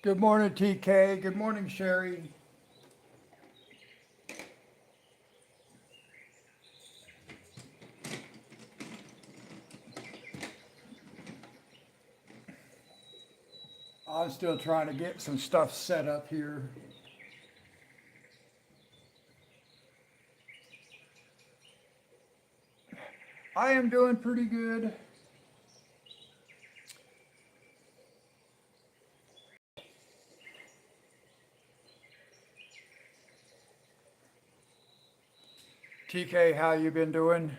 Good morning, TK. Good morning, Sherry. I'm still trying to get some stuff set up here. I am doing pretty good. TK, how you been doing?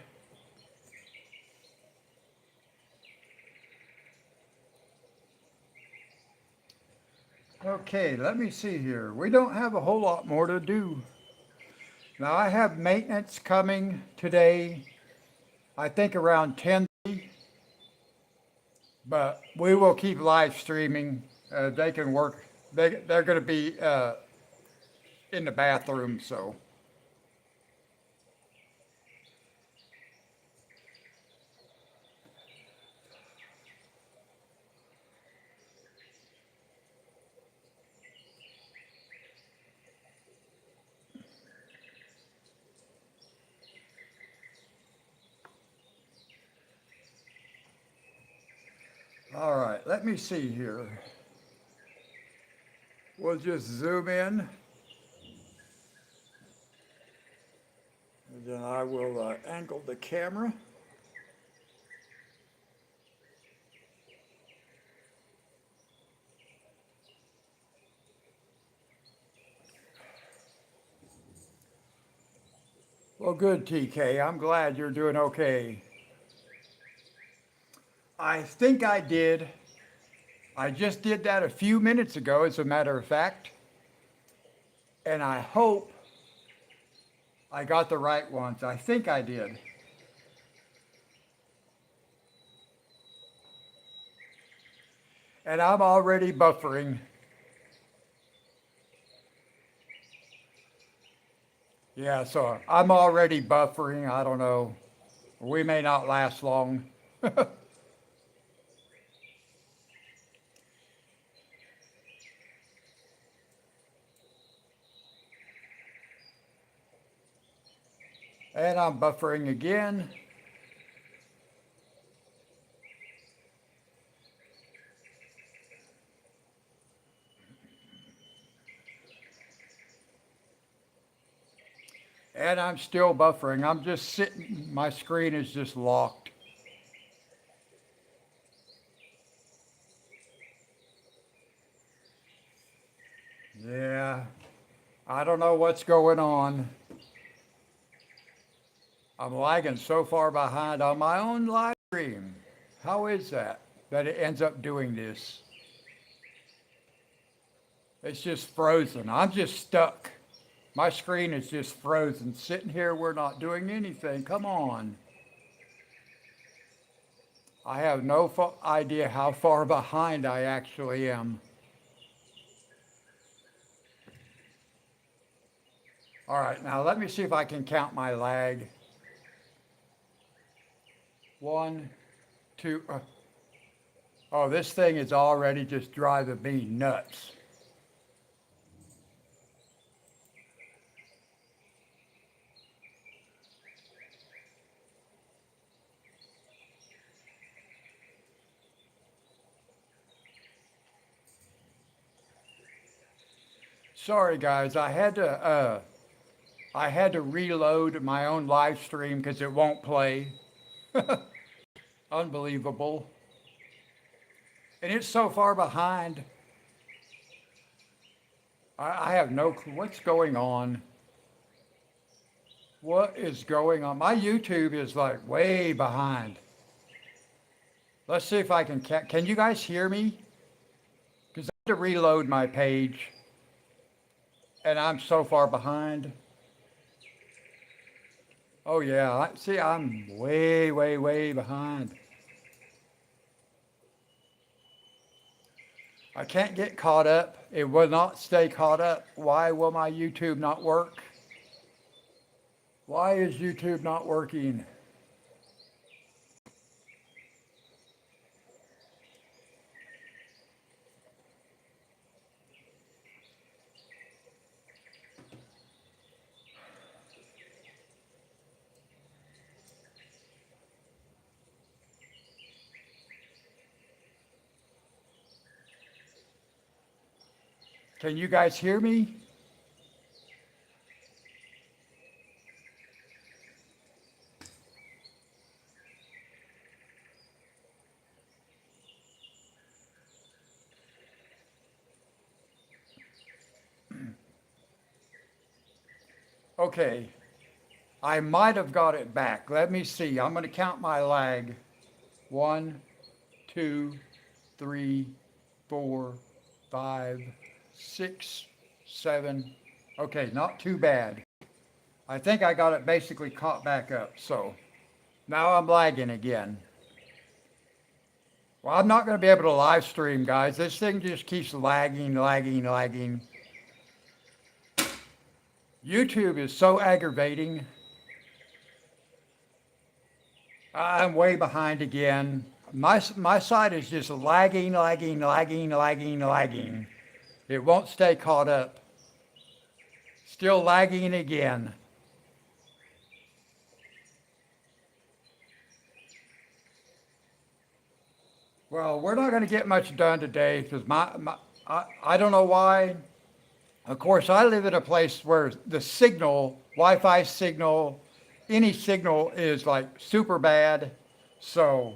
Okay, let me see here. We don't have a whole lot more to do. Now I have maintenance coming today, I think around 10, but we will keep live streaming. They can work. They're going to be in the bathroom, so. All right, let me see here. We'll just zoom in, and then I will angle the camera. Well, good, TK. I'm glad you're doing okay. I think I did. I just did that a few minutes ago, as a matter of fact. And I hope I got the right ones. I think I did. And I'm already buffering. Yeah, so I'm already buffering. I don't know. We may not last long. And I'm buffering again. And I'm still buffering. I'm just sitting, my screen is just locked. Yeah, I don't know what's going on. I'm lagging so far behind on my own live stream. How is that it ends up doing this? It's just frozen. I'm just stuck. My screen is just frozen. Sitting here, we're not doing anything. Come on. I have no idea how far behind I actually am. All right, now let me see if I can count my lag. One, two. Oh, this thing is already just driving me nuts. Sorry, guys. I had to reload my own live stream because it won't play. Unbelievable. And it's so far behind. I have no clue what's going on. What is going on? My YouTube is like way behind. Let's see if I can you guys hear me? Because I had to reload my page and I'm so far behind. Oh yeah, see, I'm way, way, way behind. I can't get caught up. It will not stay caught up. Why will my YouTube not work? Why is YouTube not working? Can you guys hear me? Okay, I might have got it back. Let me see. I'm going to count my lag. 1, 2, 3, 4, 5, 6, 7. Okay, not too bad. I think I got it basically caught back up. So now I'm lagging again. Well, I'm not going to be able to live stream, guys. This thing just keeps lagging, lagging, lagging. YouTube is so aggravating. I'm way behind again. My site is just lagging, lagging, lagging, lagging, lagging. It won't stay caught up. Still lagging again. Well, we're not going to get much done today because I don't know why. Of course, I live in a place where the signal, Wi-Fi signal, any signal is like super bad. So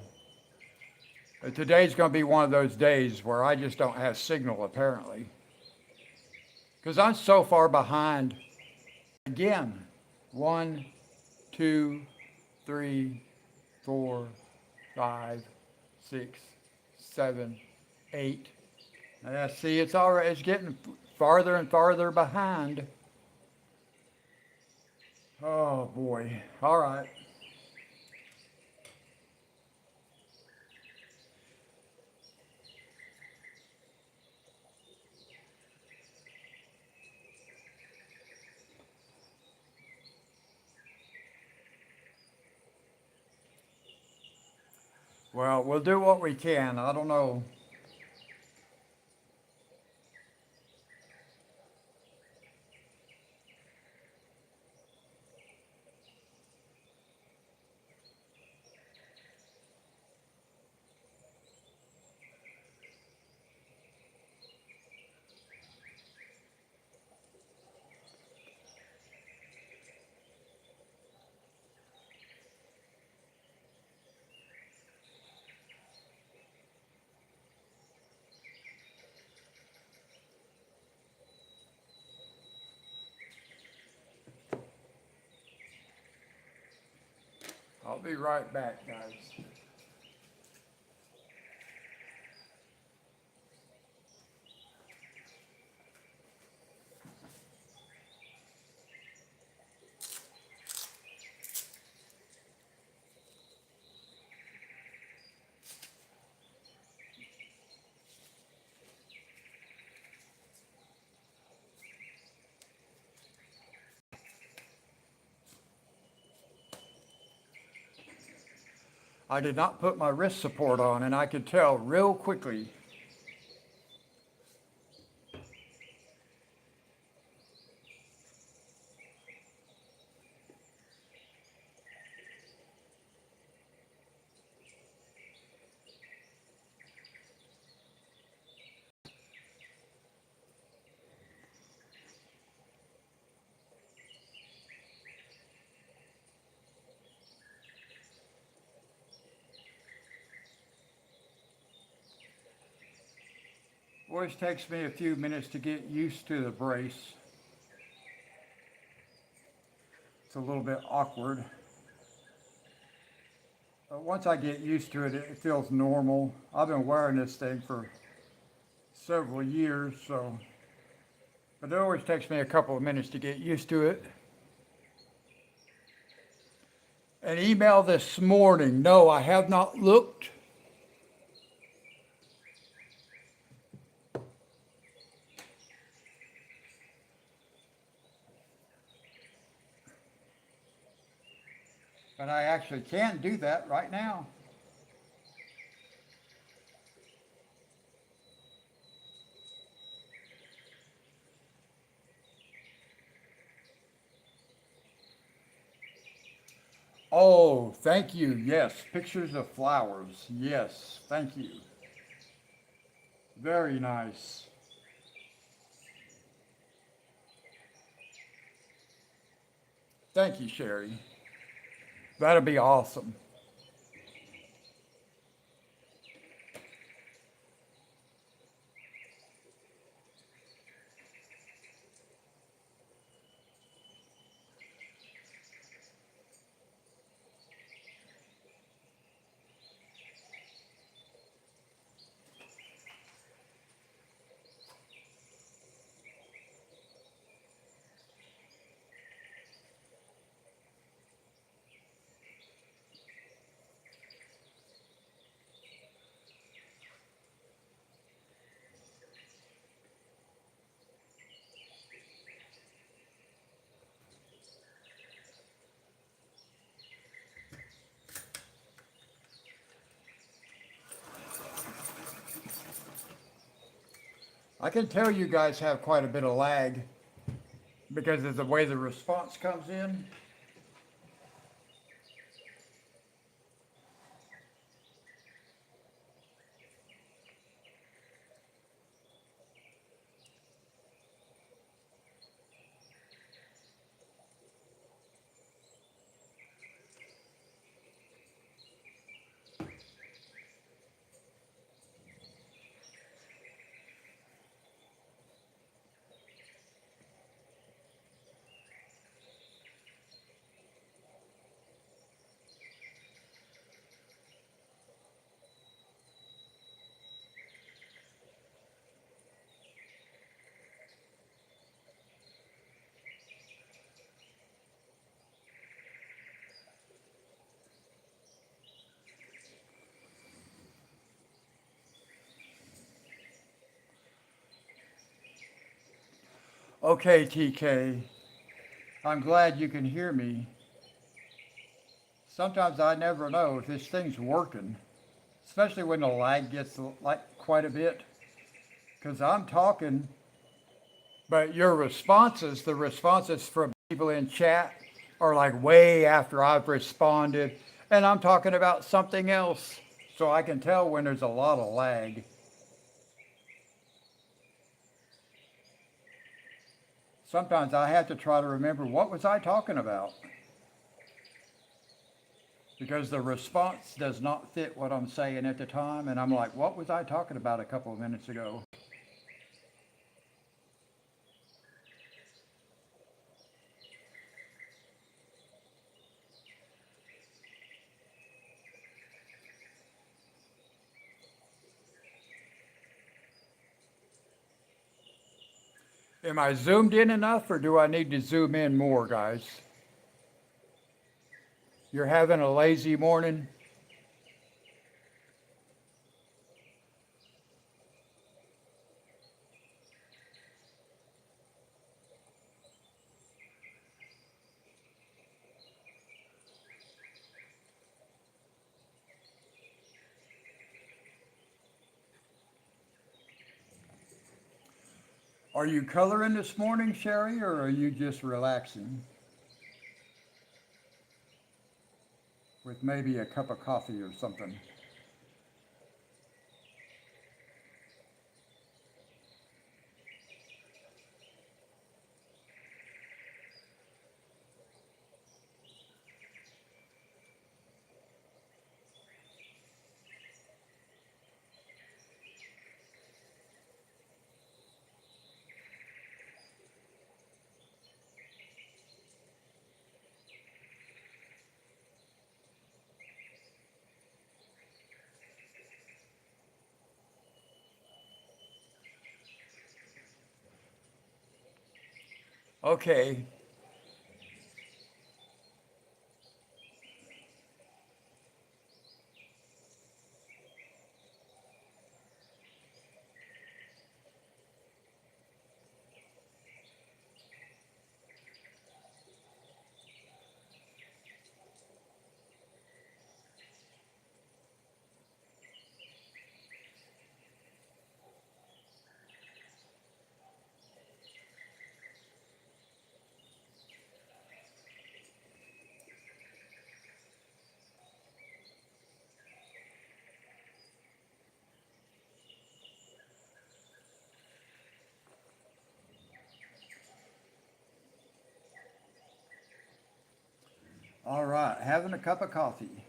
today's going to be one of those days where I just don't have signal apparently. Because I'm so far behind. Again, 1, 2, 3, 4, 5, 6, 7, 8. See, it's getting farther and farther behind. Oh boy. All right. Well, we'll do what we can. I don't know. I'll be right back, guys. I did not put my wrist support on, and I could tell real quickly. Always takes me a few minutes to get used to the brace. It's a little bit awkward. But once I get used to it, it feels normal. I've been wearing this thing for several years, so, but it always takes me a couple of minutes to get used to it. An email this morning. No, I have not looked. But I actually can do that right now. Oh, thank you. Yes, pictures of flowers. Yes, thank you. Very nice. Thank you, Sherry. That'll be awesome. I can tell you guys have quite a bit of lag because of the way the response comes in. Okay, TK, I'm glad you can hear me. Sometimes I never know if this thing's working, especially when the lag gets like quite a bit. Because I'm talking, but your responses, the responses from people in chat, are like way after I've responded, and I'm talking about something else. So I can tell when there's a lot of lag. Sometimes I have to try to remember what was I talking about because the response does not fit what I'm saying at the time, and I'm like, what was I talking about a couple of minutes ago? Am I zoomed in enough, or do I need to zoom in more, guys? You're having a lazy morning? Are you coloring this morning, Sherry, or are you just relaxing with maybe a cup of coffee or something? Okay, All right, having a cup of coffee.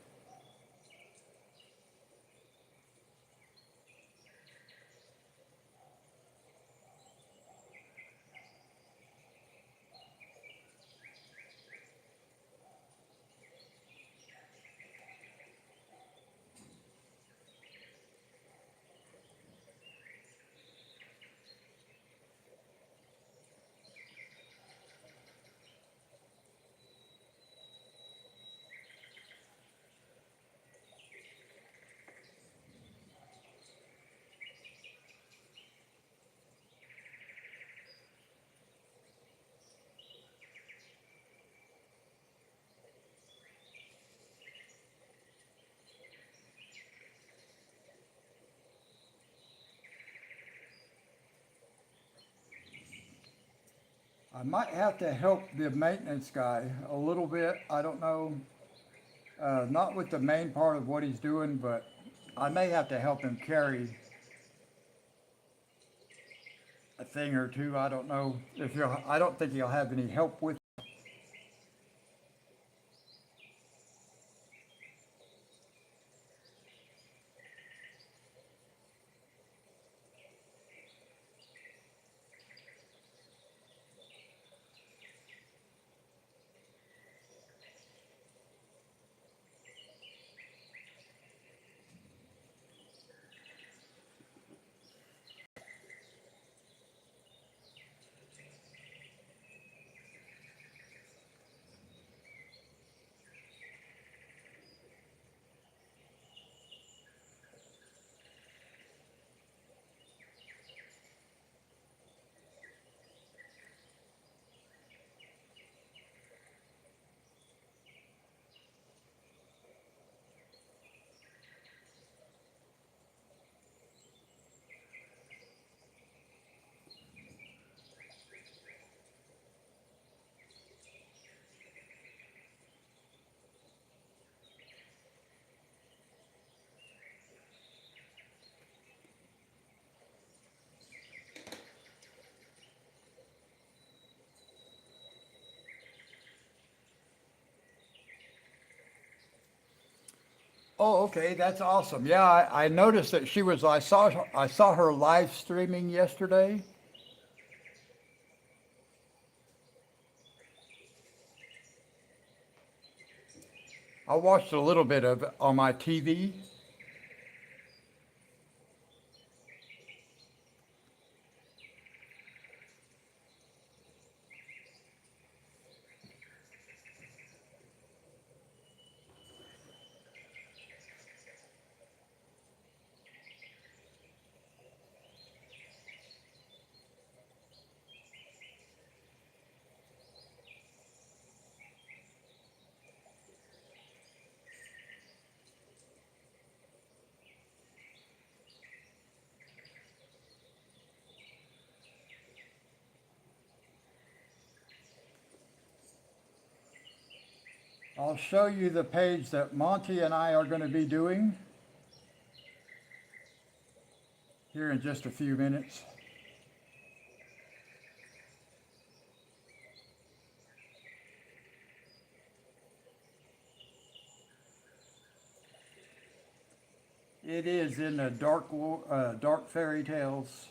I might have to help the maintenance guy a little bit. I don't know, not with the main part of what he's doing, but I may have to help him carry a thing or two. I don't know if you'll, I don't think he'll have any help with. Oh, okay, that's awesome. Yeah, I noticed that she was. I saw her live streaming yesterday. I watched a little bit of it on my TV. I'll show you the page that Monty and I are going to be doing here in just a few minutes. It is in the dark fairy tales.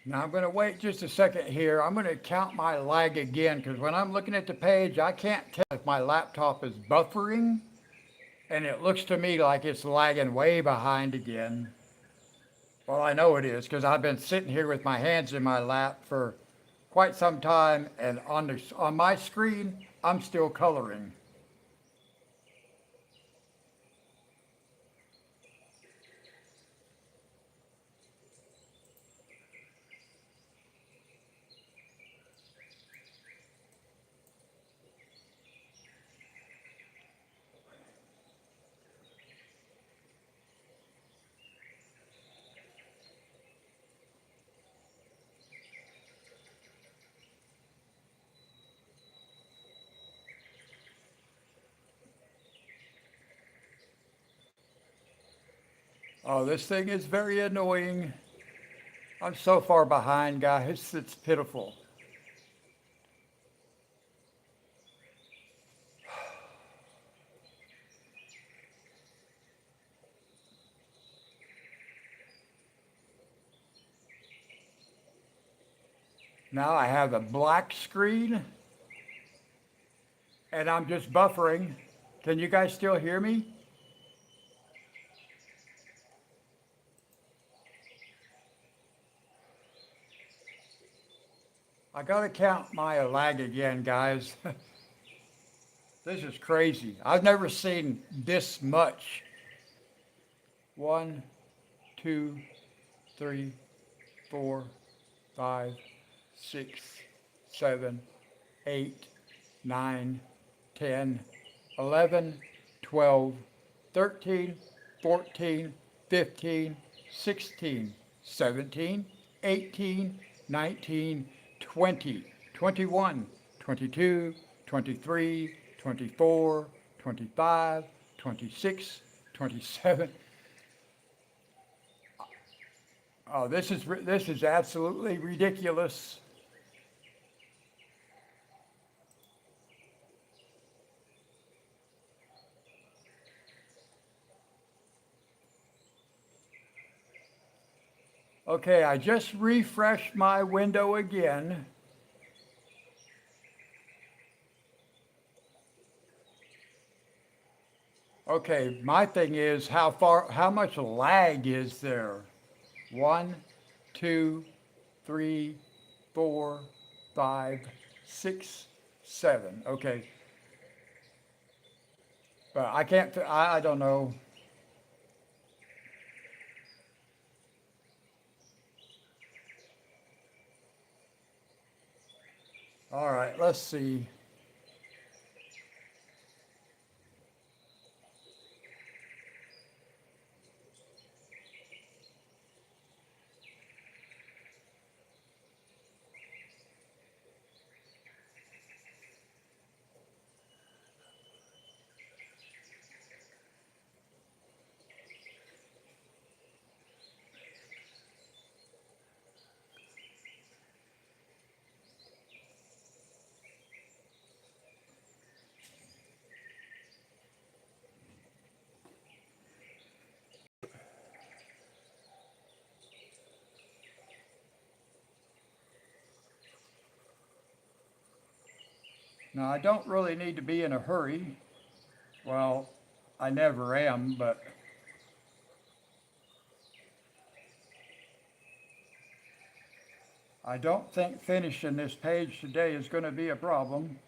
Now I'm going to wait just a second here. I'm going to count my lag again because when I'm looking at the page, I can't tell if my laptop is buffering and it looks to me like it's lagging way behind again. Well, I know it is because I've been sitting here with my hands in my lap for quite some time, and on my screen, I'm still coloring. Oh, this thing is very annoying. I'm so far behind, guys. It's pitiful. Now I have a black screen and I'm just buffering. Can you guys still hear me? I gotta count my lag again, guys. This is crazy. I've never seen this much. One, two, three, 4, 5, 6, 7, 8, 9, 10, 11, 12, 13, 14, 15, 16, 17, 18, 19, 20, 21, 22, 23, 24, 25, 26, 27. Oh, this is absolutely ridiculous. Okay, I just refreshed my window again. Okay, my thing is how much lag is there? One, two, three, 4, 5, 6, 7. Okay, but I can't, I don't know. All right, let's see. Now, I don't really need to be in a hurry. Well, I never am, but I don't think finishing this page today is going to be a problem.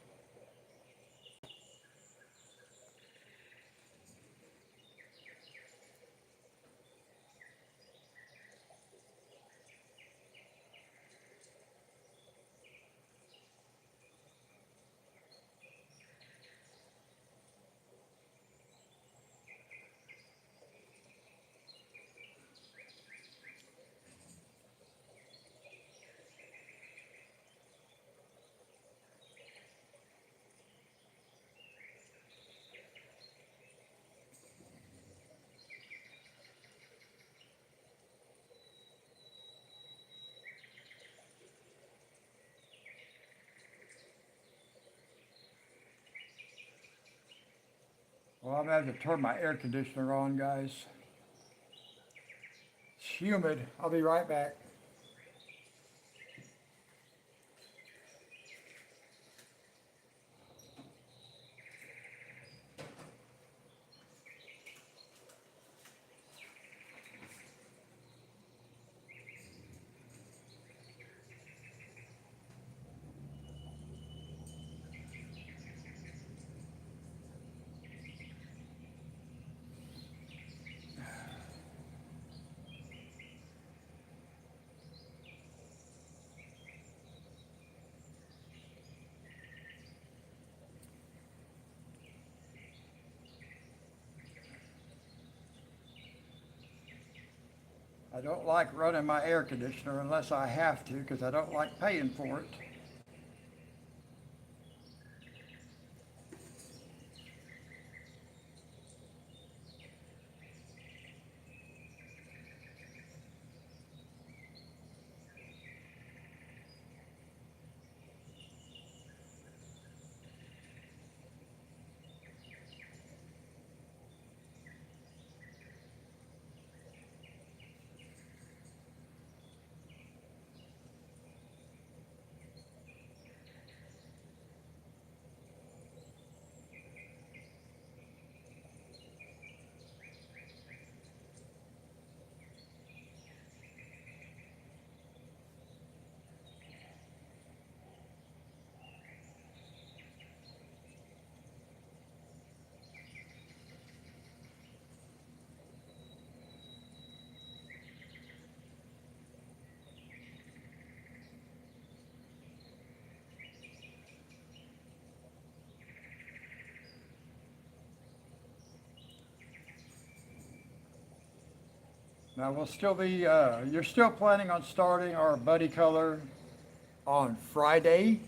Well, I'm going to have to turn my air conditioner on, guys. It's humid. I'll be right back. I don't like running my air conditioner unless I have to because I don't like paying for it. Now we'll still be, you're still planning on starting our buddy color on Friday?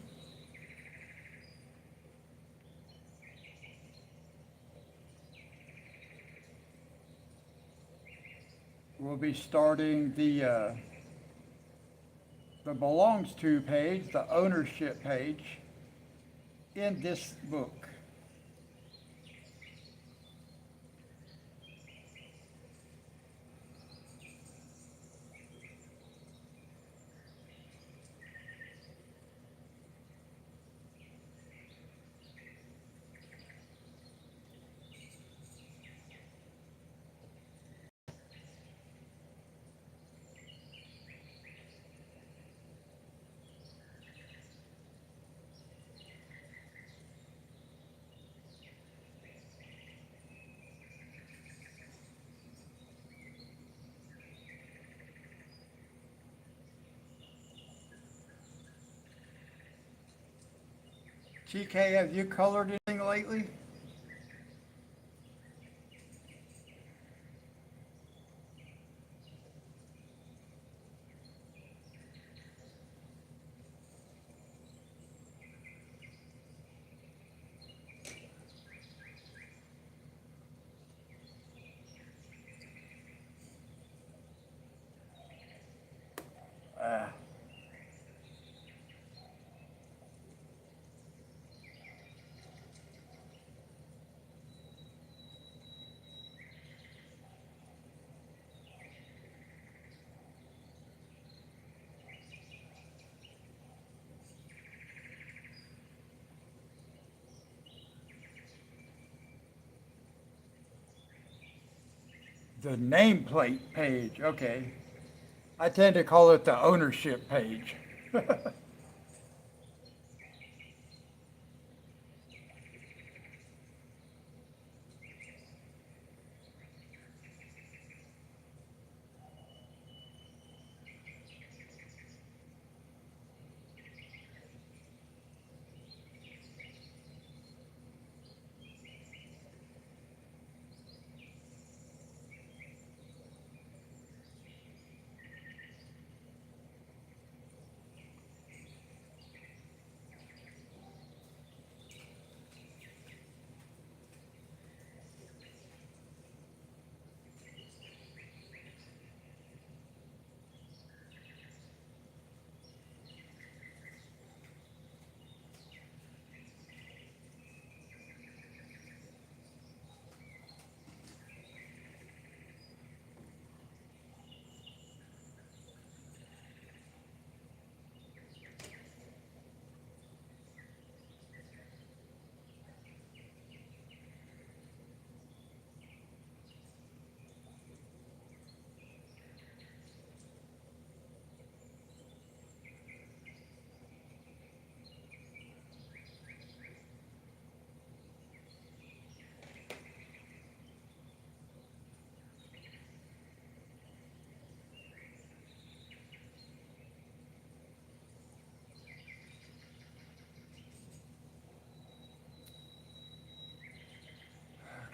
We'll be starting the belongs to page, the ownership page in this book. TK, have you colored anything lately? Uh, the nameplate page, okay. I tend to call it the ownership page.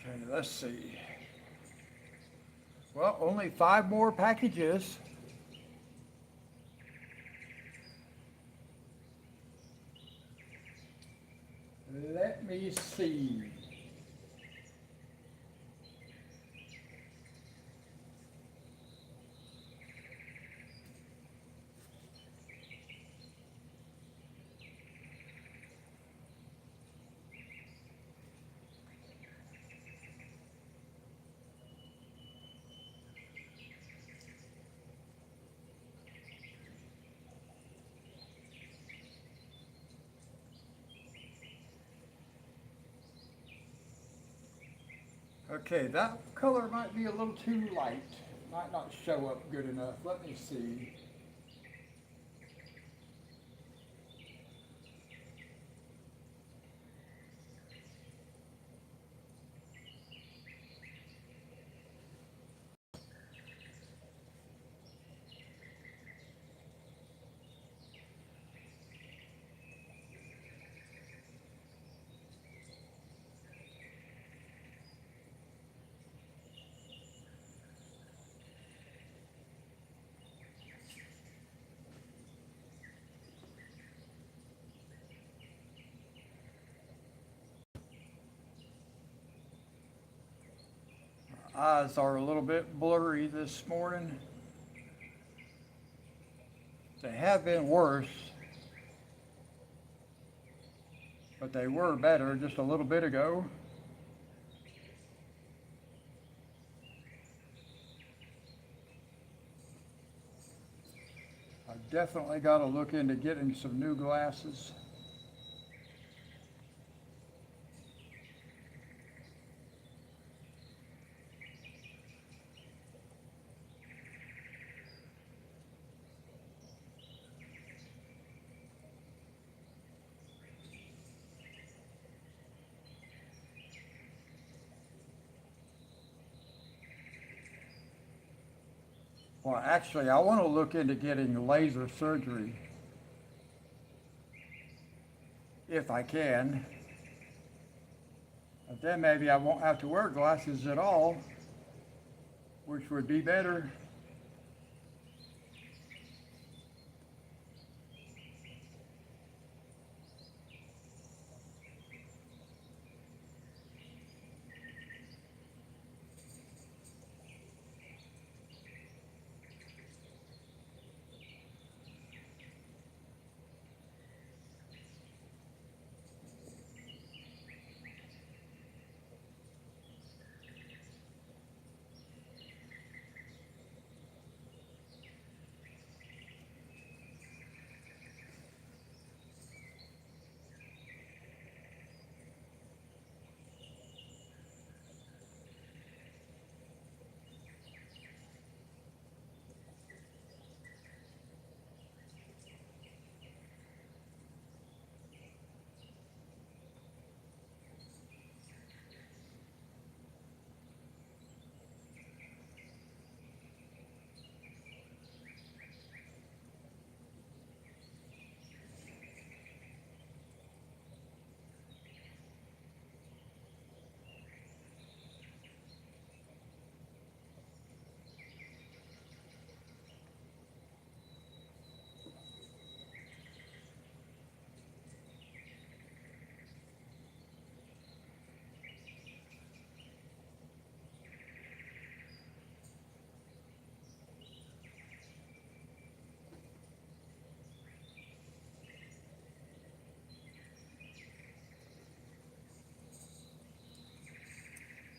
Okay, let's see. Well, only 5 more packages. Let me see. Okay, that color might be a little too light. Might not show up good enough. Let me see. Eyes are a little bit blurry this morning. They have been worse, but they were better just a little bit ago. I definitely got to look into getting some new glasses. Well, actually, I want to look into getting laser surgery if I can. But then maybe I won't have to wear glasses at all, which would be better.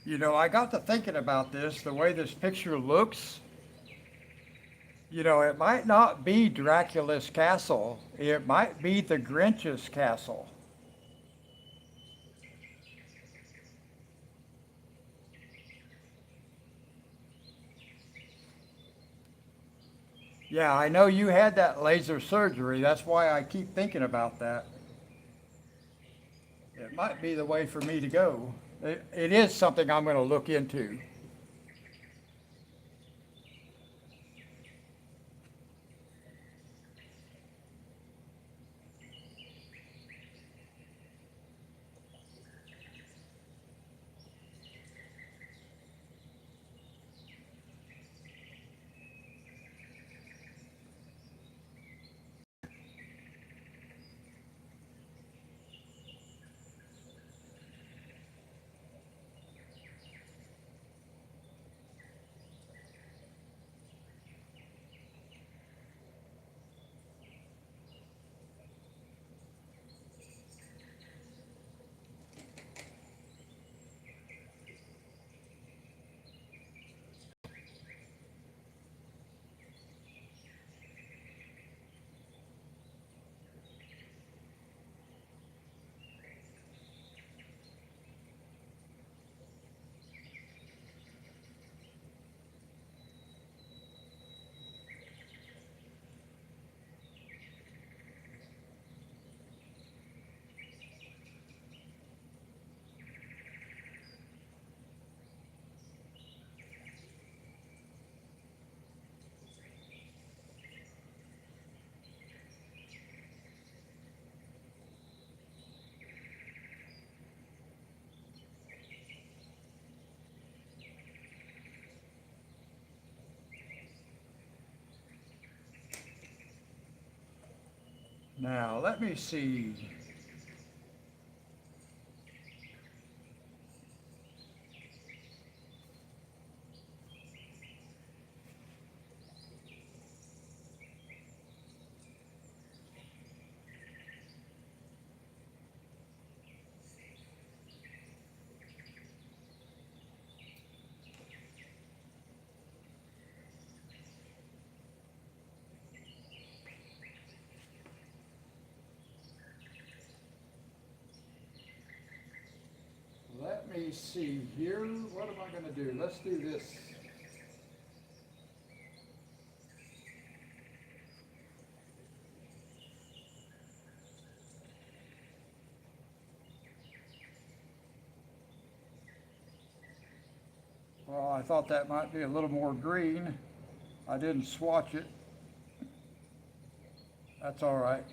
You know, I got to thinking about this, the way this picture looks. You know, it might not be Dracula's castle. It might be the Grinch's castle. Yeah, I know you had that laser surgery. That's why I keep thinking about that. It might be the way for me to go. It is something I'm going to look into. Now, let me see. Let me see here. What am I going to do? Let's do this. Well, I thought that might be a little more green. I didn't swatch it. That's all right.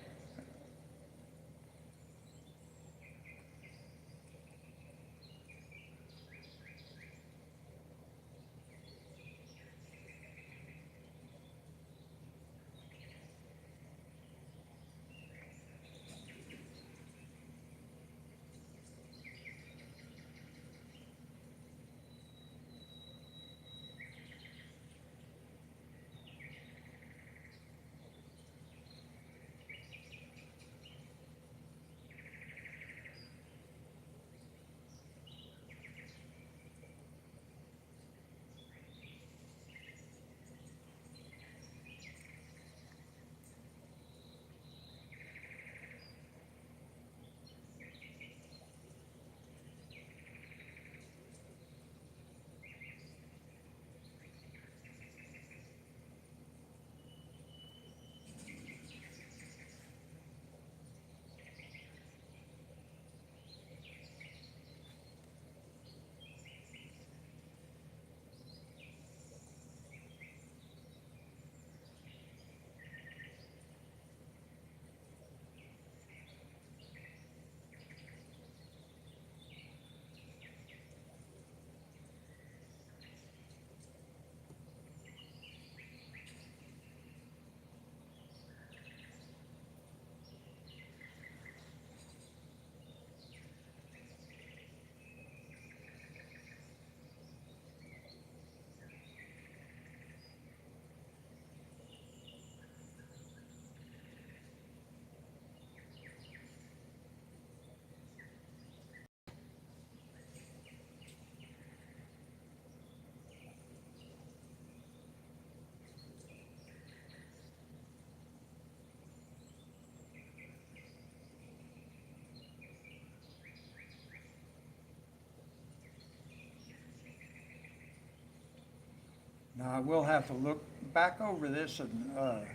Now, I will have to look back over this and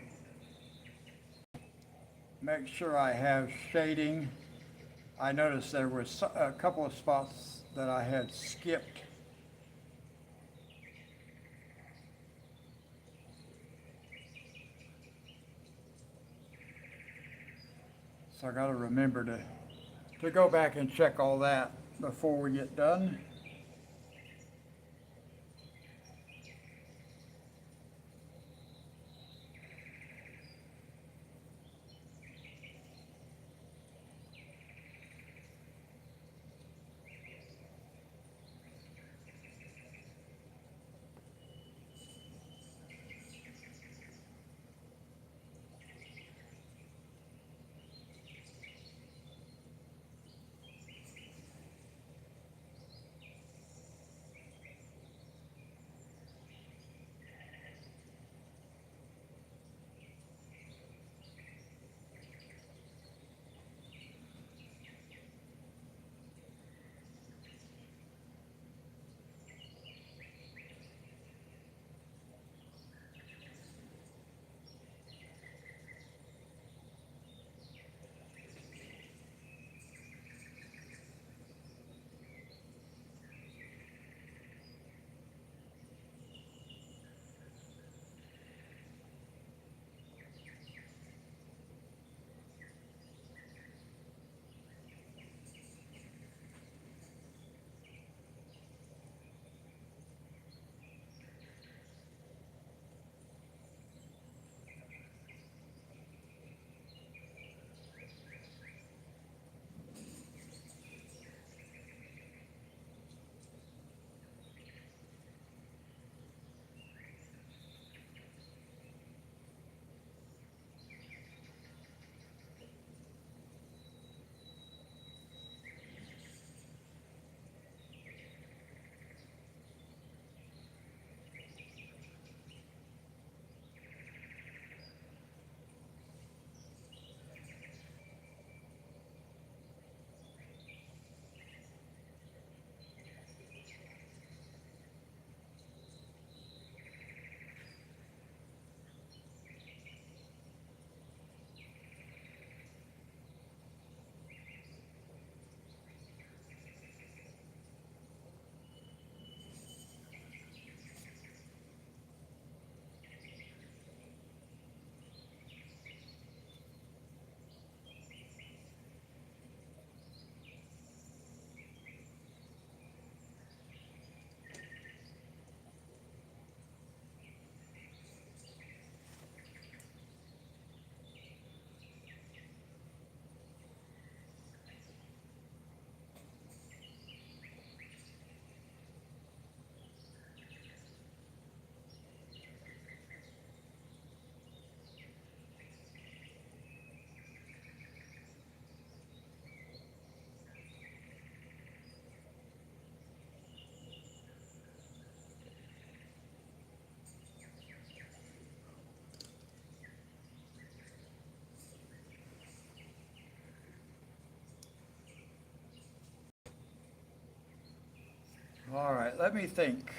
make sure I have shading. I noticed there was a couple of spots that I had skipped. So I got to remember to go back and check all that before we get done. All right, let me think.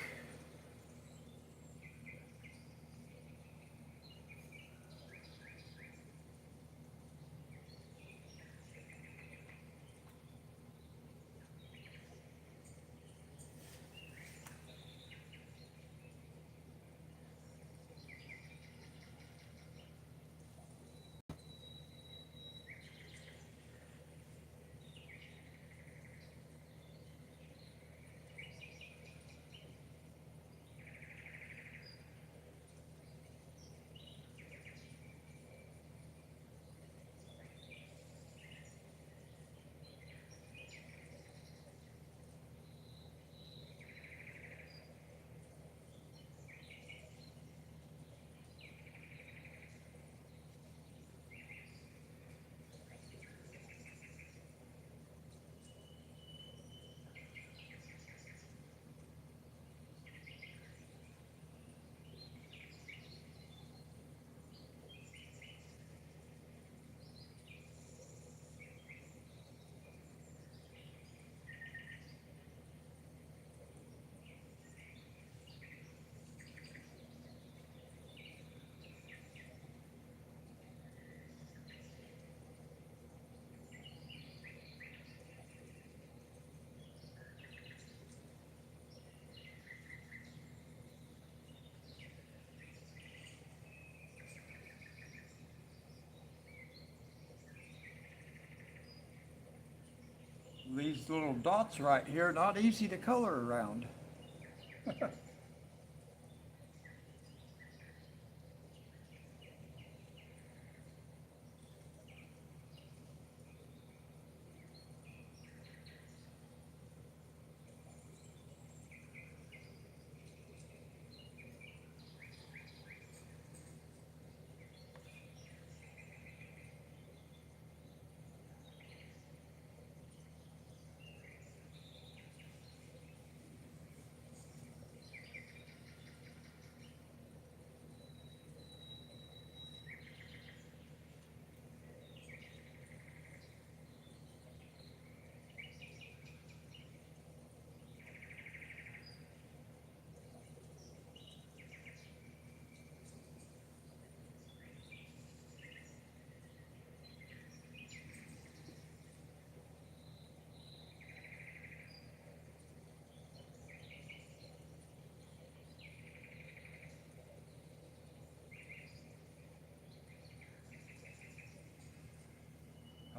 These little dots right here, not easy to color around.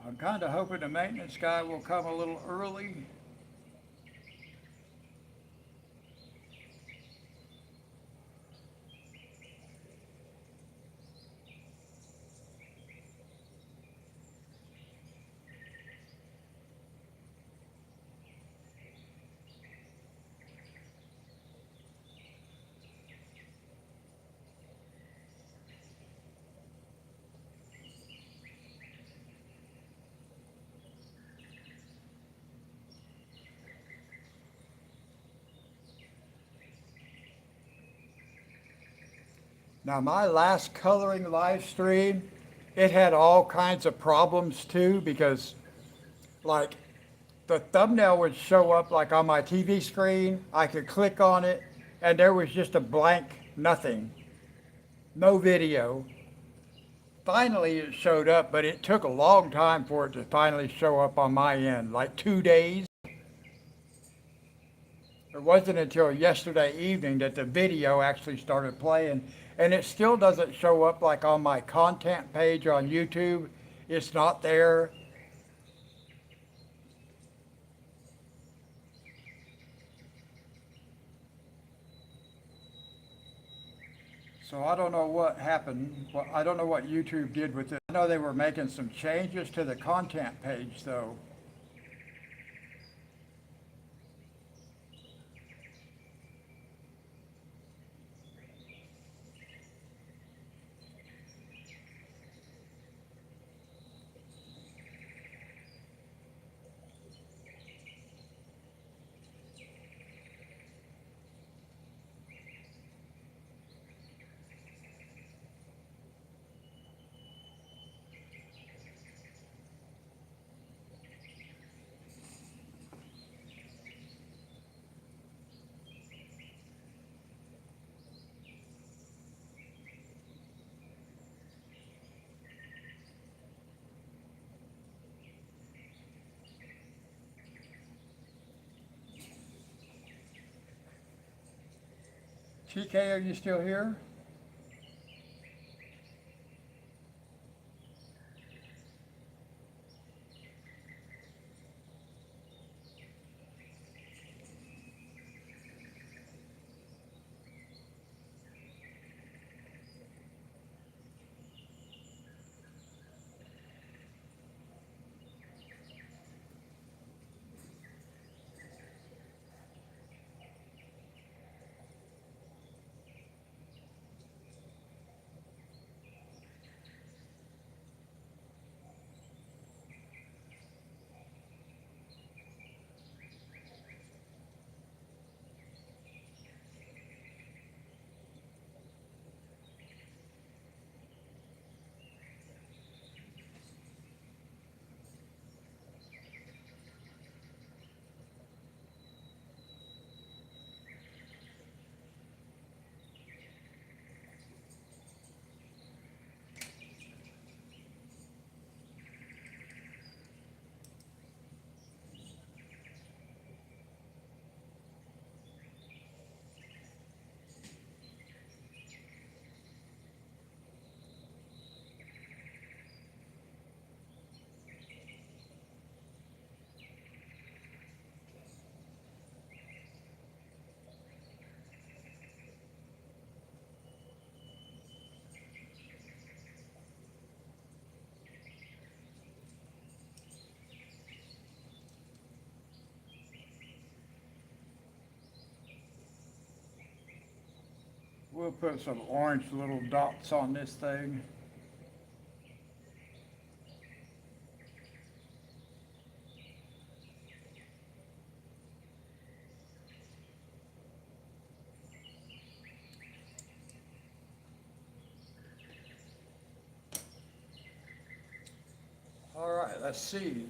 I'm kind of hoping the maintenance guy will come a little early. Now, my last coloring live stream, it had all kinds of problems too because, like, the thumbnail would show up like on my TV screen. I could click on it, and there was just a blank nothing, no video. Finally, it showed up, but it took a long time for it to finally show up on my end, like 2 days. It wasn't until yesterday evening that the video actually started playing, and it still doesn't show up like on my content page on YouTube. It's not there. So I don't know what happened. Well, I don't know what YouTube did with it. I know they were making some changes to the content page though. TK, are you still here? We'll put some orange little dots on this thing. All right, let's see.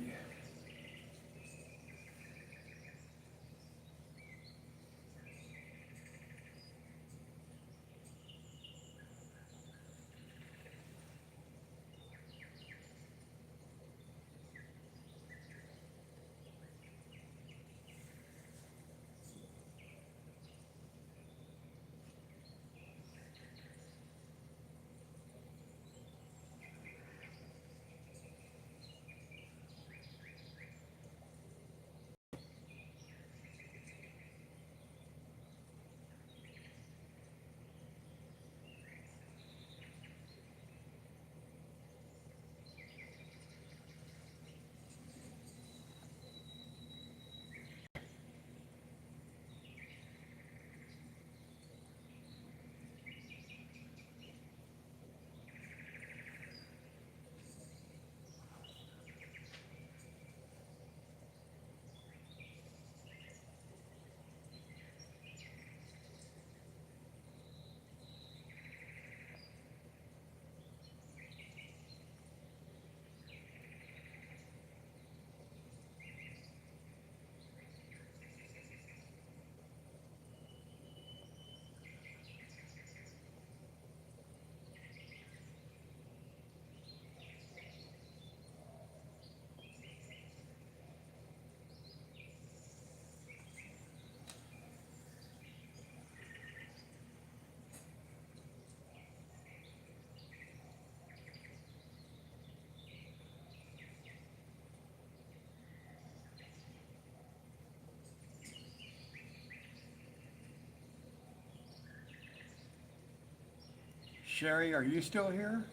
Sherry, are you still here?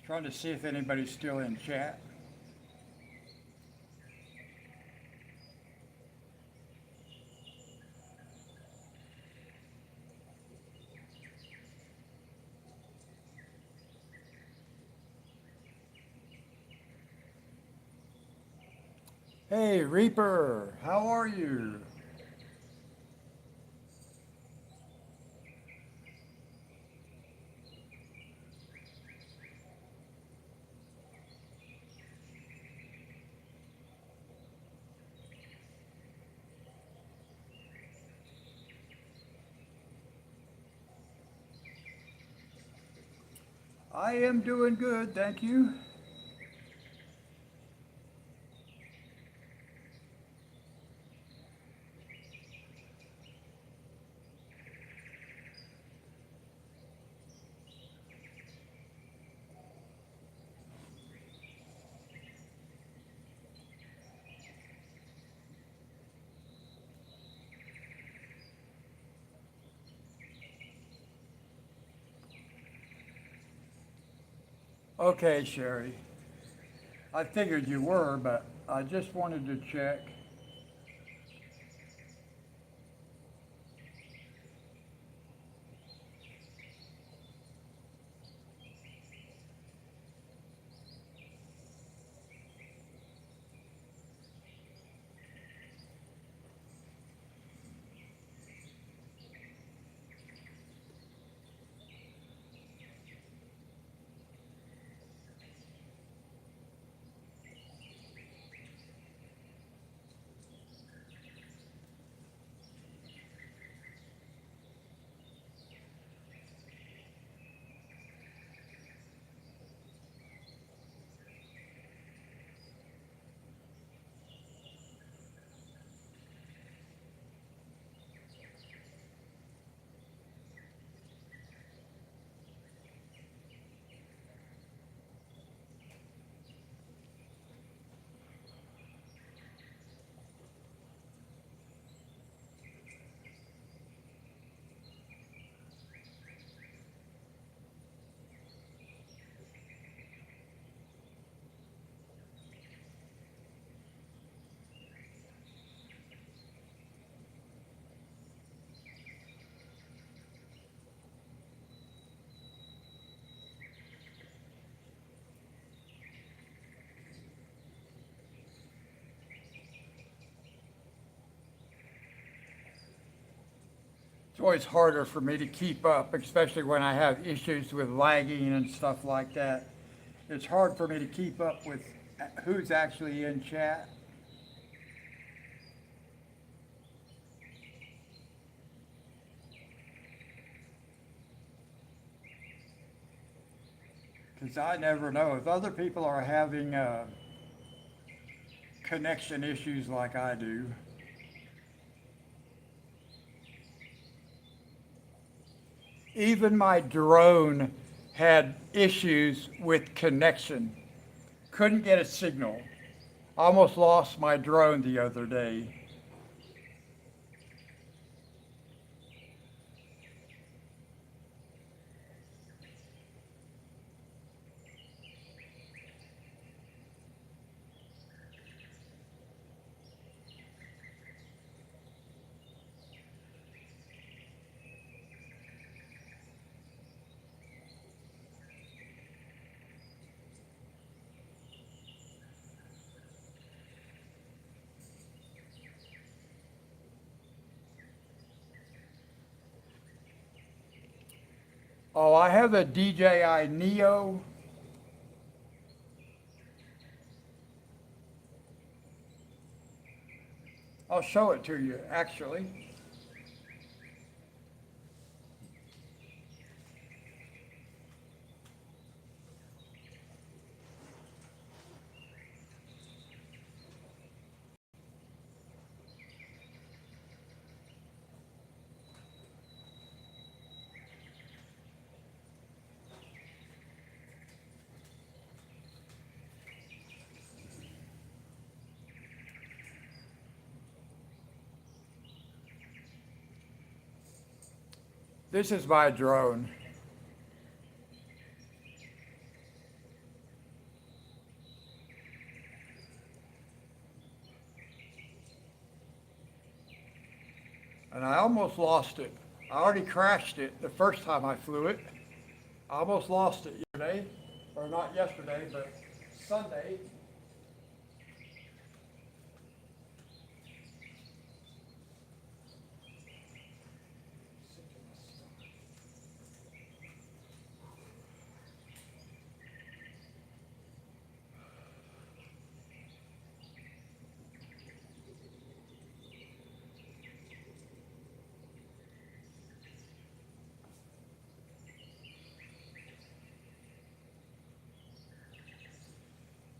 Trying to see if anybody's still in chat. Hey, Reaper, how are you? I am doing good, thank you. Okay, Sherry. I figured you were, but I just wanted to check. It's always harder for me to keep up, especially when I have issues with lagging and stuff like that. It's hard for me to keep up with who's actually in chat because I never know if other people are having connection issues like I do. Even my drone had issues with connection. Couldn't get a signal. Almost lost my drone the other day. Oh, I have a DJI Neo. I'll show it to you actually. This is my drone. And I almost lost it. I already crashed it the first time I flew it. I almost lost it yesterday, or not yesterday, but Sunday.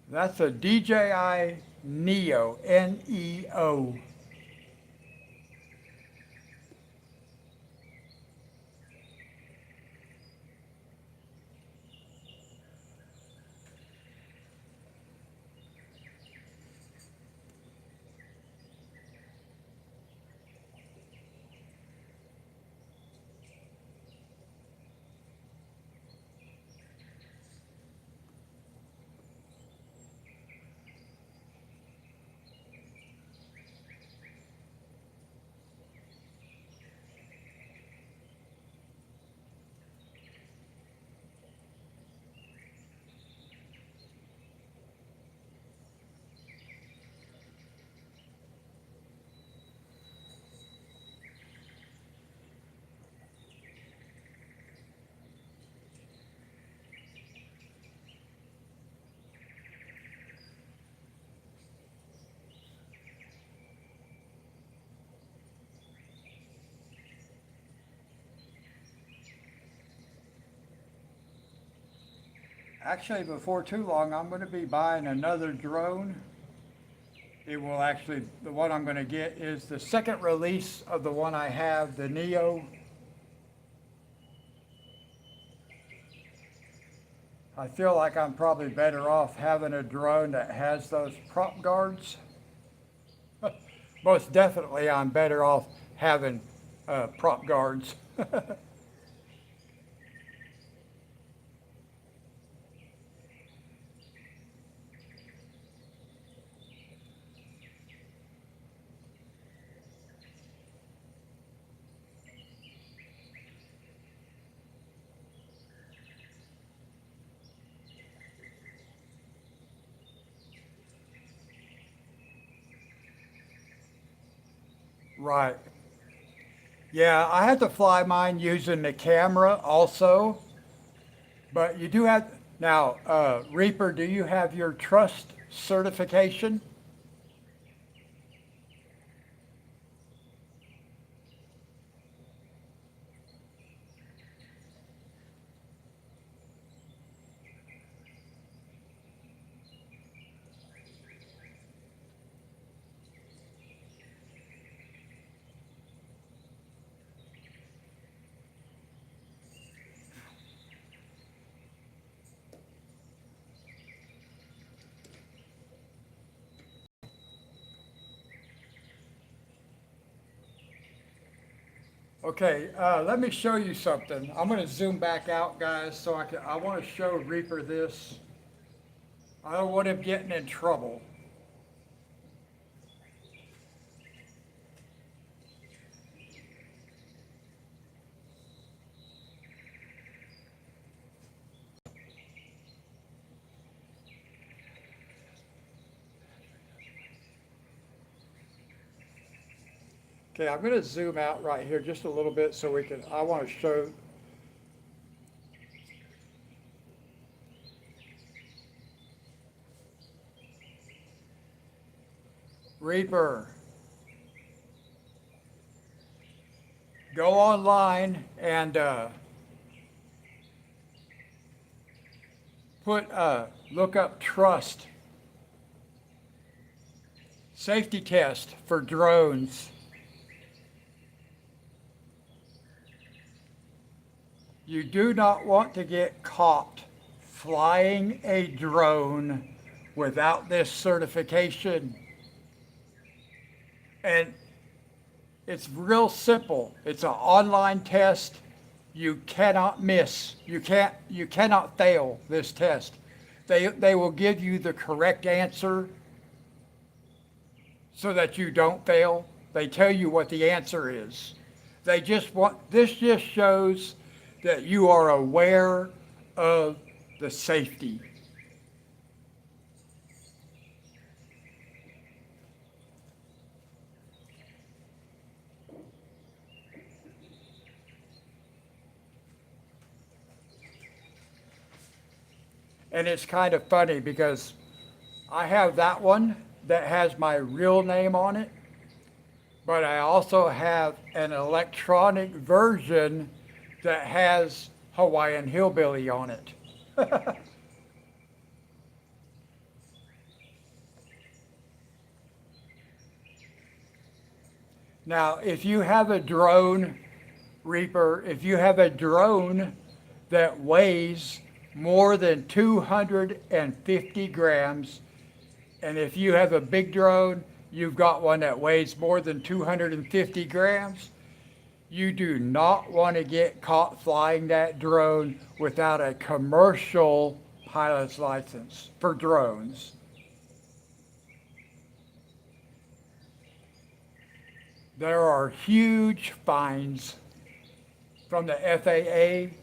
That's a DJI Neo, Neo. Actually, before too long, I'm going to be buying another drone. It will actually, the one I'm going to get is the second release of the one I have, the Neo. I feel like I'm probably better off having a drone that has those prop guards. Most definitely, I'm better off having prop guards. Right. Yeah, I had to fly mine using the camera also, but you do have, now, Reaper, do you have your trust certification? Okay, let me show you something. I'm going to zoom back out, guys, so I want to show Reaper this. I don't want him getting in trouble. Okay, I'm going to zoom out right here just a little bit so we can, I want to show, Reaper, go online and look up trust safety test for drones. You do not want to get caught flying a drone without this certification. And it's real simple. It's an online test. You cannot miss. You cannot fail this test. They will give you the correct answer so that you don't fail. They tell you what the answer is. This just shows that you are aware of the safety. And it's kind of funny because I have that one that has my real name on it, but I also have an electronic version that has Hawaiian Hillbilly on it. Now, if you have a drone, Reaper, if you have a drone that weighs more than 250 grams, and if you have a big drone, you've got one that weighs more than 250 grams, you do not want to get caught flying that drone without a commercial pilot's license for drones. There are huge fines from the FAA.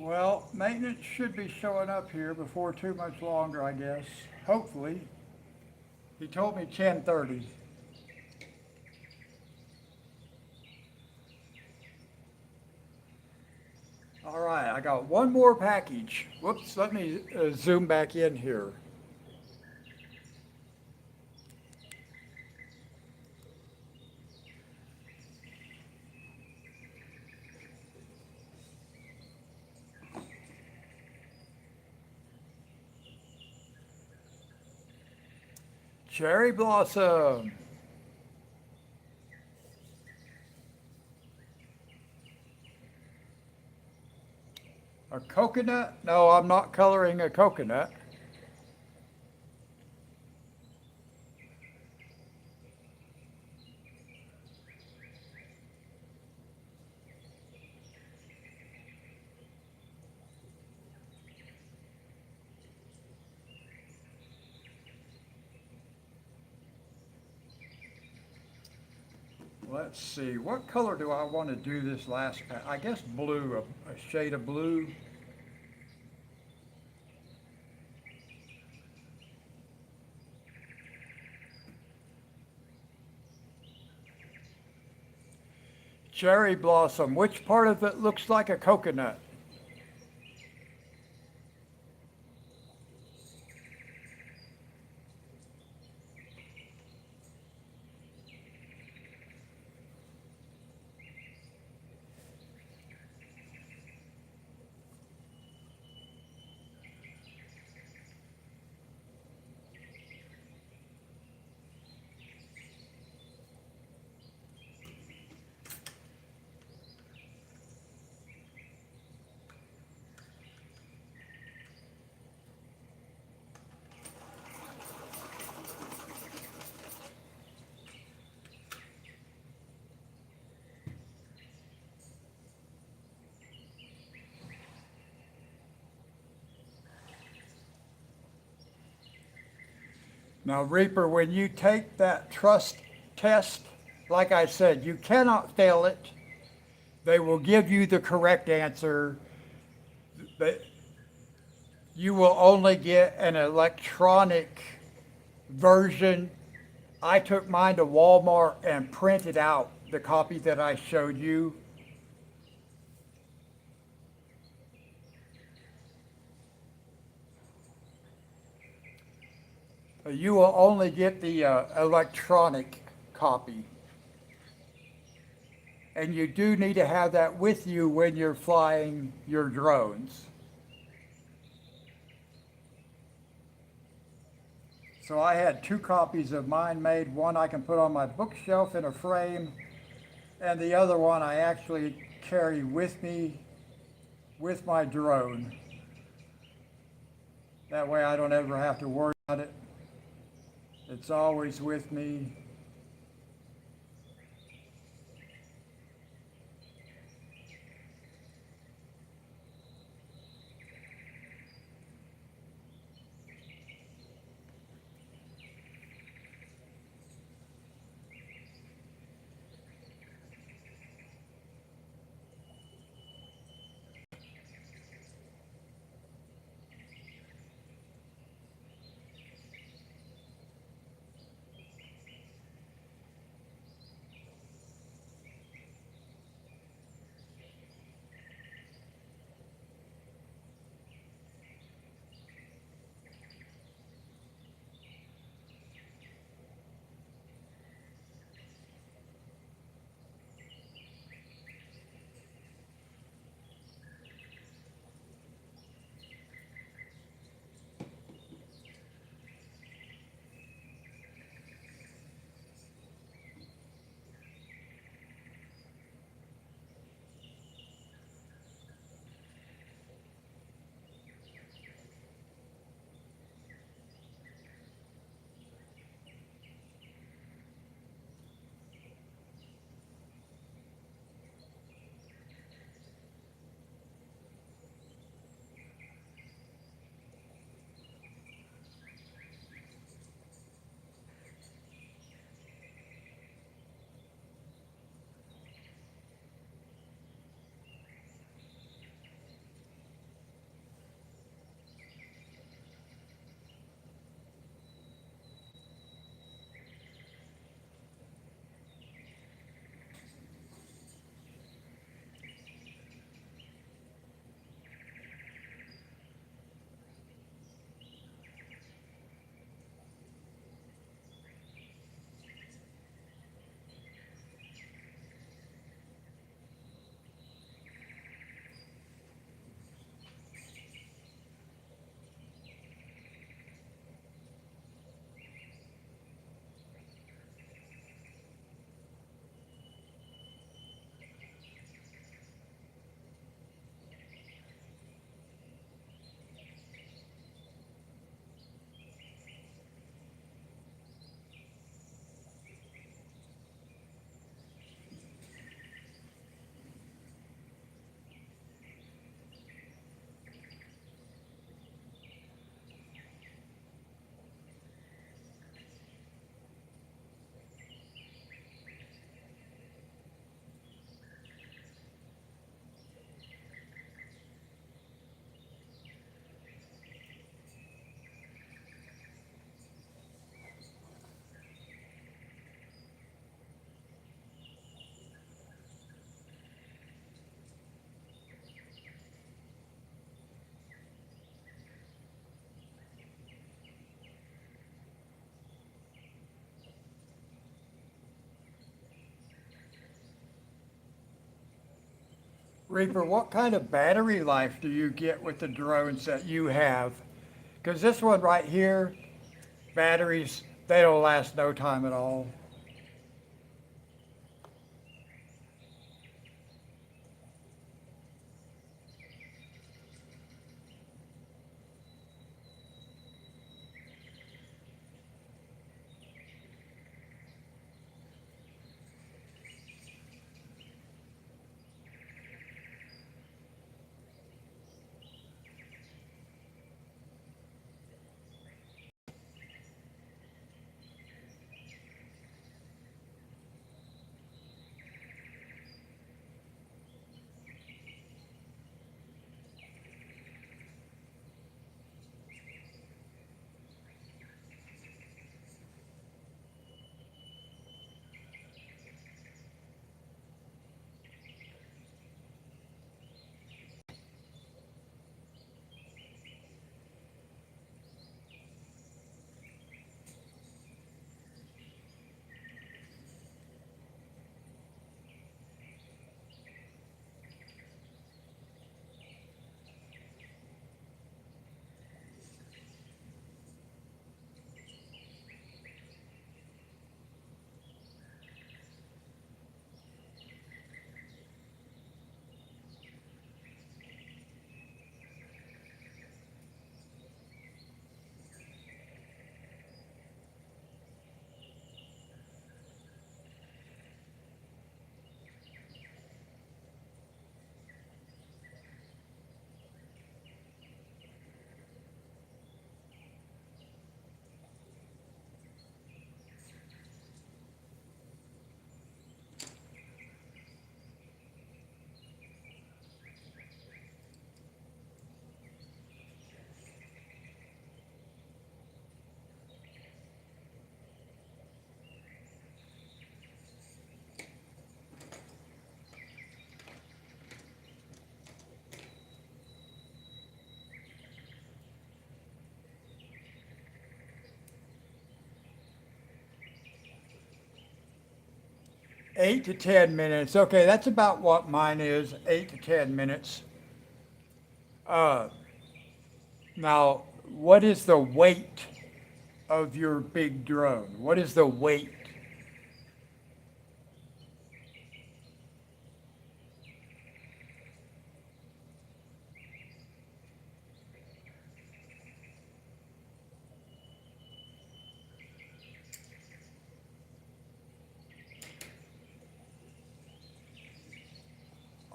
Well, maintenance should be showing up here before too much longer, I guess. Hopefully. He told me 10:30. All right, I got one more package. Whoops, let me zoom back in here. Cherry blossom. A coconut? No, I'm not coloring a coconut. Let's see, what color do I want to do this last pack? I guess blue, a shade of blue. Cherry blossom. Which part of it looks like a coconut? Now, Reaper, when you take that trust test, like I said, you cannot fail it. They will give you the correct answer, but you will only get an electronic version. I took mine to Walmart and printed out the copy that I showed you. You will only get the electronic copy. And you do need to have that with you when you're flying your drones. So I had two copies of mine made. One I can put on my bookshelf in a frame, and the other one I actually carry with me with my drone. That way I don't ever have to worry about it. It's always with me. Reaper, what kind of battery life do you get with the drones that you have? Because this one right here, batteries, they don't last no time at all. Eight to 10 minutes. Okay, that's about what mine is, 8 to 10 minutes. Uh, Now, what is the weight of your big drone? What is the weight?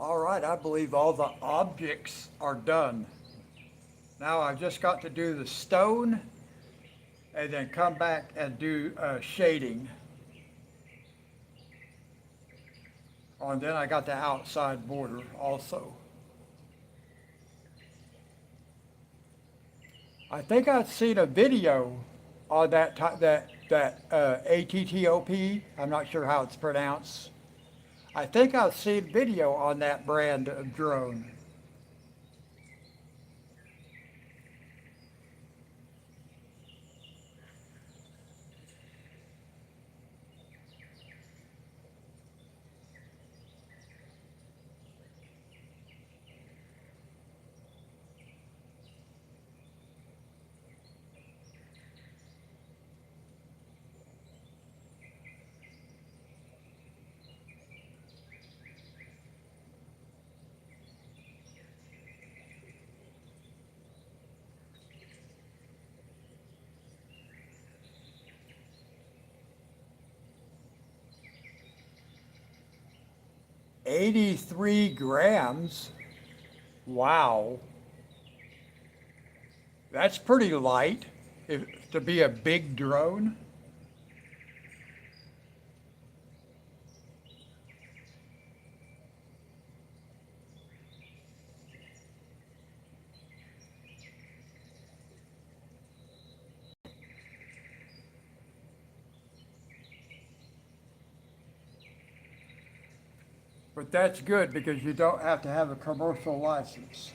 All right, I believe all the objects are done. Now I've just got to do the stone and then come back and do shading. Oh, and then I got the outside border also. I think I've seen a video on that ATTOP. I'm not sure how it's pronounced. I think I've seen video on that brand of drone. 83 grams. Wow, that's pretty light to be a big drone. But that's good because you don't have to have a commercial license.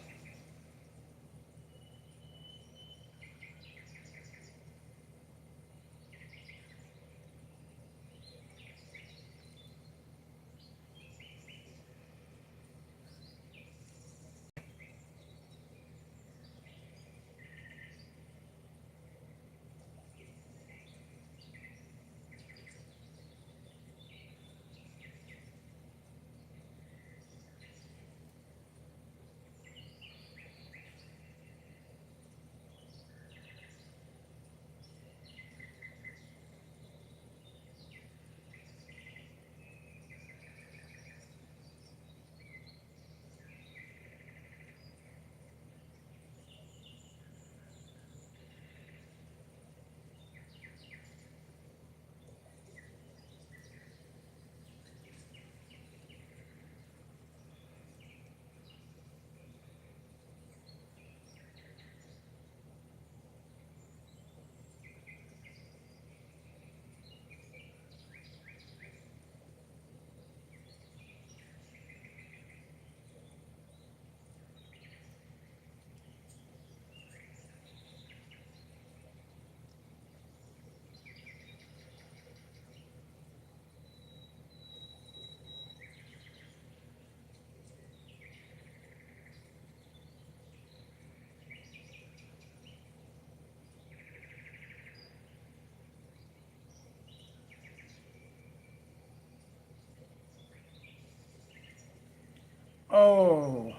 Oh,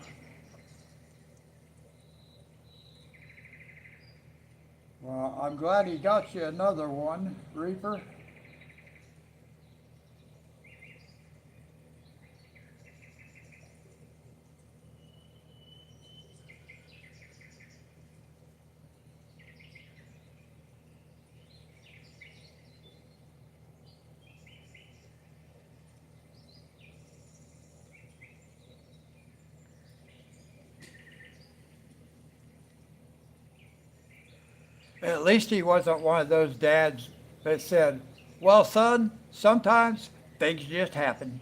well, I'm glad he got you another one, Reaper. At least he wasn't one of those dads that said, well, son, sometimes things just happen.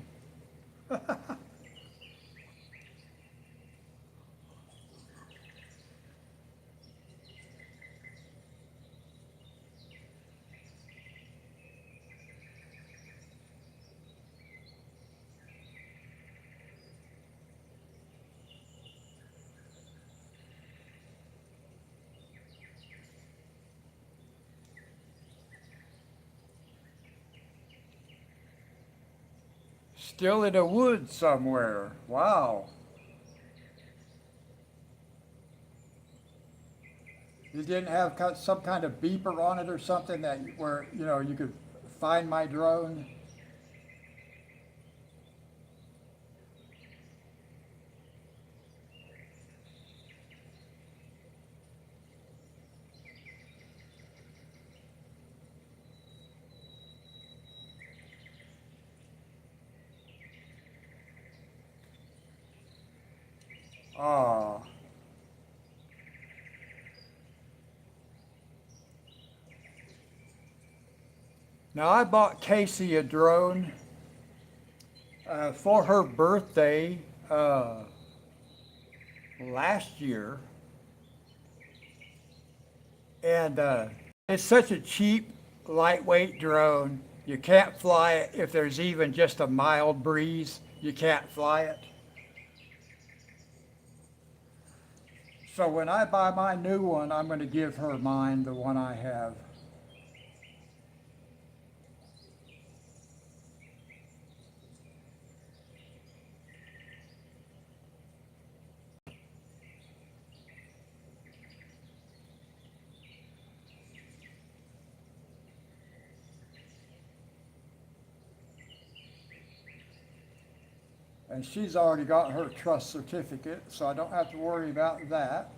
Still in a woods somewhere. Wow. You didn't have some kind of beeper on it or something that where you could find my drone. Ah. Now I bought Casey a drone for her birthday last year, and it's such a cheap, lightweight drone. You can't fly it if there's even just a mild breeze. You can't fly it. So when I buy my new one, I'm going to give her mine, the one I have. And she's already got her trust certificate, so I don't have to worry about that.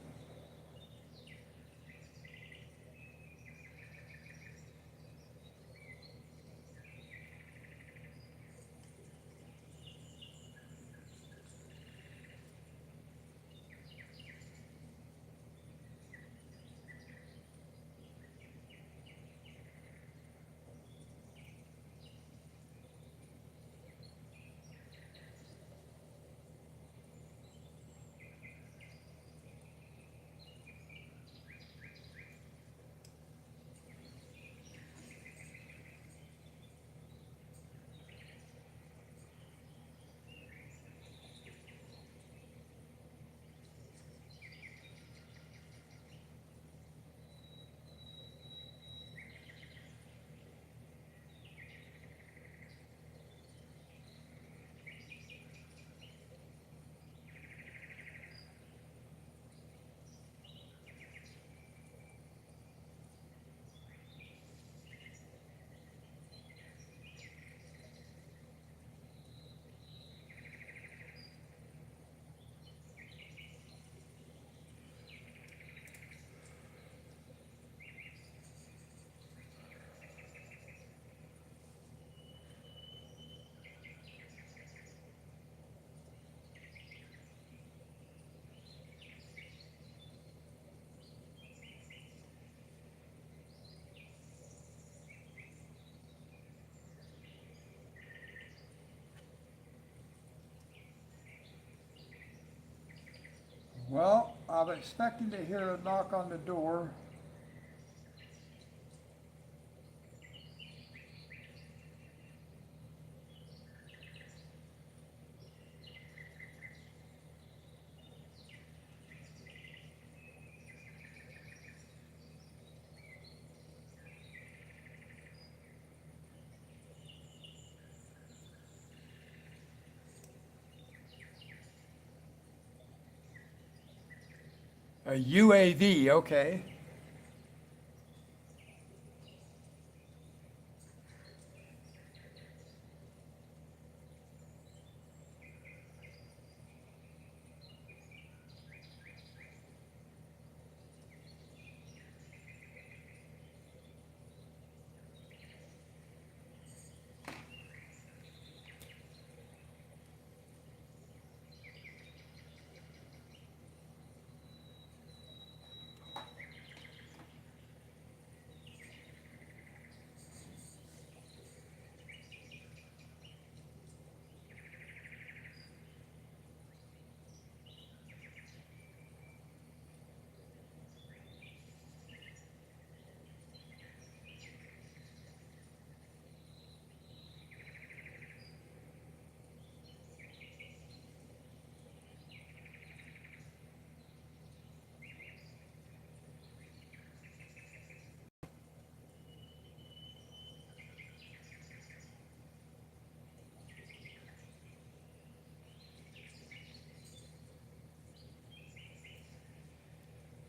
Well, I'm expecting to hear a knock on the door. A UAV, okay.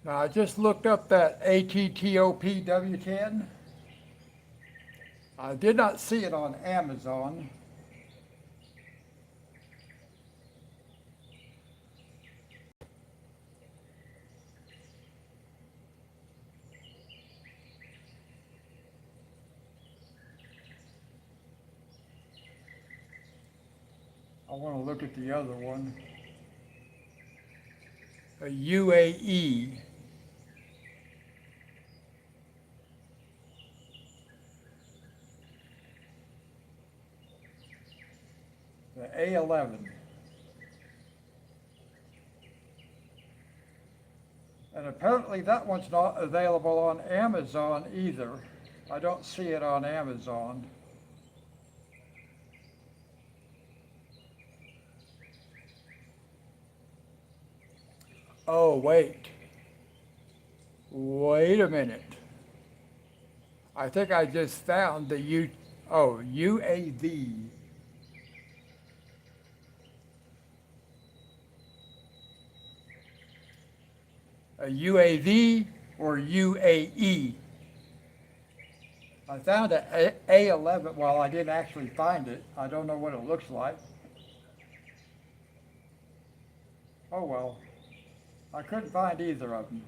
Now, I just looked up that ATTOP W10. I did not see it on Amazon. I want to look at the other one. A UAE. The A11. And apparently that one's not available on Amazon either. I don't see it on Amazon. Oh, wait. Wait a minute. I think I just found the UAV. A UAV or UAE. I found a A11. Well, I didn't actually find it. I don't know what it looks like. Oh well. I couldn't find either of them.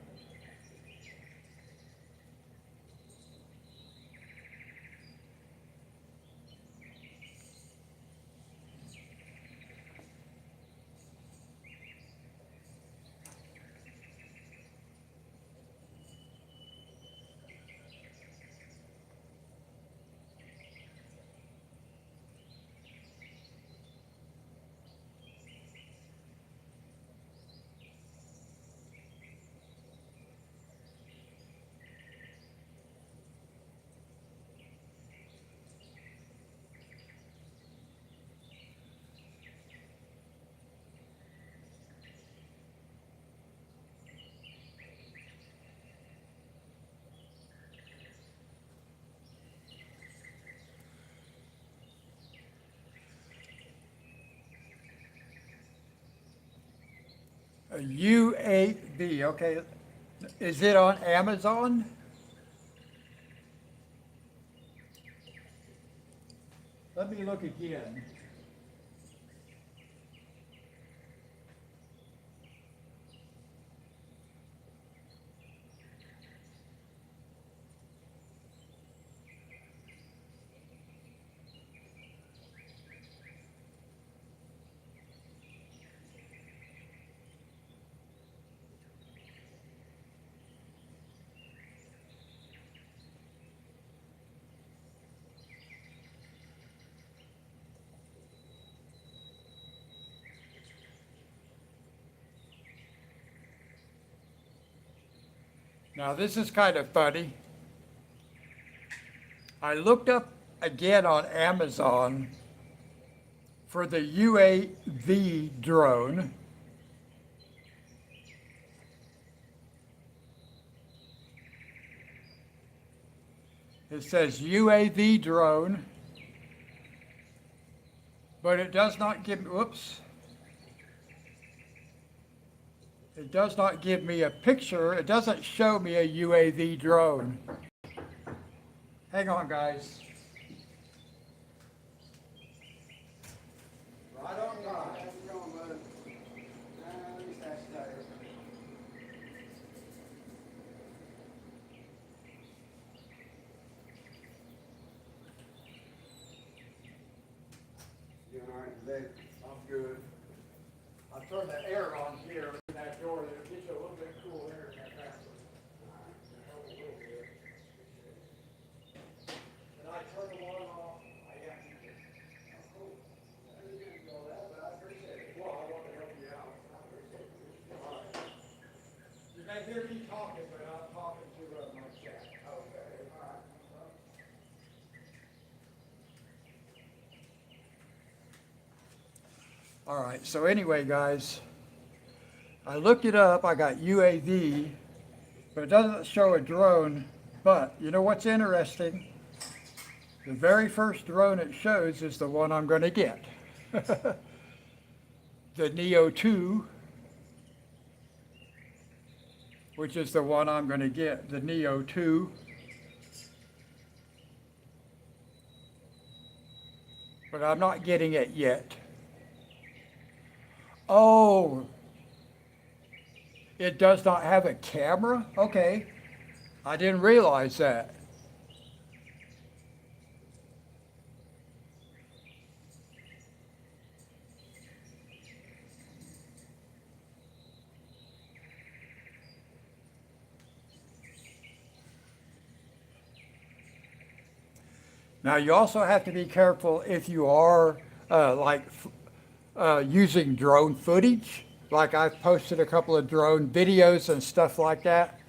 A UAV, okay. Is it on Amazon? Let me look again. Now this is kind of funny. I looked up again on Amazon for the UAV drone. It says UAV drone, but it does not give, whoops. It does not give me a picture. It doesn't show me a UAV drone. Hang on, guys. Right on time. You all right today? I'm good. I'll turn the air on here in that door. It'll get you a little bit cool air in that bathroom. Help a little bit. And I turn the water off. I have to. Oh, cool. I didn't know that, but I appreciate it. Well, I want to help you out. I appreciate it. All right. You may hear me talking, but I'm talking to my chat. Okay. All right. All right, so anyway, guys, I looked it up. I got UAV, but it doesn't show a drone. But you know what's interesting? The very first drone it shows is the one I'm going to get. The Neo 2, which is the one I'm going to get, the Neo 2. But I'm not getting it yet. Oh, it does not have a camera? Okay. I didn't realize that. Now, you also have to be careful if you are using drone footage. Like I've posted a couple of drone videos and stuff like that.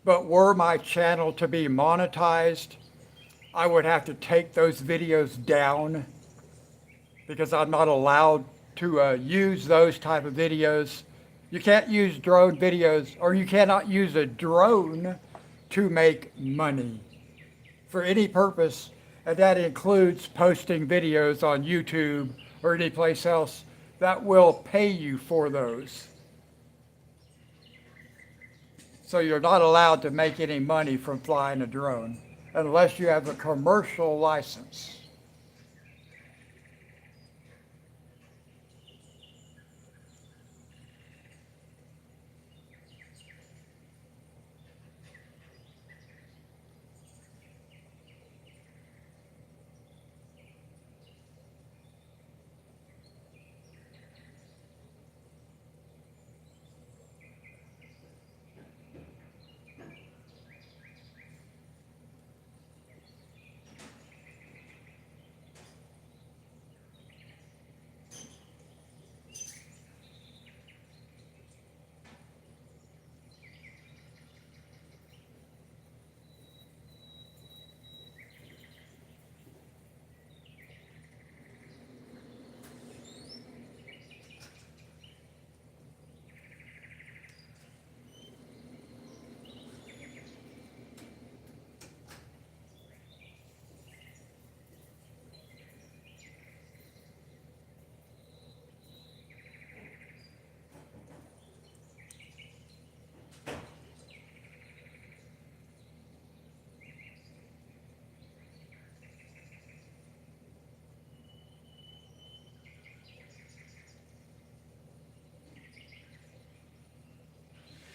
But were my channel to be monetized, I would have to take those videos down because I'm not allowed to use those type of videos. You can't use drone videos, or you cannot use a drone to make money for any purpose, and that includes posting videos on YouTube or any place else that will pay you for those. So you're not allowed to make any money from flying a drone unless you have a commercial license.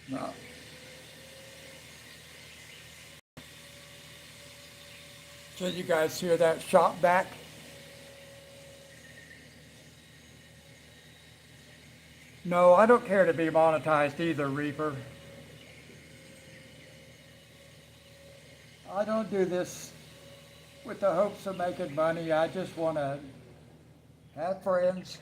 No. Did you guys hear that shot back? No, I don't care to be monetized either, Reaper. I don't do this with the hopes of making money. I just want to have friends.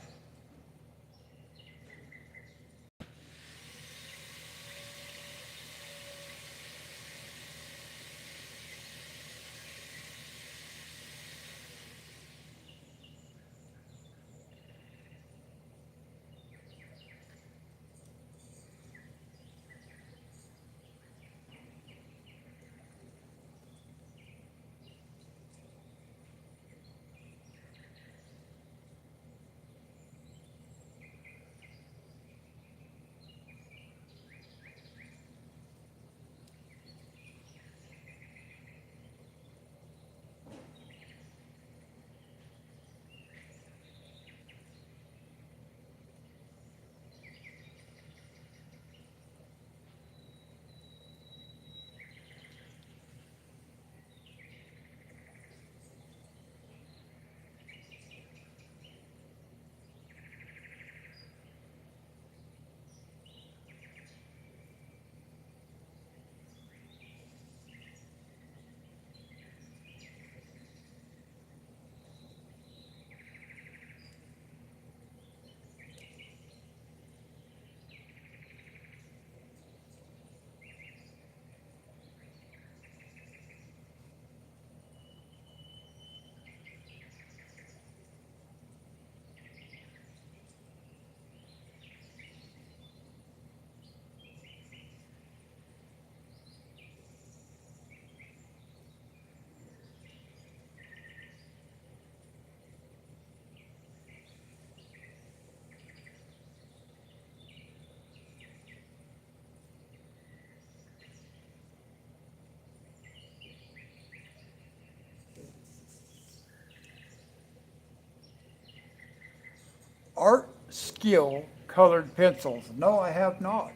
Art Skill colored pencils. No, I have not.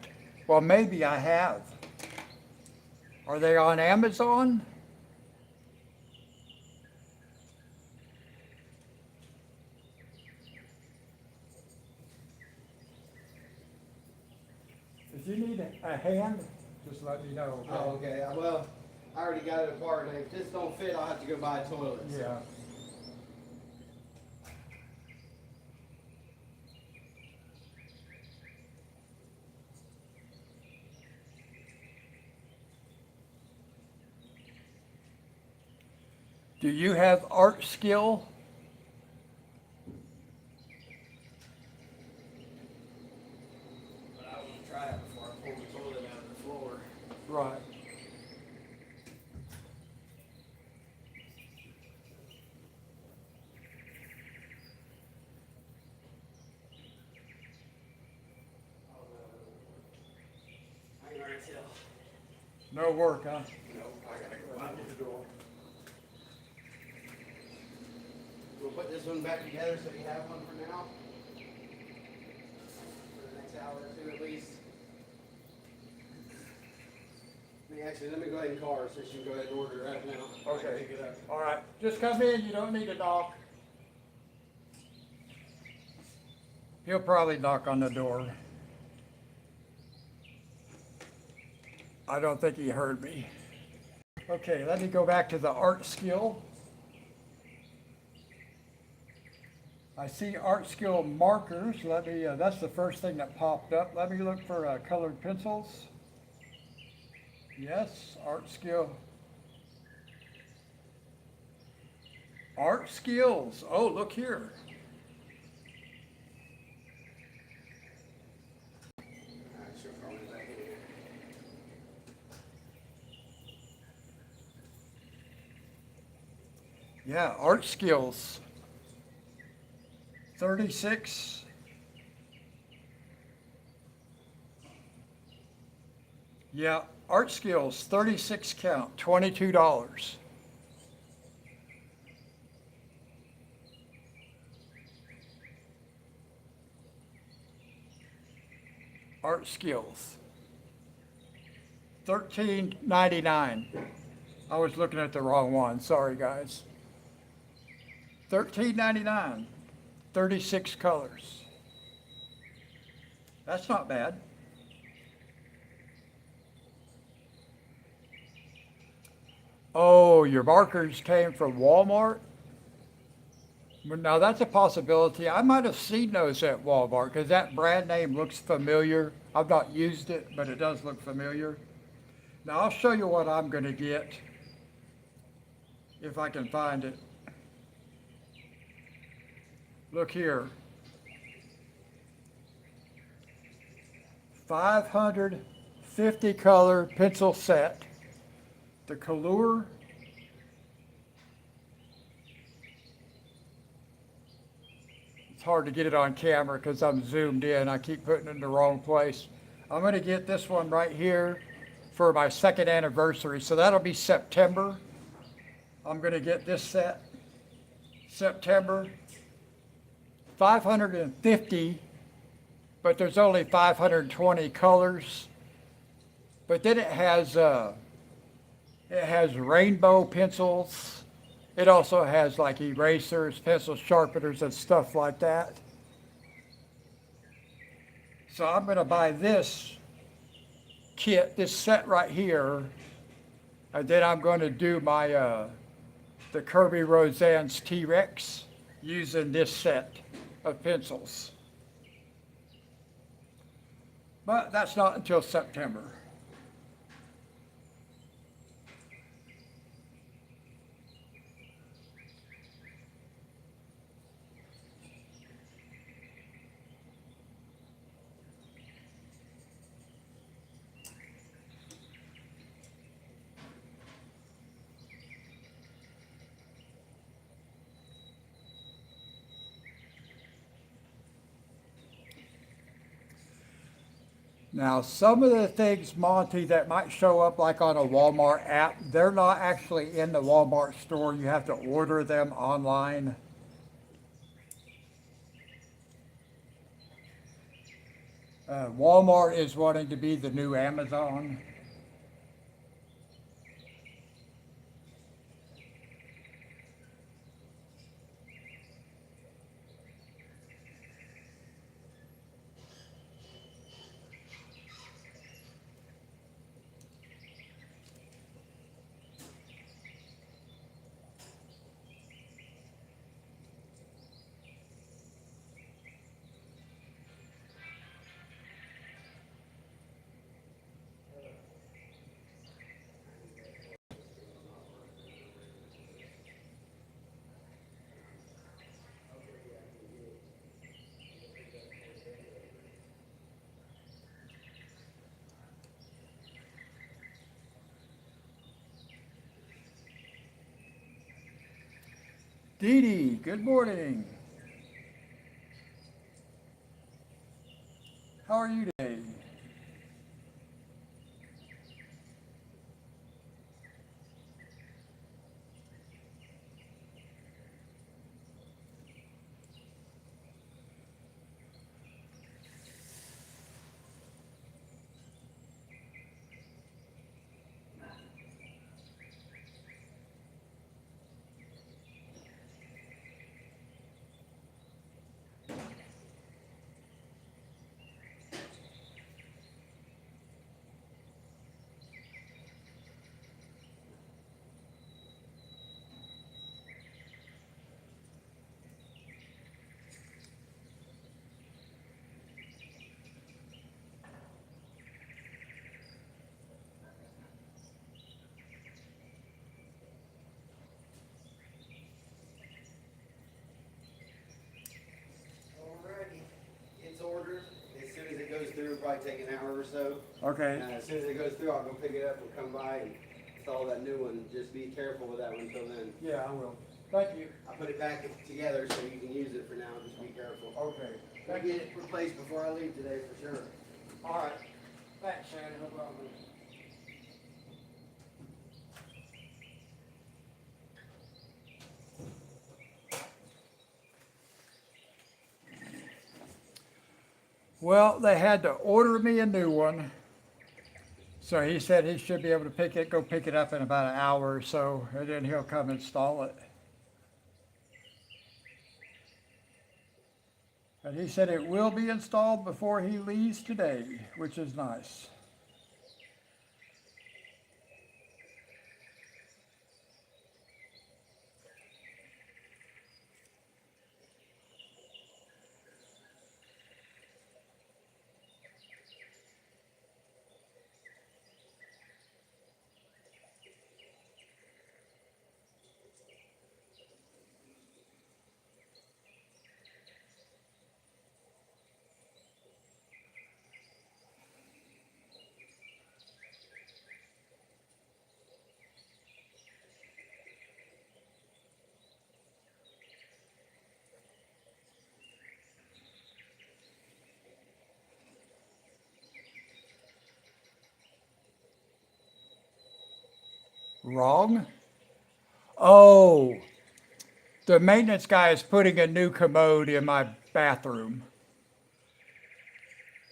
Well, maybe I have. Are they on Amazon? If you need a hand, just let me know. Oh, okay. Well, I already got it apart. If this don't fit, I'll have to go buy a toilet. Yeah. Do you have art skill? But I want to try it before I pull the toilet out of the floor. Right. Hang right till. No work, huh? Nope, I gotta go out the door. We'll put this one back together so you have one for now. For the next hour or two at least. Let me go ahead and call her so she can go ahead and order it right now. Okay. Pick it up. All right. Just come in. You don't need to knock. He'll probably knock on the door. I don't think he heard me. Okay, let me go back to the art skill. I see art skill markers. Let me, that's the first thing that popped up. Let me look for colored pencils. Yes, art skill. Art skills. Oh, look here. Alright, she'll call me back in here. Yeah, art skills. 36. Yeah, art skills, 36 count, $22. Art skills. $13.99. I was looking at the wrong one. Sorry, guys. $13.99. 36 colors. That's not bad. Oh, your markers came from Walmart? Well, now that's a possibility. I might have seen those at Walmart because that brand name looks familiar. I've not used it, but it does look familiar. Now I'll show you what I'm going to get if I can find it. Look here. 550 color pencil set. The Color. It's hard to get it on camera because I'm zoomed in. I keep putting it in the wrong place. I'm going to get this one right here for my second anniversary. So that'll be September. I'm going to get this set. September. 550, but there's only 520 colors. But then it has rainbow pencils. It also has like erasers, pencil sharpeners, and stuff like that. So I'm going to buy this kit, this set right here, and then I'm going to do my the Kirby Roseanne's T-Rex using this set of pencils. But that's not until September. Now, some of the things, Monty, that might show up like on a Walmart app, they're not actually in the Walmart store. You have to order them online. Walmart is wanting to be the new Amazon. Dee Dee, good morning. How are you today? Alrighty, it's ordered. As soon as it goes through, it'll probably take an hour or so. Okay. As soon as it goes through, I'll go pick it up and come by and install that new one. Just be careful with that one until then. Yeah, I will. Thank you. I put it back together so you can use it for now. Just be careful. Okay. I'll get it replaced before I leave today for sure. All right. Thanks, Shannon. No problem. Well, they had to order me a new one. So he said he should be able to go pick it up in about an hour or so, and then he'll come install it. And he said it will be installed before he leaves today, which is nice. Wrong? Oh, the maintenance guy is putting a new commode in my bathroom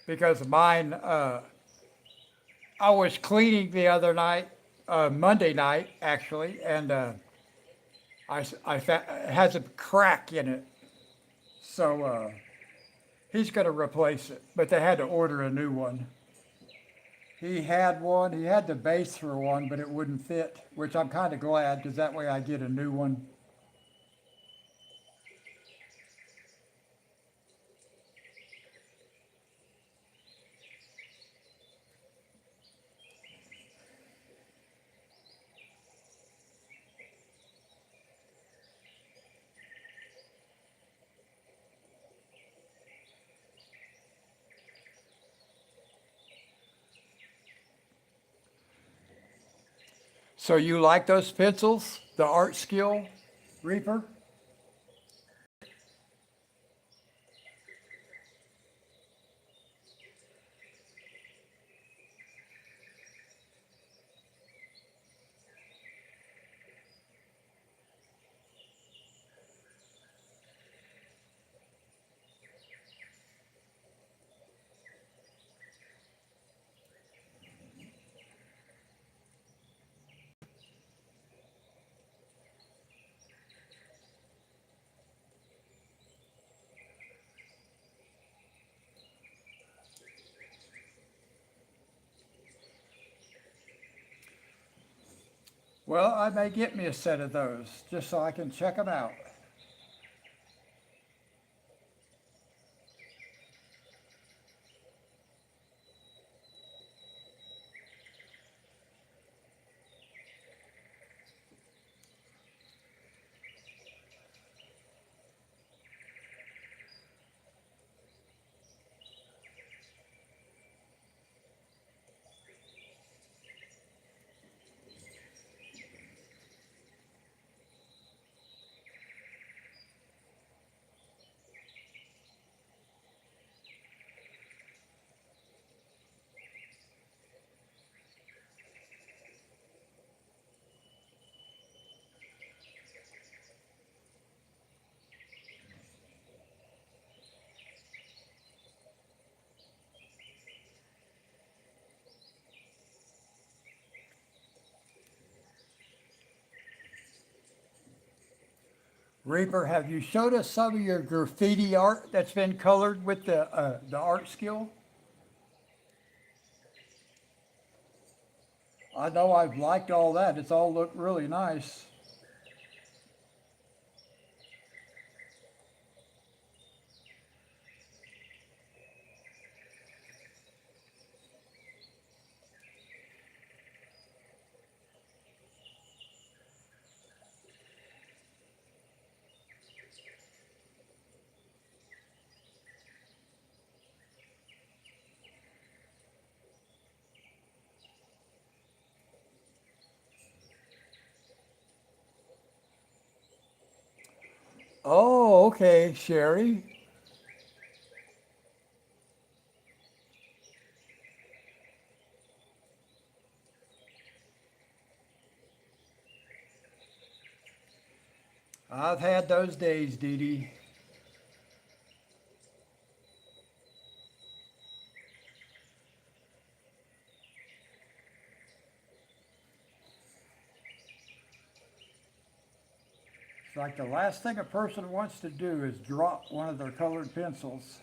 because mine, I was cleaning the other night, Monday night actually, and it has a crack in it. So he's going to replace it, but they had to order a new one. He had one, he had the base for one, but it wouldn't fit, which I'm kind of glad because that way I get a new one. So you like those pencils, the Art Skill Reaper? Well, I may get me a set of those just so I can check them out. Reaper, have you showed us some of your graffiti art that's been colored with the art skill? I know I've liked all that. It's all looked really nice. Oh, okay, Sherry. I've had those days, Dee Dee. It's like the last thing a person wants to do is drop one of their colored pencils.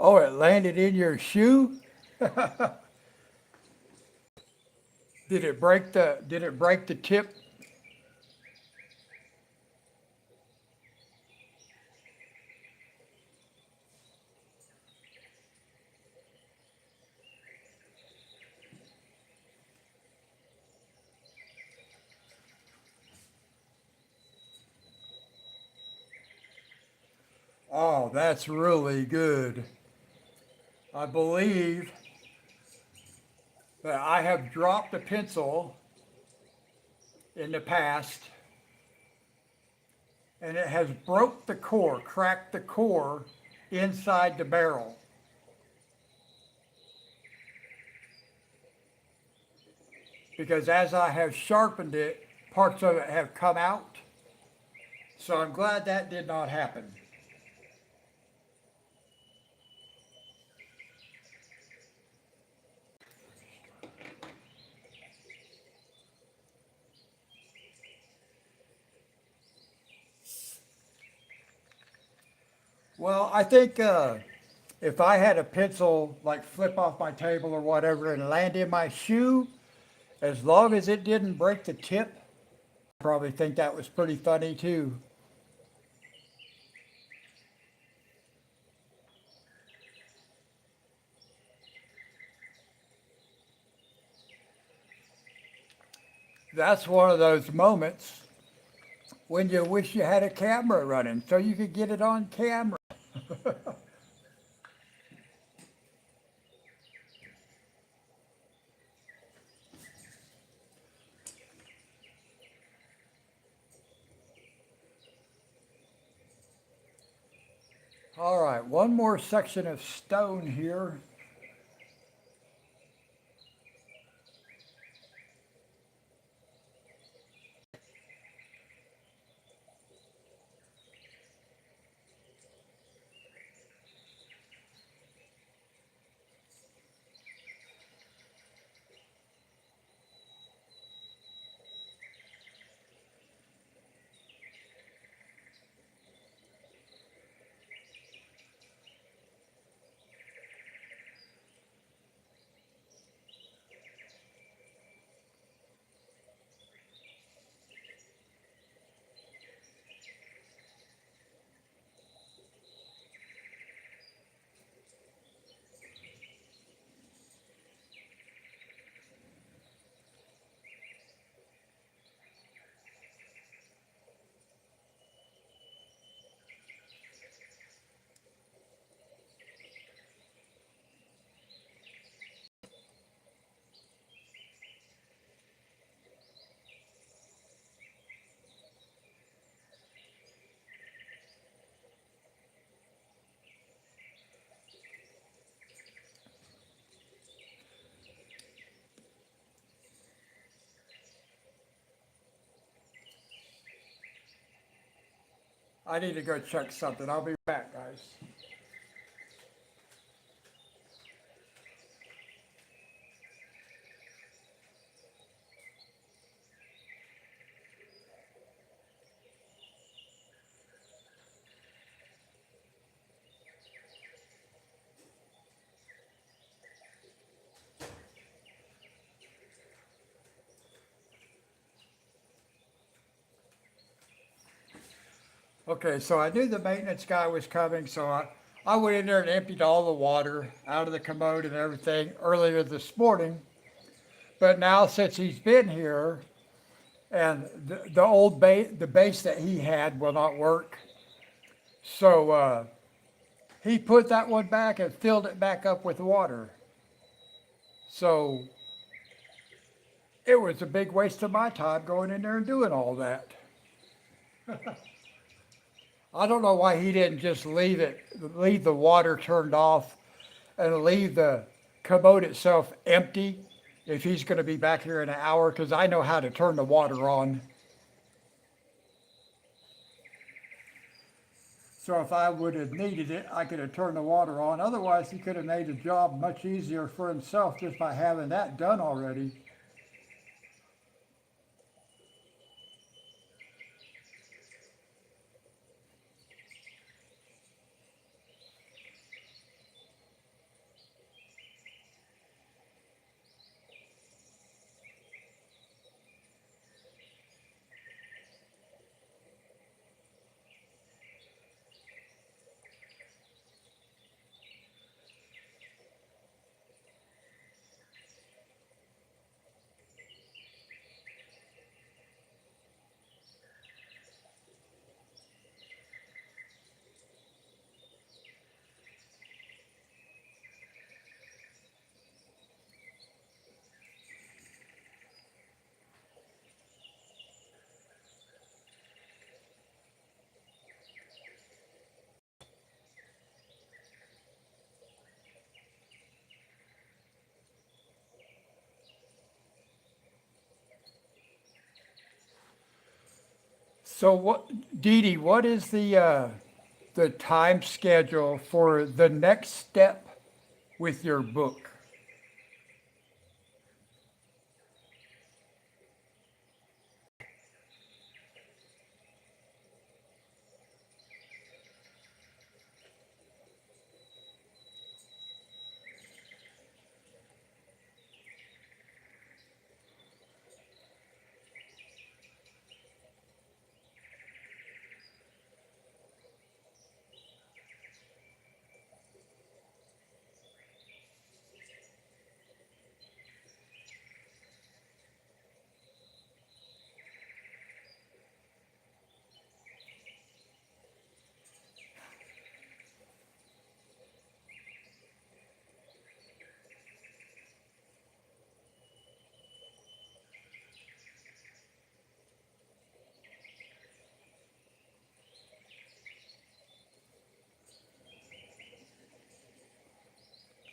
Oh, it landed in your shoe? Did it break the tip? Oh, that's really good. I believe that I have dropped a pencil in the past and it has broke the core, cracked the core inside the barrel. Because as I have sharpened it, parts of it have come out. So I'm glad that did not happen. Well, I think if I had a pencil like flip off my table or whatever and land in my shoe, As long as it didn't break the tip, I probably think that was pretty funny too. That's one of those moments when you wish you had a camera running so you could get it on camera. All right, one more section of stone here. I need to go check something. I'll be back, guys. Okay, so I knew the maintenance guy was coming, so I went in there and emptied all the water out of the commode and everything earlier this morning. But now since he's been here and the old the base that he had will not work, so he put that one back and filled it back up with water. So it was a big waste of my time going in there and doing all that. I don't know why he didn't just leave the water turned off and leave the commode itself empty if he's going to be back here in an hour, because I know how to turn the water on. So if I would have needed it, I could have turned the water on. Otherwise, he could have made the job much easier for himself just by having that done already. So what, Dee Dee, what is the time schedule for the next step with your book?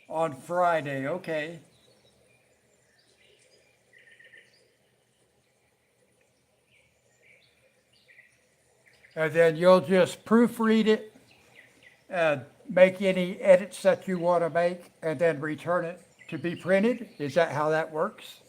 On Friday, okay. And then you'll just proofread it and make any edits that you want to make and then return it to be printed? Is that how that works?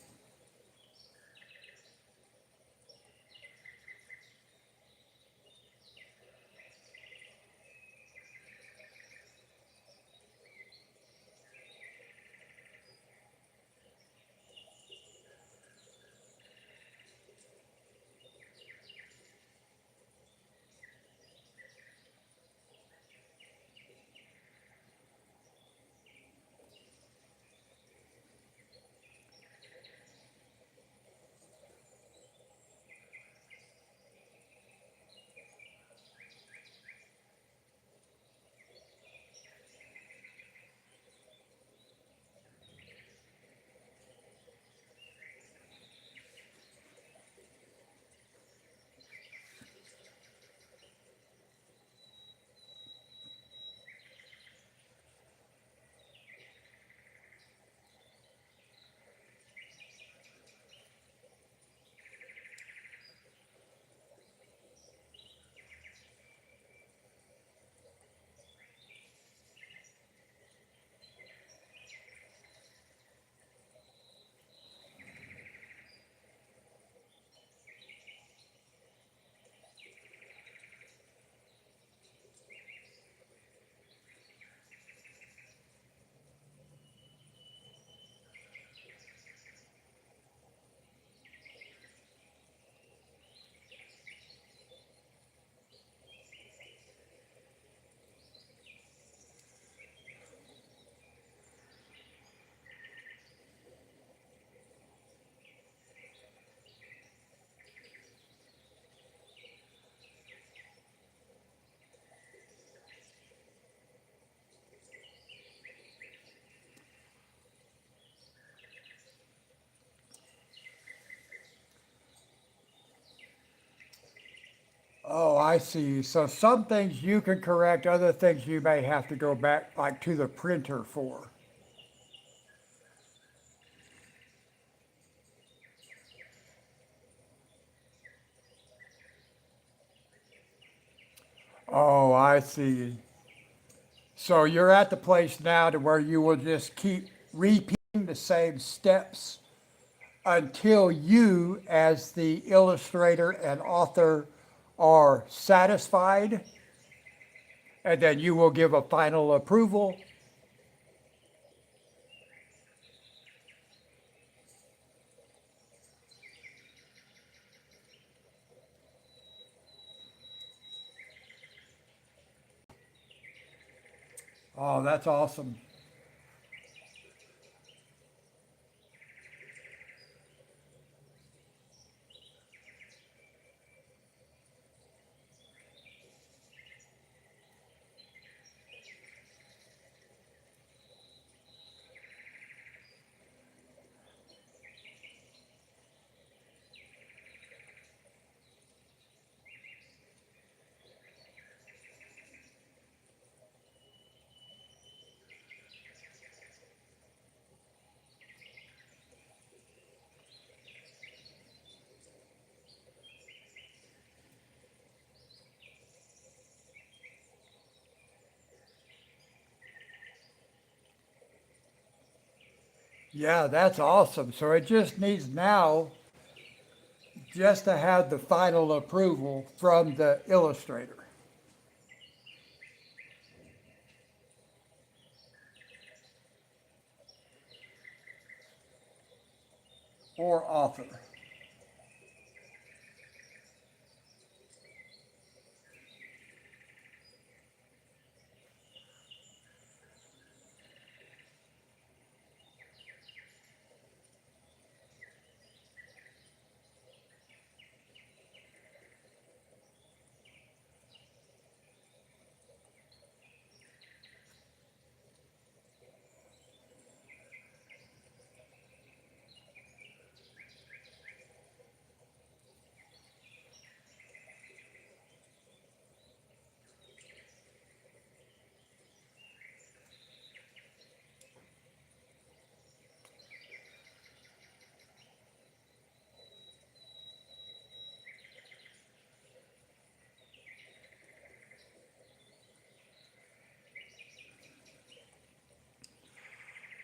Oh, I see. So some things you can correct, other things you may have to go back like to the printer for, oh, I see. So you're at the place now to where you will just keep repeating the same steps until you, as the illustrator and author, are satisfied, and then you will give a final approval. Oh, that's awesome. Yeah, that's awesome. So it just needs now just to have the final approval from the illustrator or author.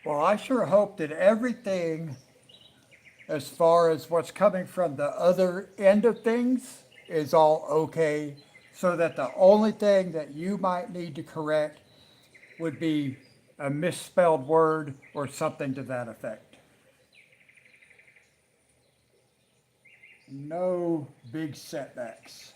Well, I sure hope that everything, as far as what's coming from the other end of things, is all okay, so that the only thing that you might need to correct would be a misspelled word or something to that effect. No big setbacks.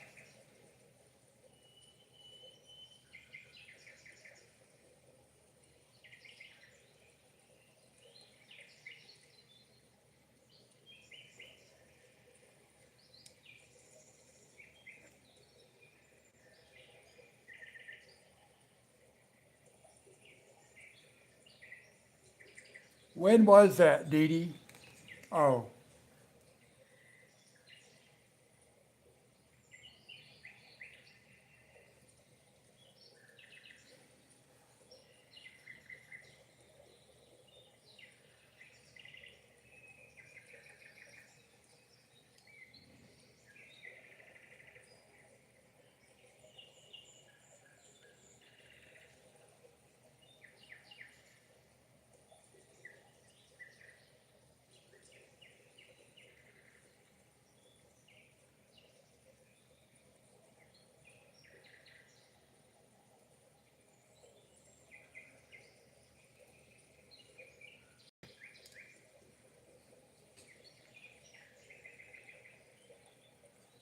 When was that, Dee Dee? Oh,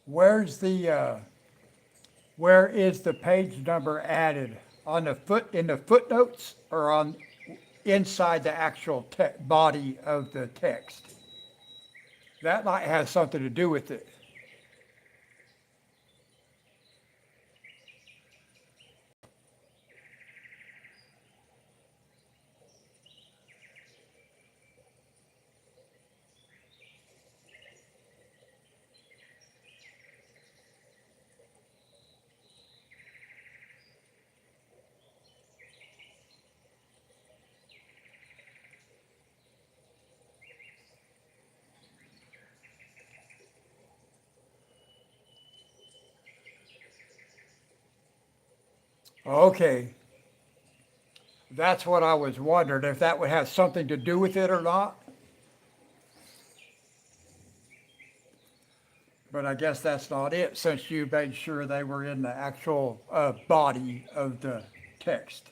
where's where is the page number added? On the in the footnotes or on inside the actual body of the text? That might have something to do with it. Okay, that's what I was wondering, if that would have something to do with it or not. But I guess that's not it, since you made sure they were in the actual body of the text.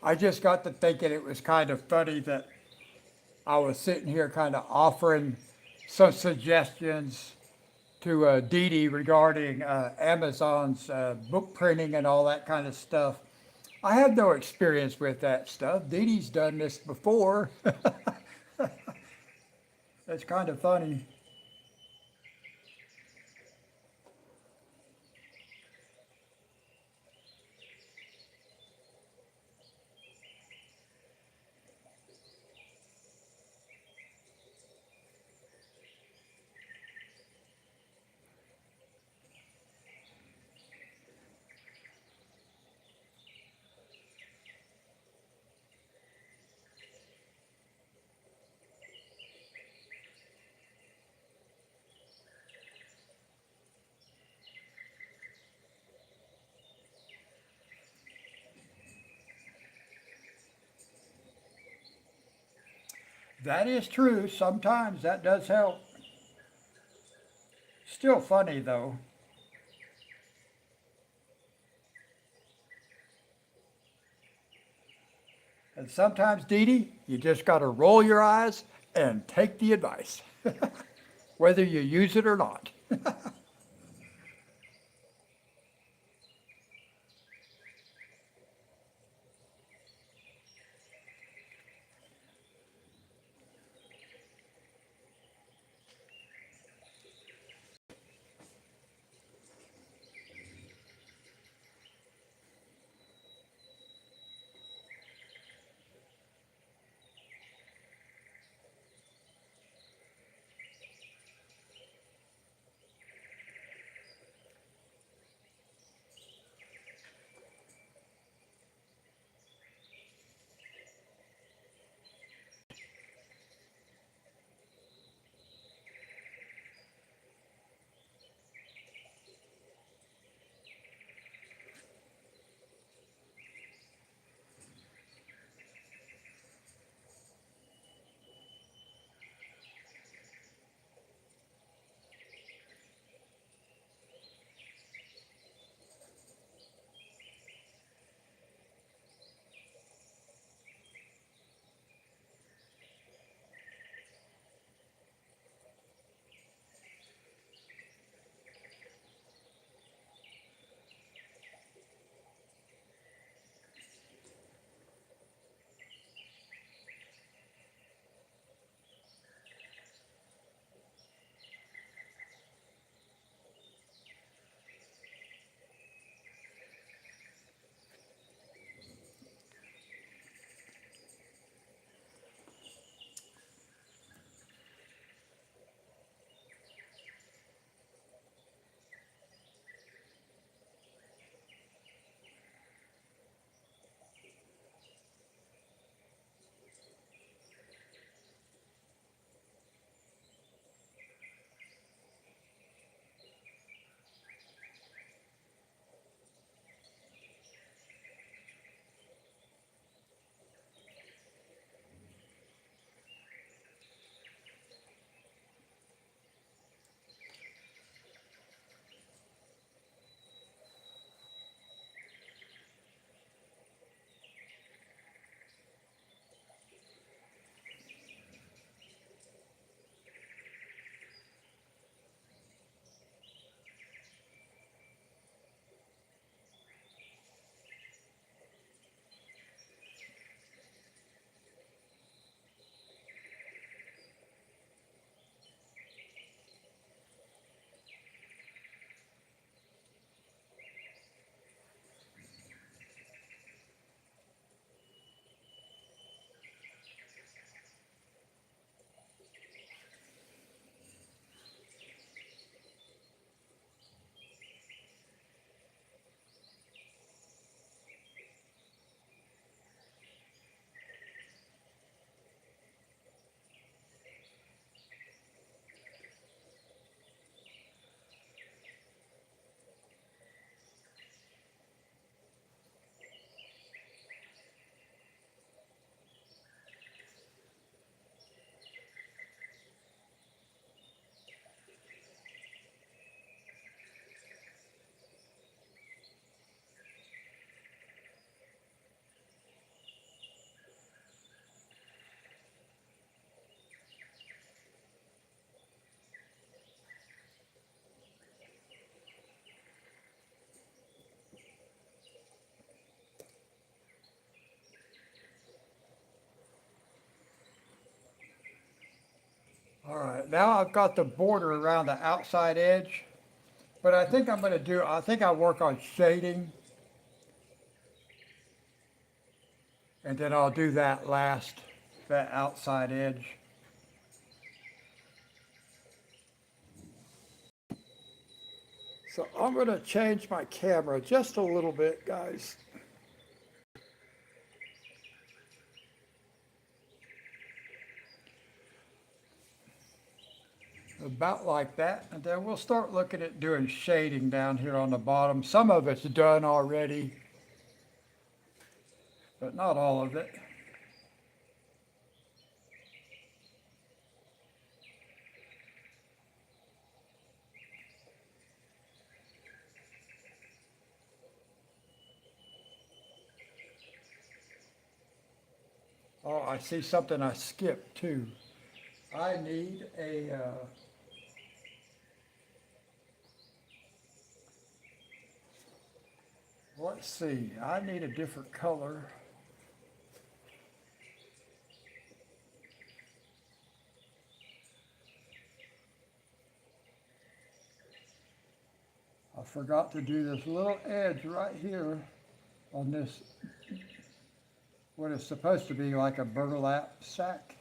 I just got to thinking it was kind of funny that I was sitting here kind of offering some suggestions to Dee Dee regarding Amazon's book printing and all that kind of stuff. I have no experience with that stuff. Dee Dee's done this before. It's kind of funny. That is true. Sometimes that does help. Still funny though. And sometimes, Dee Dee, you just got to roll your eyes and take the advice, whether you use it or not. All right, now I've got the border around the outside edge, but I think I think I'll work on shading and then I'll do that last, that outside edge. So I'm gonna change my camera just a little bit, guys. About like that, and then we'll start looking at doing shading down here on the bottom. Some of it's done already, but not all of it. Oh, I see something I skipped too. I need let's see, I need a different color. I forgot to do this little edge right here on this, what is supposed to be like a burlap sack.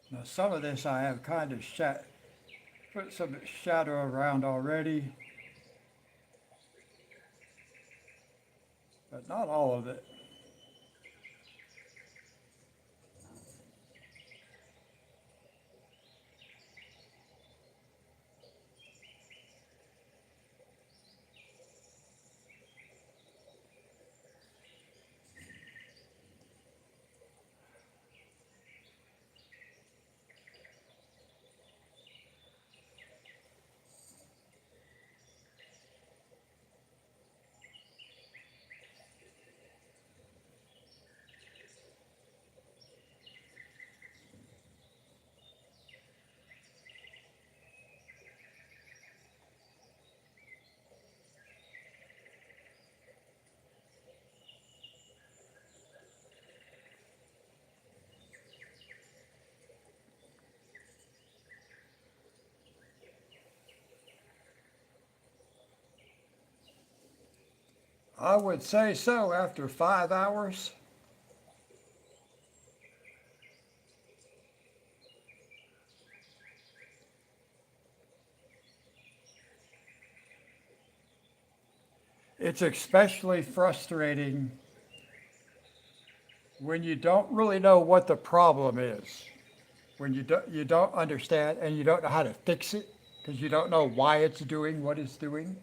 Now some of this I have kind of put some shadow around already, but not all of it. I would say so after 5 hours. It's especially frustrating when you don't really know what the problem is. When you don't understand and you don't know how to fix it because you don't know why it's doing what it's doing.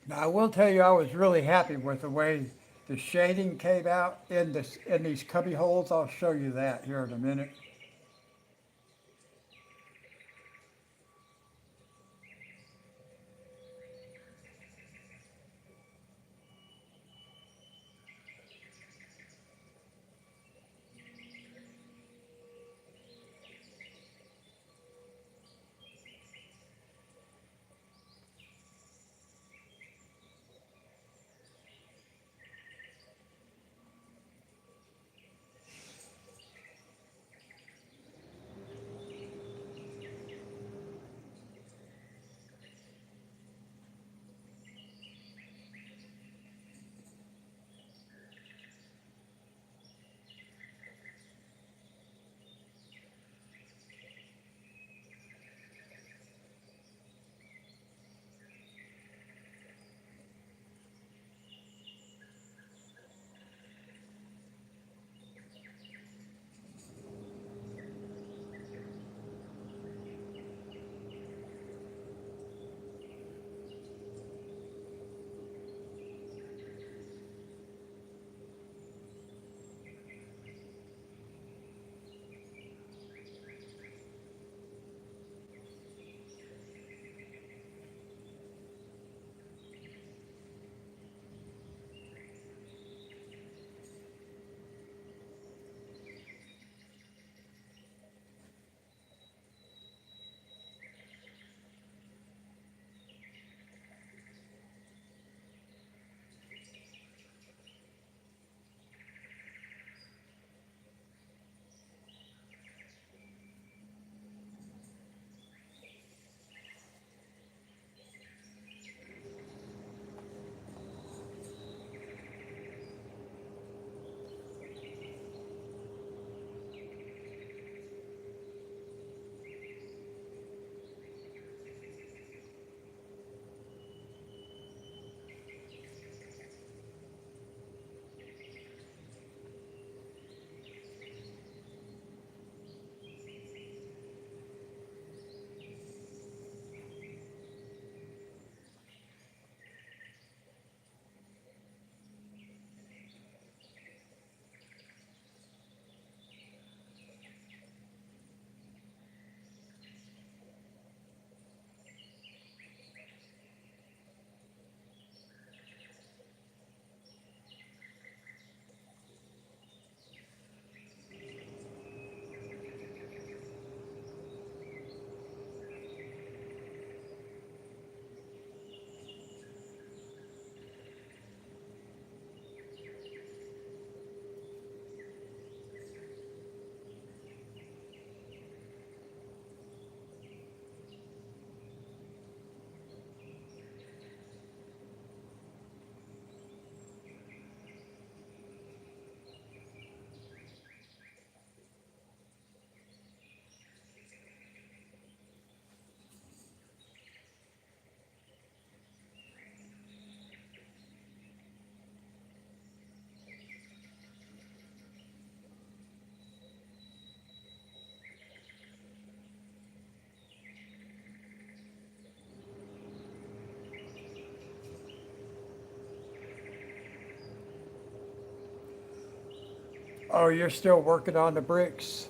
Now, I will tell you, I was really happy with the way the shading came out in these cubby holes. I'll show you that here in a minute. Oh, you're still working on the bricks?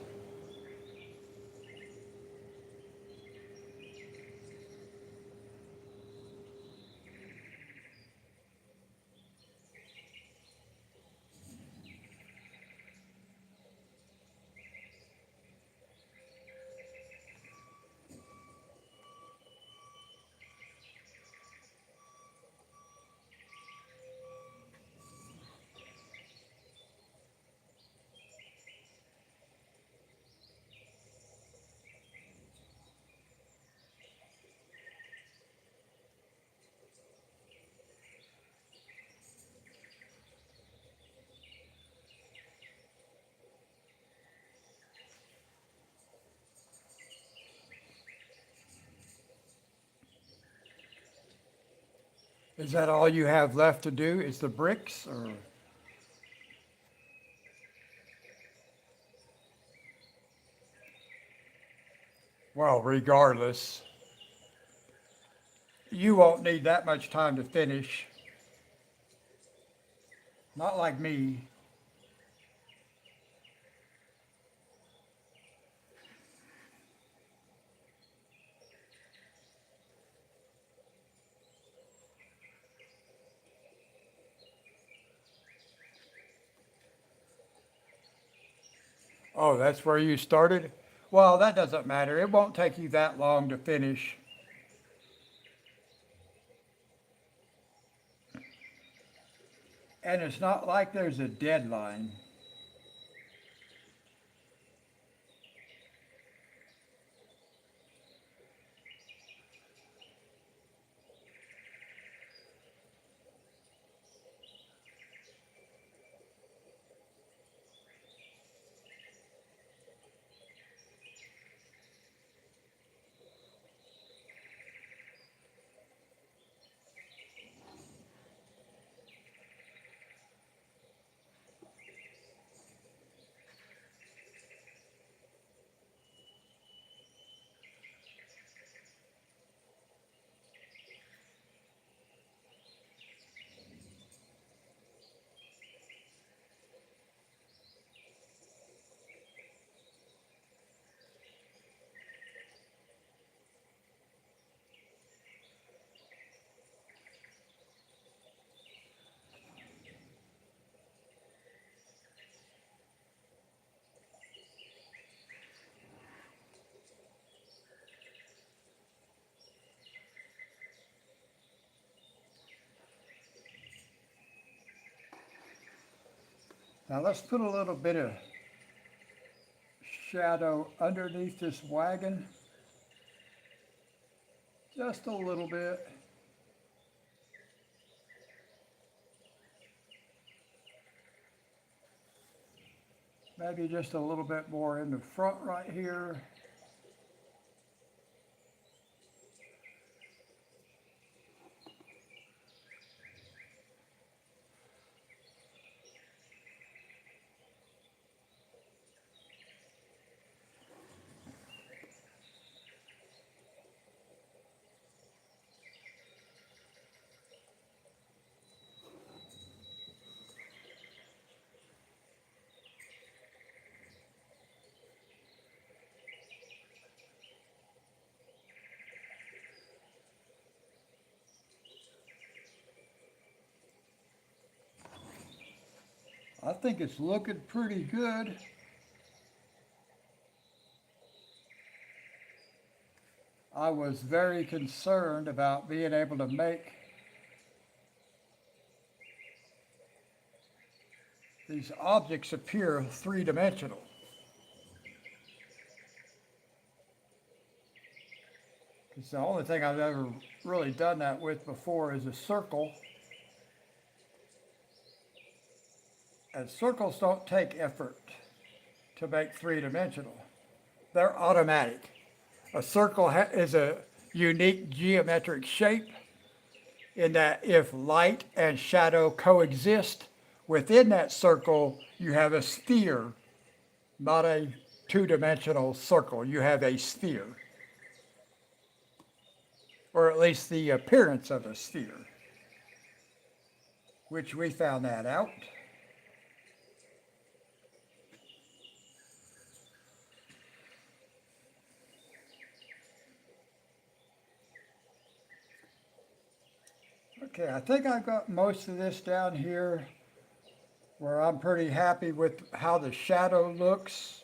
Is that all you have left to do? Is the bricks or? Well, regardless, you won't need that much time to finish. Not like me. Oh, that's where you started? Well, that doesn't matter. It won't take you that long to finish. And it's not like there's a deadline. Now let's put a little bit of shadow underneath this wagon. Just a little bit. Maybe just a little bit more in the front right here. I think it's looking pretty good. I was very concerned about being able to make these objects appear three-dimensional. It's the only thing I've ever really done that with before is a circle. And circles don't take effort to make three-dimensional. They're automatic. A circle is a unique geometric shape in that if light and shadow coexist within that circle, you have a sphere, not a two-dimensional circle. You have a sphere, or at least the appearance of a sphere, which we found that out. Okay, I think I've got most of this down here where I'm pretty happy with how the shadow looks.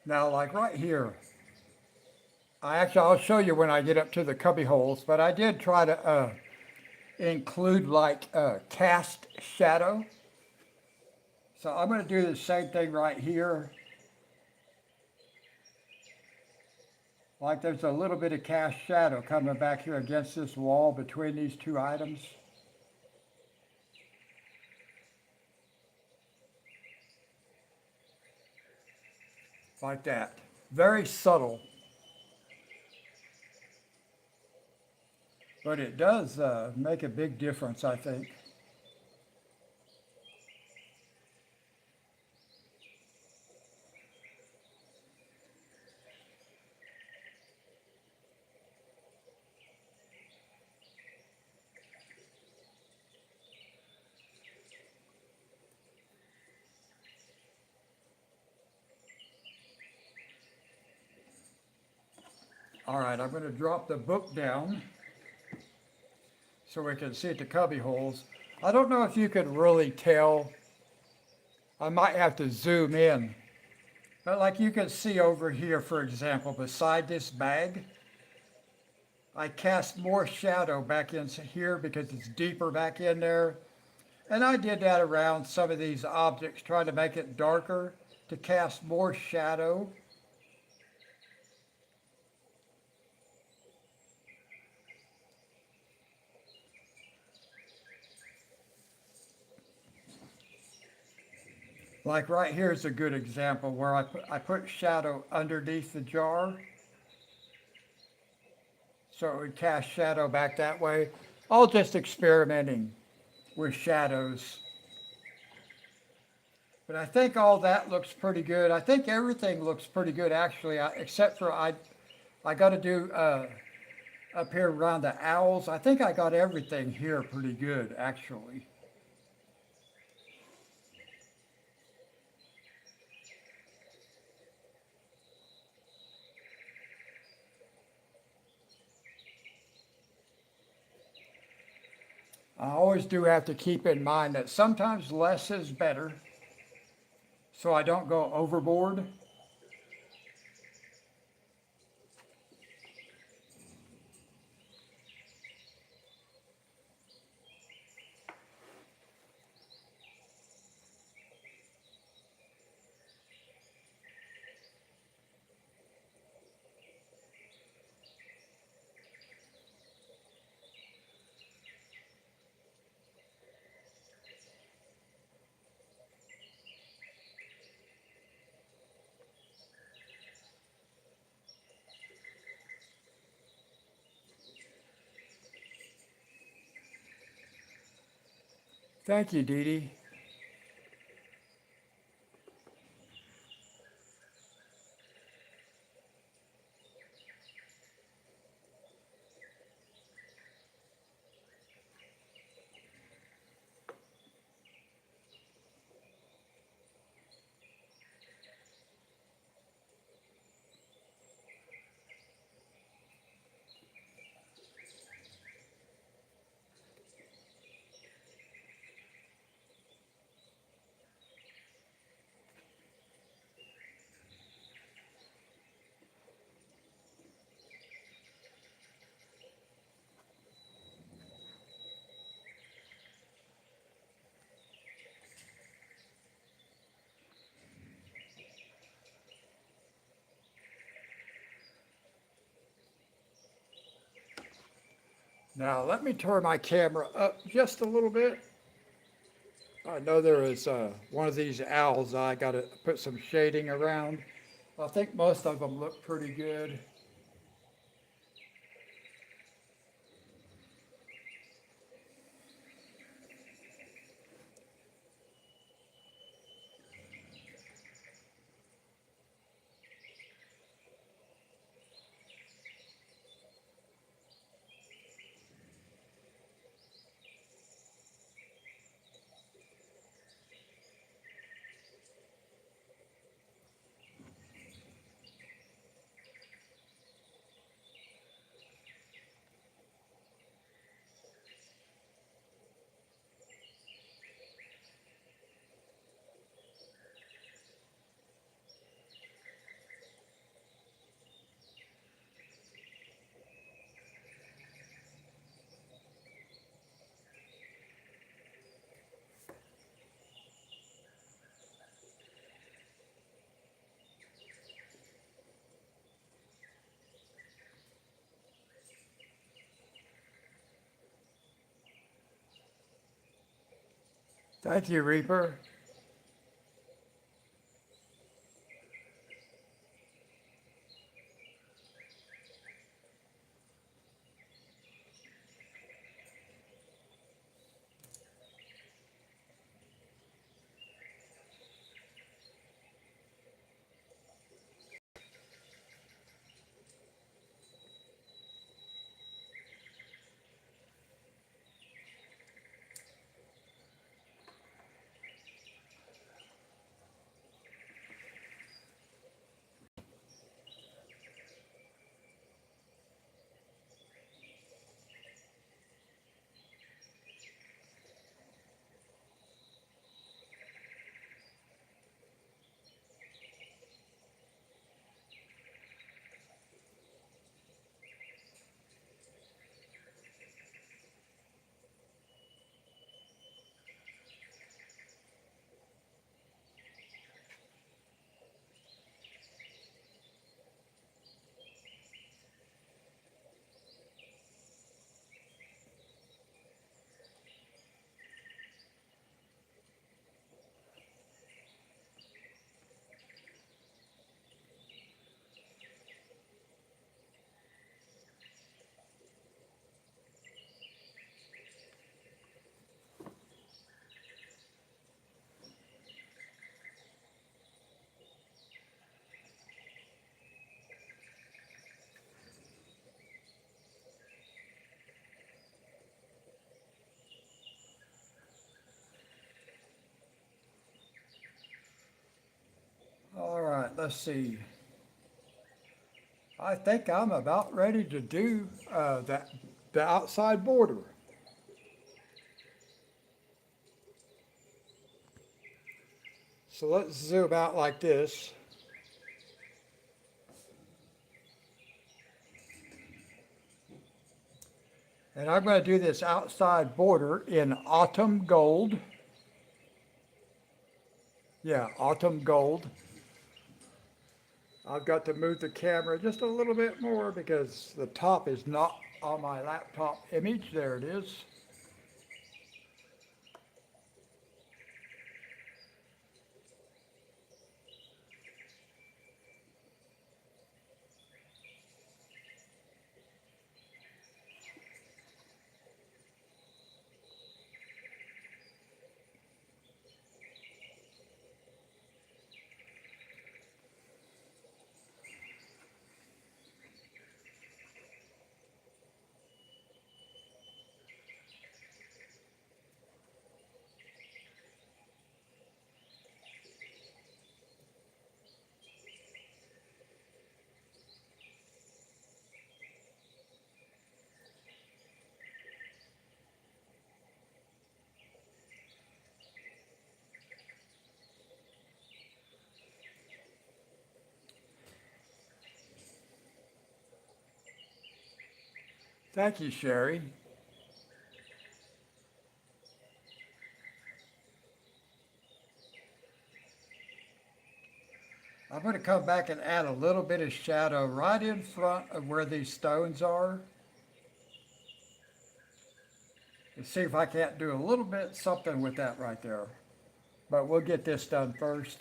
Now, like right here, I'll show you when I get up to the cubby holes, but I did try to include like cast shadow. So I'm going to do the same thing right here. Like there's a little bit of cast shadow coming back here against this wall between these two items. like that. Very subtle, but it does make a big difference, I think. All right, I'm going to drop the book down so we can see at the cubby holes. I don't know if you could really tell. I might have to zoom in. But like you can see over here, for example, beside this bag, I cast more shadow back into here because it's deeper back in there. And I did that around some of these objects, trying to make it darker to cast more shadow. Like right here is a good example where I put shadow underneath the jar so it would cast shadow back that way. All just experimenting with shadows. But I think all that looks pretty good. I think everything looks pretty good actually, except for I got to do up here around the owls. I think I got everything here pretty good actually. I always do have to keep in mind that sometimes less is better, so I don't go overboard. Thank you, Dee Dee. Now let me turn my camera up just a little bit. I know there is one of these owls I got to put some shading around. I think most of them look pretty good. Thank you, Reaper. let's see. I think I'm about ready to do the outside border. So let's zoom out like this. And I'm going to do this outside border in autumn gold. Yeah, autumn gold. I've got to move the camera just a little bit more because the top is not on my laptop image. There it is. Thank you, Sherry. I'm going to come back and add a little bit of shadow right in front of where these stones are. And see if I can't do a little bit something with that right there. But we'll get this done first.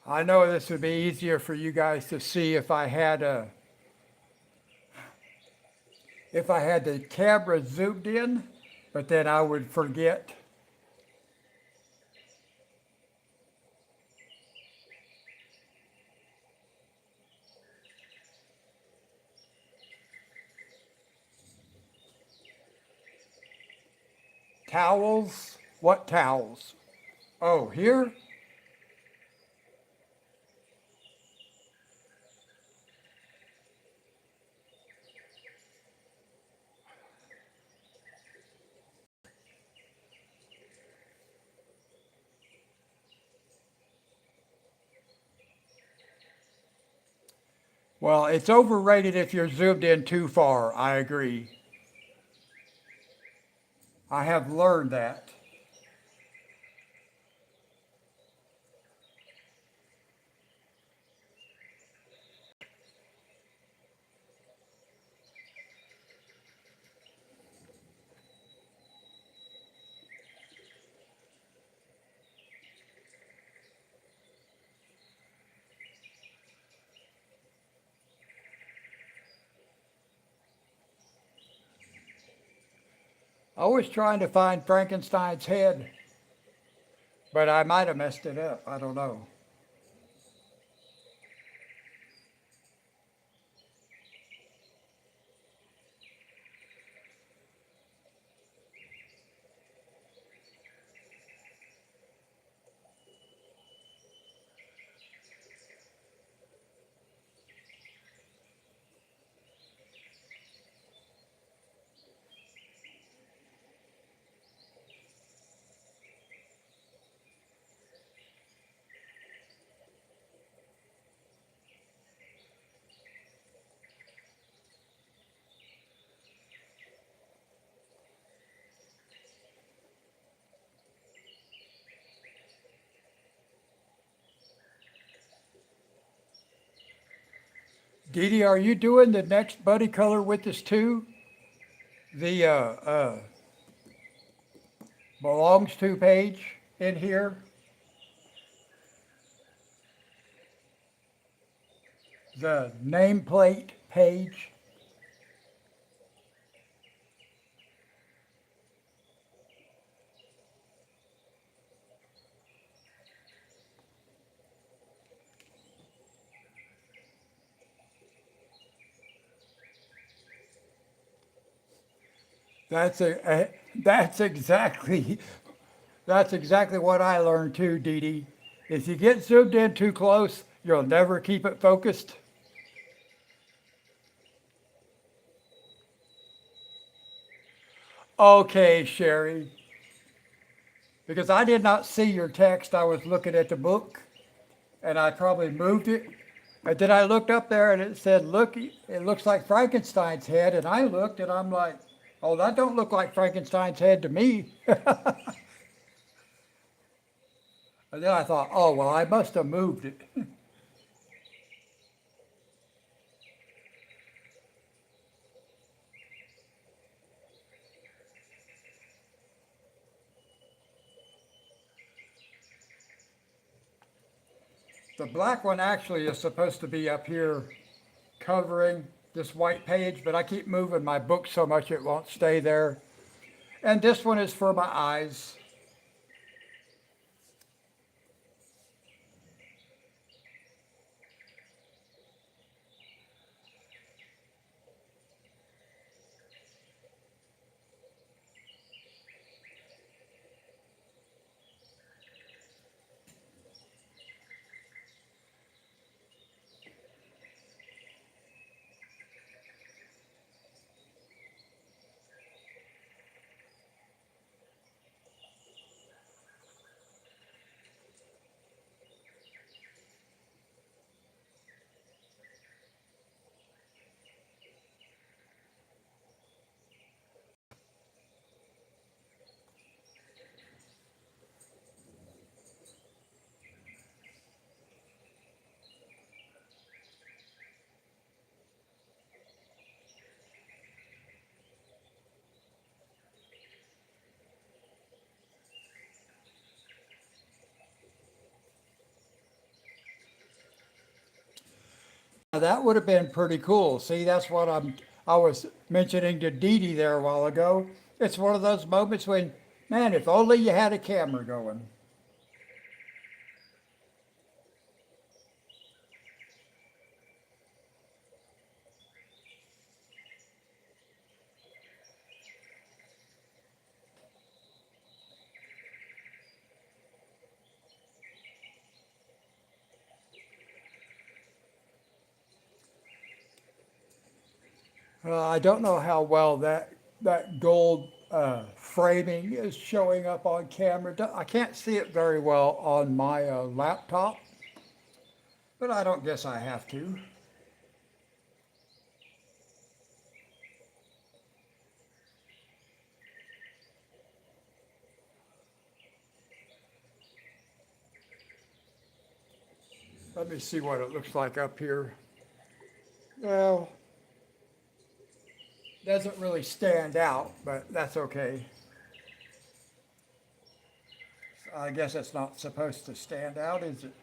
I know this would be easier for you guys to see if I had the camera zoomed in, but then I would forget. Towels? What towels? Oh, here? Well, it's overrated if you're zoomed in too far. I agree. I have learned that. I was trying to find Frankenstein's head, but I might have messed it up. I don't know. Dee Dee, are you doing the next buddy color with us too? The belongs to page in here? The nameplate page? That's exactly that's exactly what I learned too, Dee Dee. If you get zoomed in too close, you'll never keep it focused. Okay, Sherry, because I did not see your text. I was looking at the book and I probably moved it. And then I looked up there and it said, look, it looks like Frankenstein's head. And I looked and I'm like, oh, that don't look like Frankenstein's head to me. And then I thought, oh, well, I must have moved it. The black one actually is supposed to be up here covering this white page, but I keep moving my book so much it won't stay there. And this one is for my eyes. Now, that would have been pretty cool. See, that's what I was mentioning to Dee Dee there a while ago. It's one of those moments when, man, if only you had a camera going. I don't know how well that gold framing is showing up on camera. I can't see it very well on my laptop, but I don't guess I have to. Let me see what it looks like up here. Well, doesn't really stand out, but that's okay. I guess it's not supposed to stand out, is it?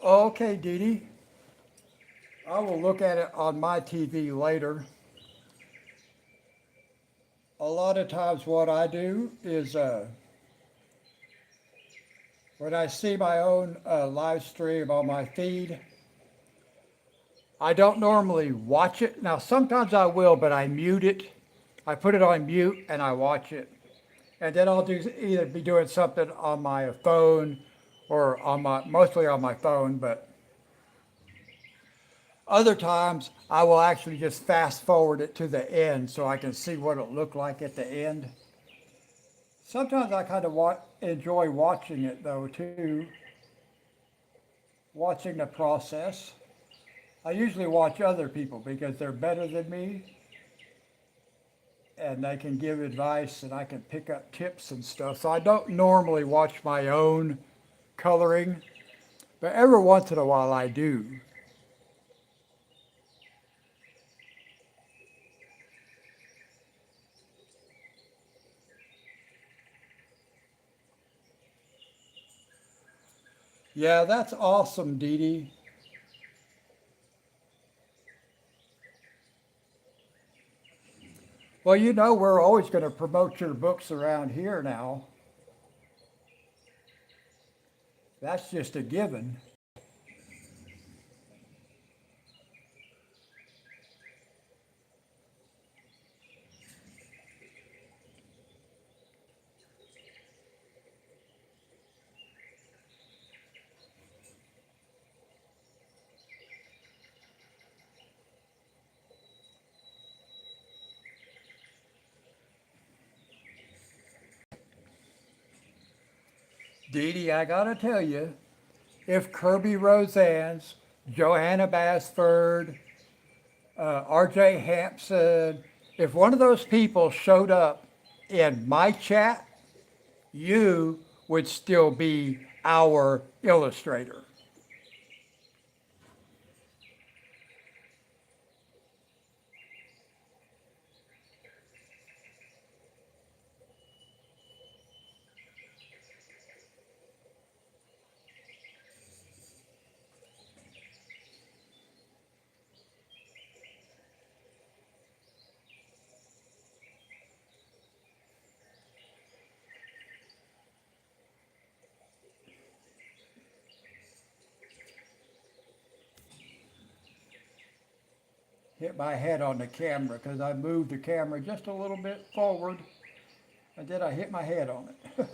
Okay, Dee Dee. I will look at it on my TV later. A lot of times what I do is when I see my own live stream on my feed, I don't normally watch it. Now, sometimes I will, but I mute it. I put it on mute and I watch it. And then I'll do either be doing something on my phone or on mostly on my phone, but other times I will actually just fast forward it to the end so I can see what it looked like at the end. Sometimes I kind of enjoy watching it though too, watching the process. I usually watch other people because they're better than me and they can give advice and I can pick up tips and stuff. So I don't normally watch my own coloring, but every once in a while I do. Yeah, that's awesome, Dee Dee. Well, you know, we're always going to promote your books around here now. That's just a given. Dee Dee, I got to tell you, if Kirby Roseanne's, Johanna Basford, RJ Hampson, if one of those people showed up in my chat, you would still be our illustrator. Hit my head on the camera because I moved the camera just a little bit forward and then I hit my head on it.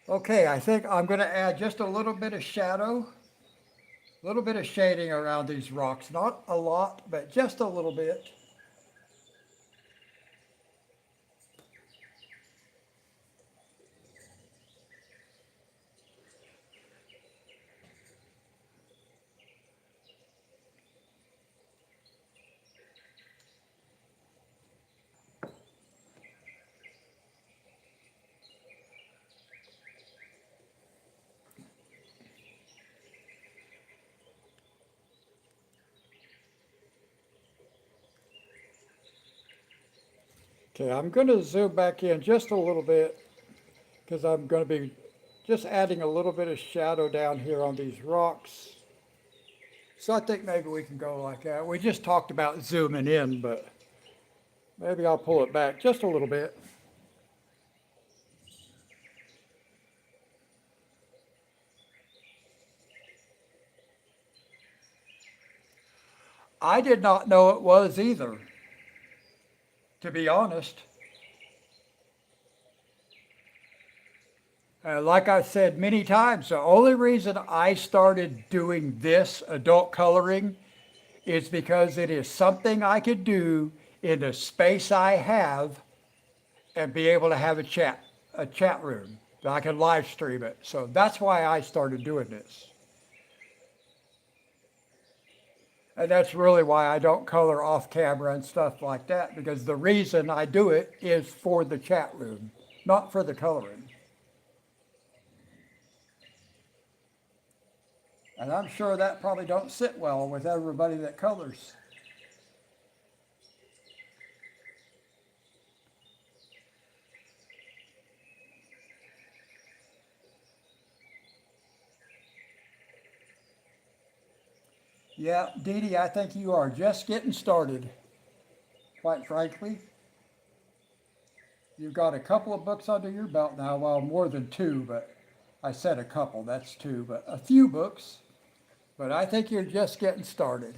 Okay, I think I'm going to add just a little bit of shadow, a little bit of shading around these rocks. Not a lot, but just a little bit. Okay, I'm going to zoom back in just a little bit because I'm going to be just adding a little bit of shadow down here on these rocks. So I think maybe we can go like that. We just talked about zooming in, but maybe I'll pull it back just a little bit. I did not know it was either, to be honest. Like I've said many times, the only reason I started doing this adult coloring is because it is something I could do in the space I have and be able to have a chat room that I can live stream it. So that's why I started doing this. And that's really why I don't color off camera and stuff like that, because the reason I do it is for the chat room, not for the coloring. And I'm sure that probably don't sit well with everybody that colors. Yeah, Dee Dee, I think you are just getting started, quite frankly. You've got a couple of books under your belt now. Well, more than two, but I said a couple, that's two, but a few books. But I think you're just getting started.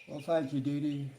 Well, thank you, Dee Dee.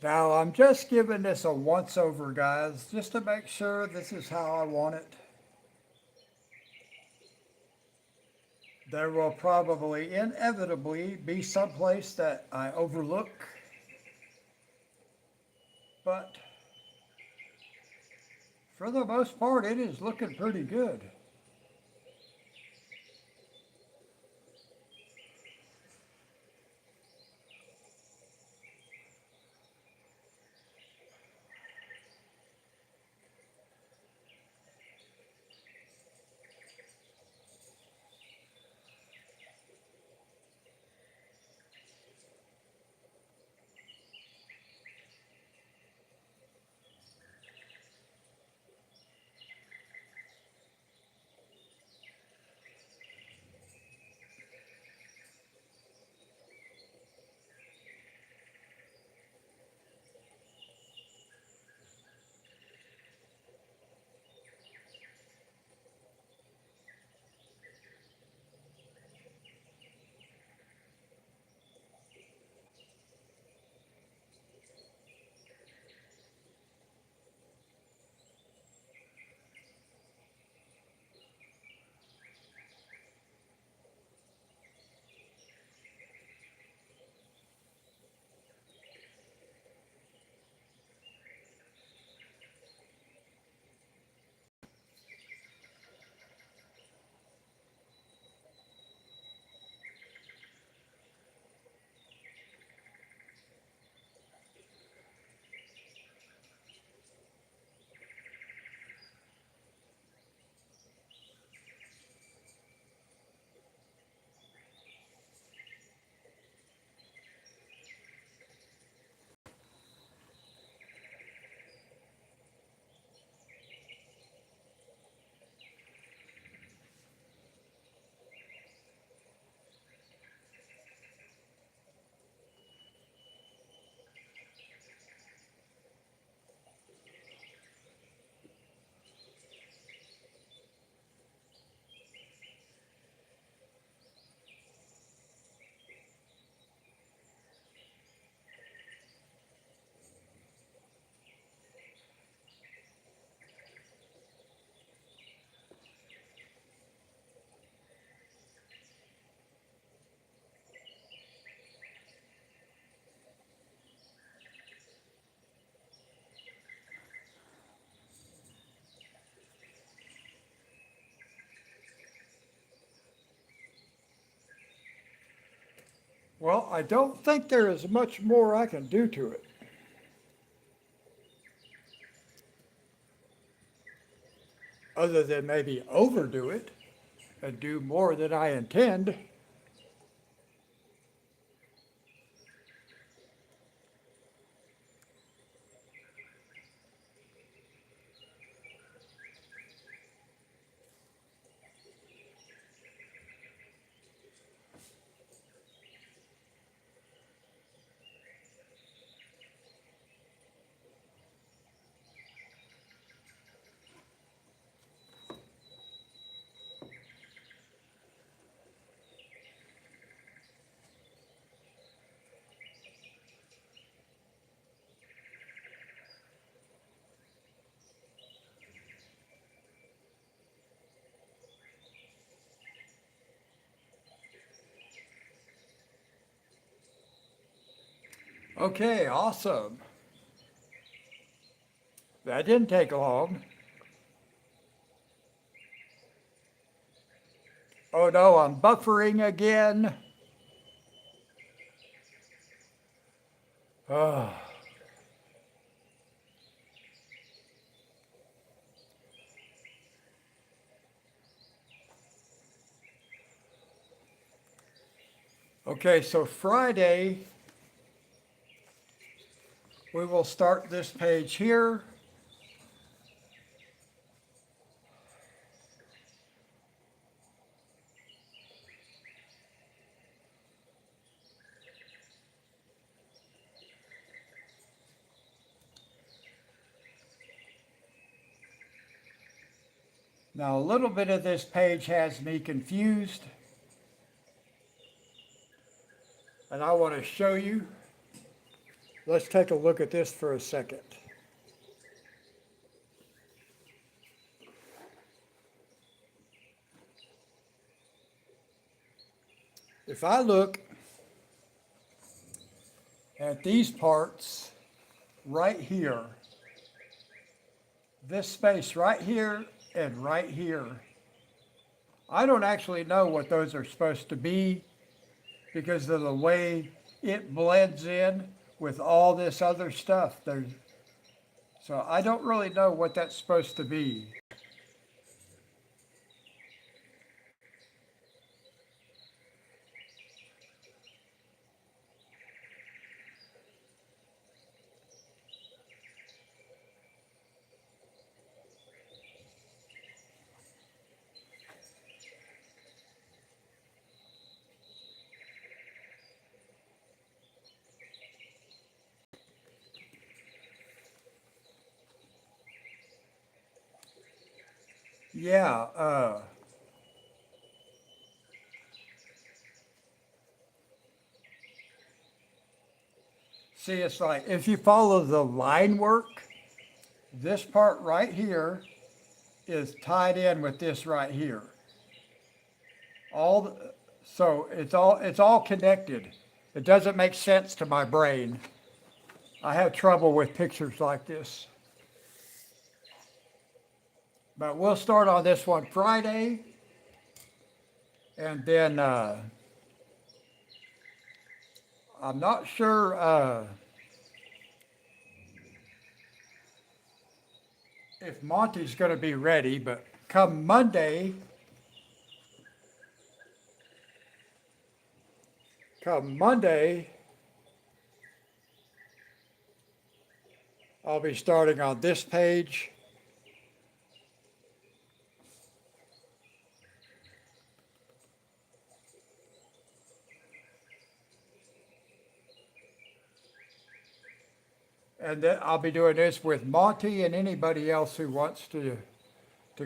Now, I'm just giving this a once over, guys, just to make sure this is how I want it. There will probably inevitably be some place that I overlook, but for the most part, it is looking pretty good. Well, I don't think there is much more I can do to it. Other than maybe overdo it and do more than I intend. Okay, awesome. That didn't take long. Oh no, I'm buffering again. Oh. Okay, so Friday, we will start this page here. Now, a little bit of this page has me confused, and I want to show you. Let's take a look at this for a second. If I look at these parts right here, this space right here and right here, I don't actually know what those are supposed to be because of the way it blends in with all this other stuff. So I don't really know what that's supposed to be. Yeah, see, it's like if you follow the line work, this part right here is tied in with this right here. So it's all connected. It doesn't make sense to my brain. I have trouble with pictures like this. But we'll start on this one Friday, and then I'm not sure if Monty's going to be ready, but come Monday, I'll be starting on this page. And then I'll be doing this with Monty and anybody else who wants to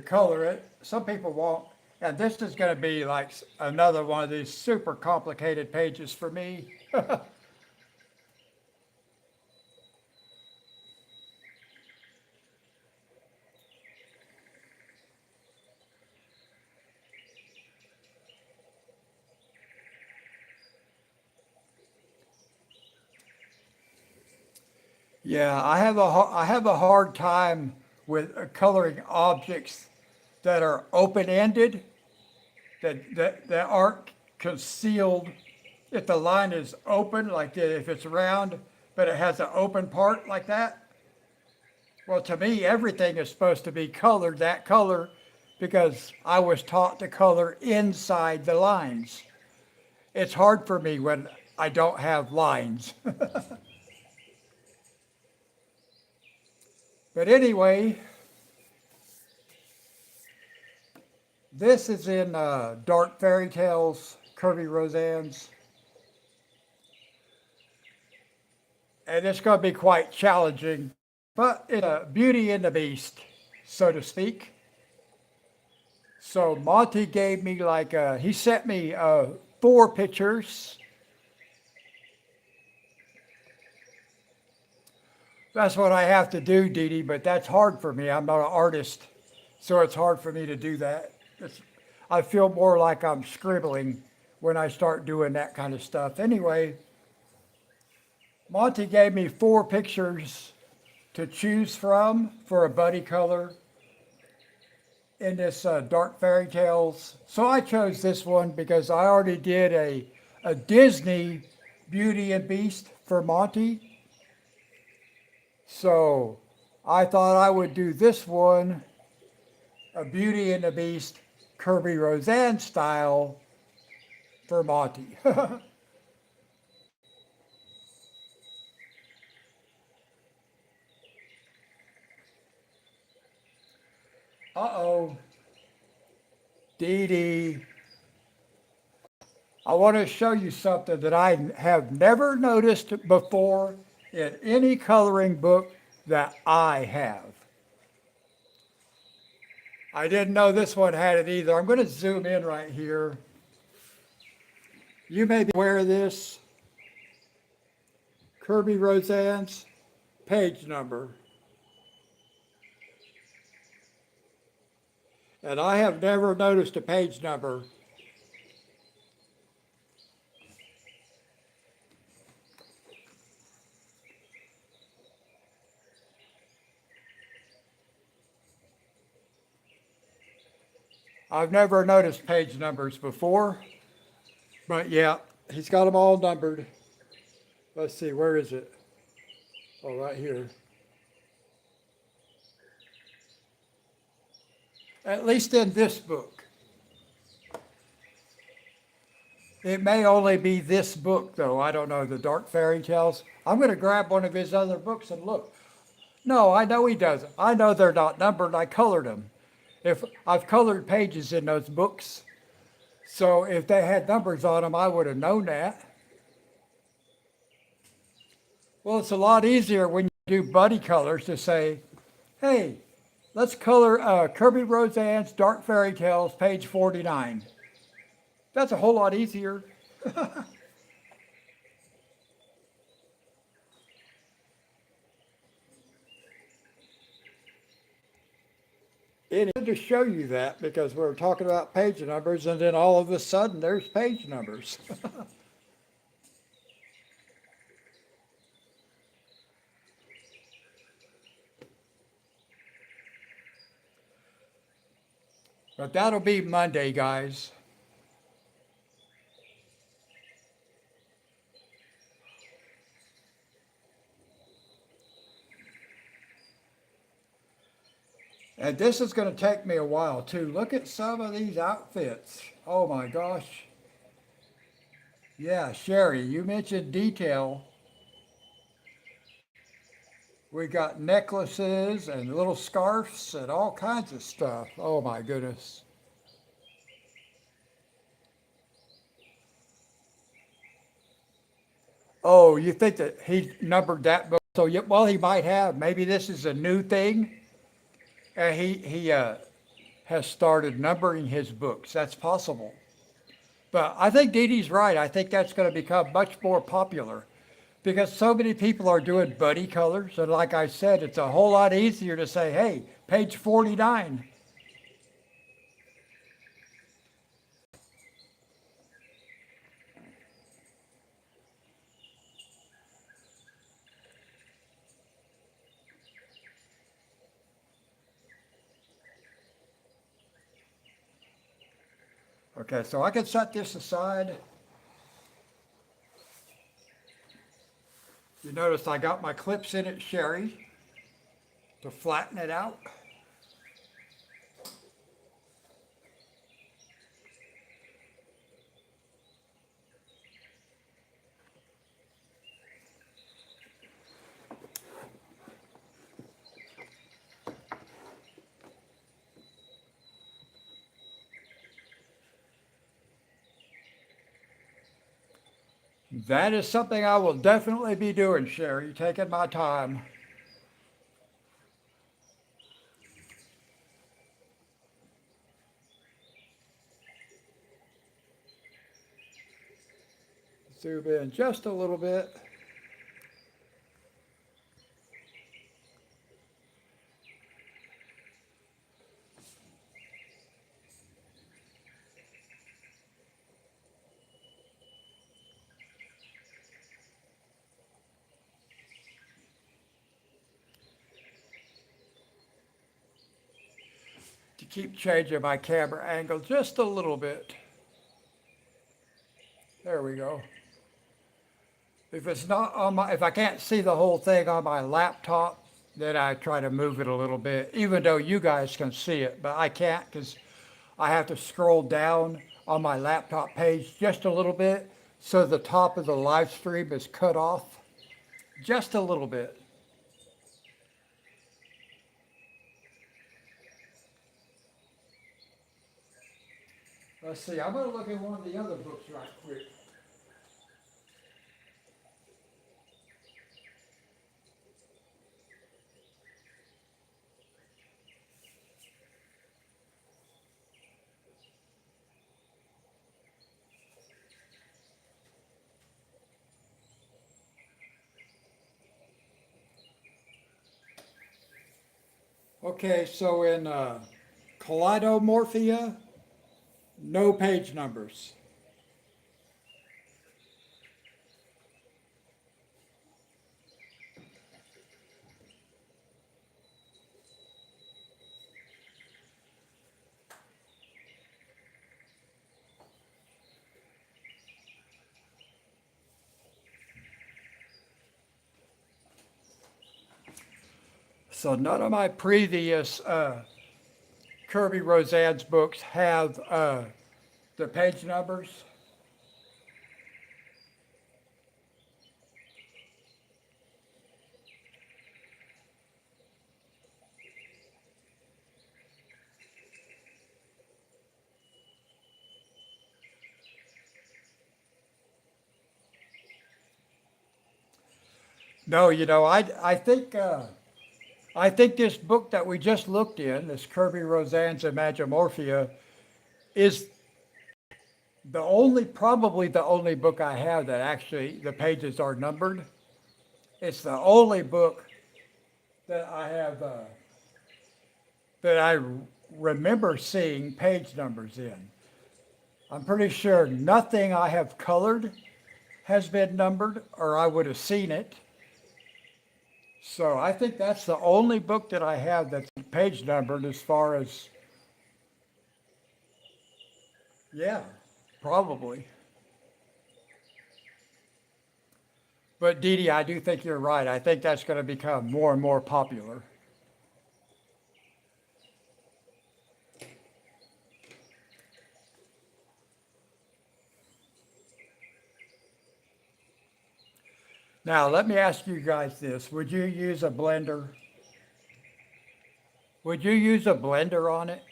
color it. Some people won't. And this is going to be like another one of these super complicated pages for me. Yeah, I have a hard time with coloring objects that are open-ended, that aren't concealed if the line is open, like if it's round, but it has an open part like that. Well, to me, everything is supposed to be colored that color because I was taught to color inside the lines. It's hard for me when I don't have lines. But anyway, this is in Dark Fairy Tales, Kirby Roseanne's. And it's going to be quite challenging, but it's a Beauty and the Beast, so to speak. So Monty gave me he sent me 4 pictures. That's what I have to do, Dee Dee, but that's hard for me. I'm not an artist, so it's hard for me to do that. I feel more like I'm scribbling when I start doing that kind of stuff. Anyway, Monty gave me 4 pictures to choose from for a buddy color in this Dark Fairy Tales. So I chose this one because I already did a Disney Beauty and Beast for Monty. So I thought I would do this one, a Beauty and the Beast Kirby Roseanne style for Monty. Uh-oh, Dee Dee. I want to show you something that I have never noticed before in any coloring book that I have. I didn't know this one had it either. I'm going to zoom in right here. You may be aware of this. Kirby Roseanne's page number. And I have never noticed a page number. I've never noticed page numbers before, but yeah, he's got them all numbered. Let's see, where is it? Oh, right here. At least in this book. It may only be this book, though. I don't know, the Dark Fairy Tales. I'm going to grab one of his other books and look. No, I know he doesn't. I know they're not numbered. I colored them. If I've colored pages in those books, so if they had numbers on them, I would have known that. Well, it's a lot easier when you do buddy colors to say, hey, let's color Kirby Roseanne's Dark Fairy Tales, page 49. That's a whole lot easier. It is to show you that because we're talking about page numbers and then all of a sudden there's page numbers. But that'll be Monday, guys. And this is going to take me a while too. Look at some of these outfits. Oh my gosh. Yeah, Sherry, you mentioned detail. We got necklaces and little scarves and all kinds of stuff. Oh my goodness. Oh, you think that he numbered that book? So, well, he might have. Maybe this is a new thing. He has started numbering his books. That's possible. But I think Dee Dee's right. I think that's going to become much more popular because so many people are doing buddy colors. And like I said, it's a whole lot easier to say, hey, page 49. Okay, so I can set this aside. You notice I got my clips in it, Sherry, to flatten it out. That is something I will definitely be doing, Sherry, taking my time. Zoom in just a little bit. To keep changing my camera angle just a little bit. There we go. If I can't see the whole thing on my laptop, then I try to move it a little bit, even though you guys can see it, but I can't because I have to scroll down on my laptop page just a little bit so the top of the live stream is cut off just a little bit. Let's see, I'm gonna look at one of the other books right quick. Okay, so in Kaleidomorphia, no page numbers. So none of my previous Kirby Roseanne's books have the page numbers. No, I think this book that we just looked in, this Kirby Roseanne's Imagimorphia, is probably the only book I have that actually the pages are numbered. It's the only book that I have that I remember seeing page numbers in. I'm pretty sure nothing I have colored has been numbered, or I would have seen it. So I think that's the only book that I have that's page numbered as far as, yeah, probably. But Dee Dee, I do think you're right. I think that's going to become more and more popular. Now, let me ask you guys this. Would you use a blender? Would you use a blender on it?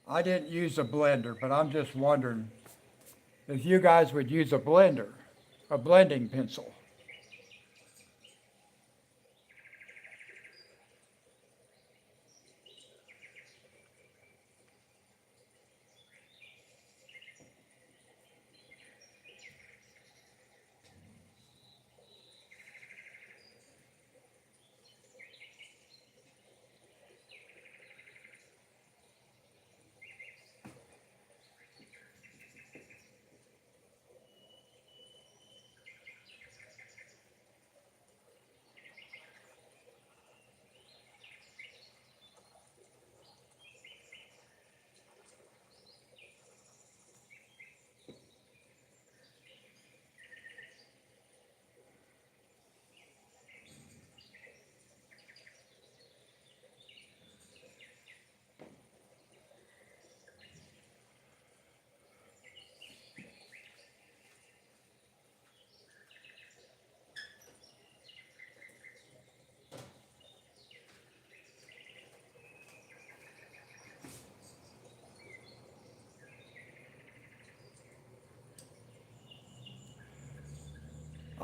I didn't use a blender, but I'm just wondering if you guys would use a blender, a blending pencil.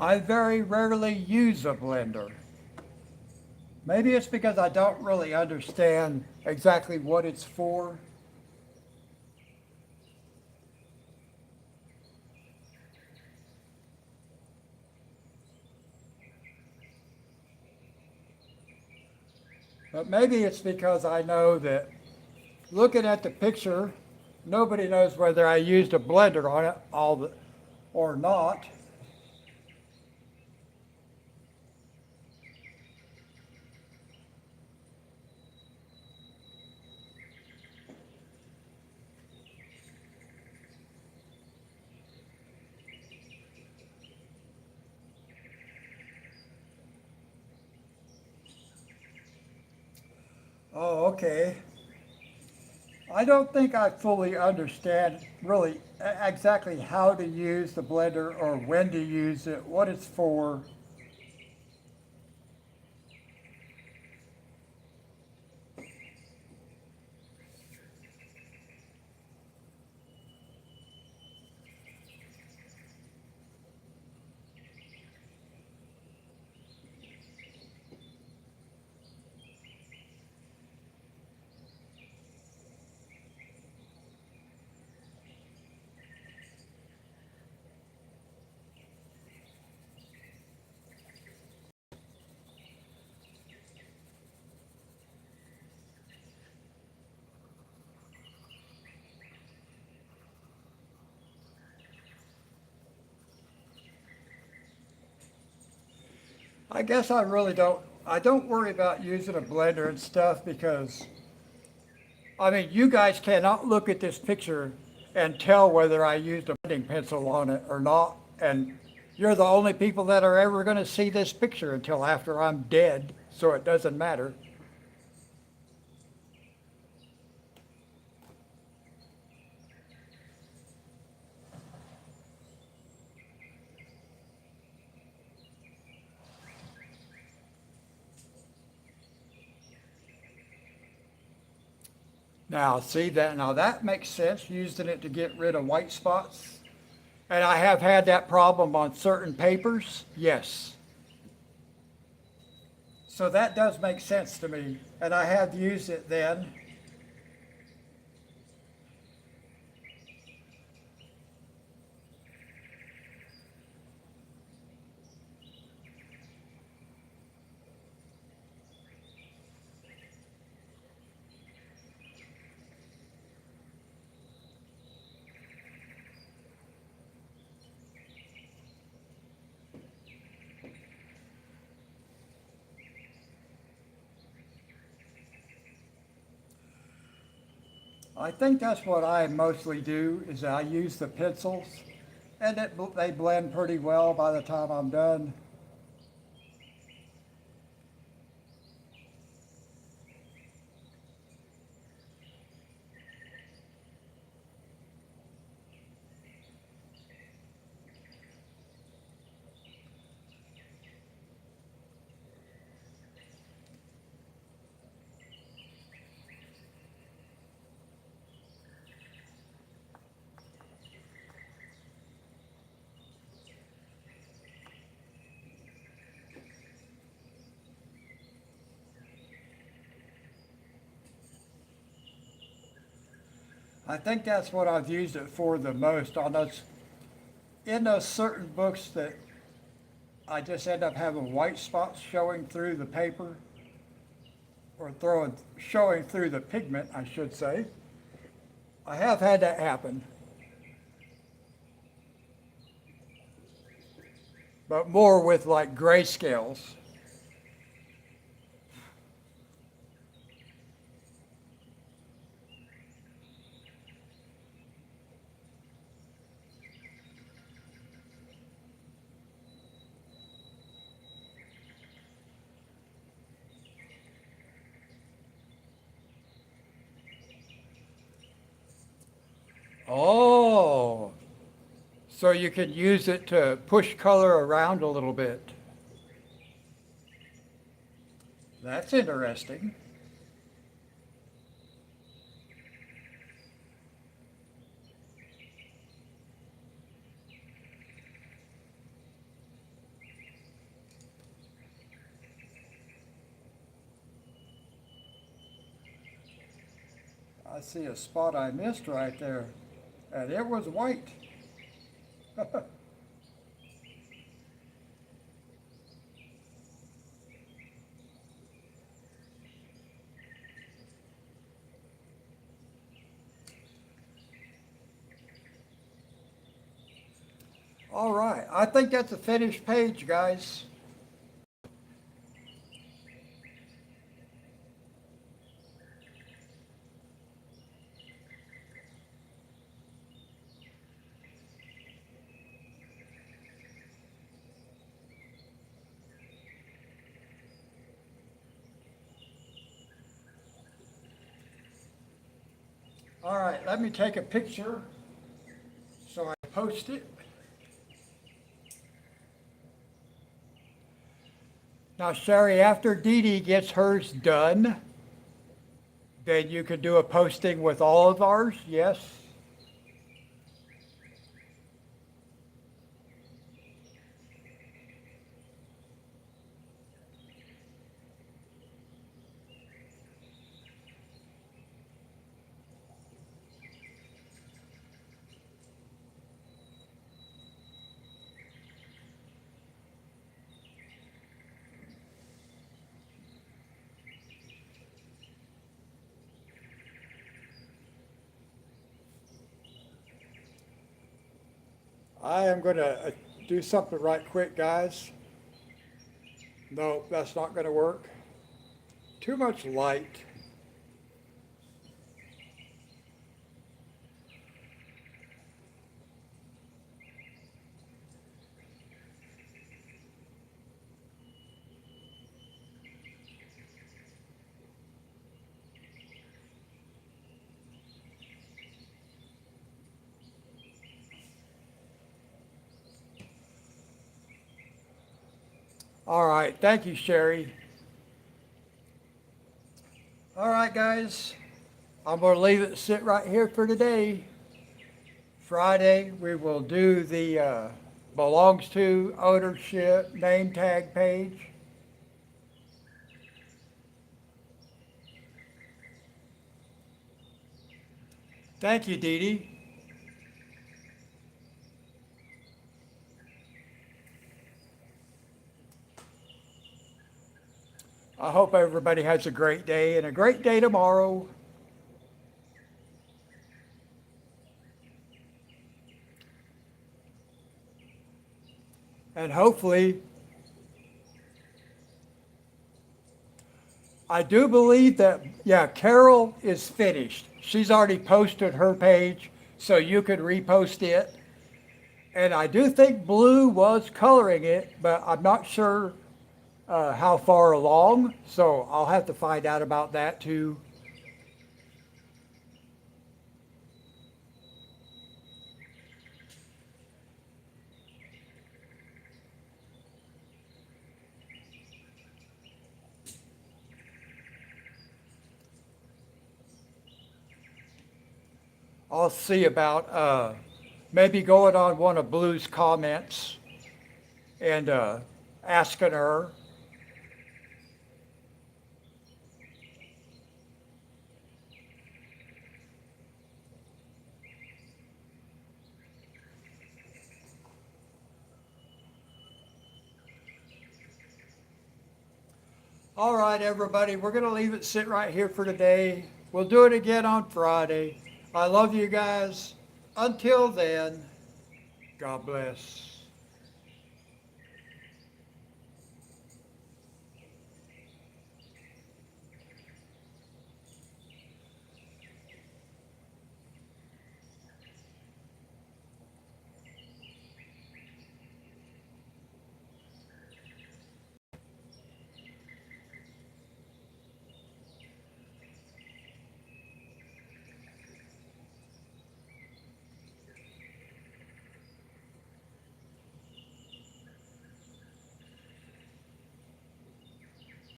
I very rarely use a blender. Maybe it's because I don't really understand exactly what it's for. But maybe it's because I know that looking at the picture, nobody knows whether I used a blender on it or not. Oh, okay. I don't think I fully understand really exactly how to use the blender or when to use it, what it's for. I guess I don't worry about using a blender and stuff because, I mean, you guys cannot look at this picture and tell whether I used a blending pencil on it or not. And you're the only people that are ever going to see this picture until after I'm dead, so it doesn't matter. Now, see that, now that makes sense, using it to get rid of white spots. And I have had that problem on certain papers, yes. So that does make sense to me, and I have used it then. I think that's what I mostly do, is I use the pencils, and they blend pretty well by the time I'm done. I think that's what I've used it for the most on in those certain books that I just end up having white spots showing through the paper, or showing through the pigment, I should say. I have had that happen, but more with like grayscales. Oh, so you can use it to push color around a little bit. That's interesting. I see a spot I missed right there, and it was white. All right, I think that's a finished page, guys. All right, let me take a picture so I post it. Now, Sherry, after Dee Dee gets hers done, then you could do a posting with all of ours, yes? I am going to do something right quick, guys. No, that's not going to work. Too much light. All right, thank you, Sherry. All right, guys, I'm going to leave it sit right here for today. Friday, we will do the belongs to ownership name tag page. Thank you, Dee Dee. I hope everybody has a great day and a great day tomorrow. And hopefully, I do believe that, yeah, Carol is finished. She's already posted her page, so you could repost it. And I do think Blue was coloring it, but I'm not sure how far along, so I'll have to find out about that too. I'll see about maybe going on one of Blue's comments and asking her. All right, everybody, we're going to leave it sit right here for today. We'll do it again on Friday. I love you guys. Until then, God bless.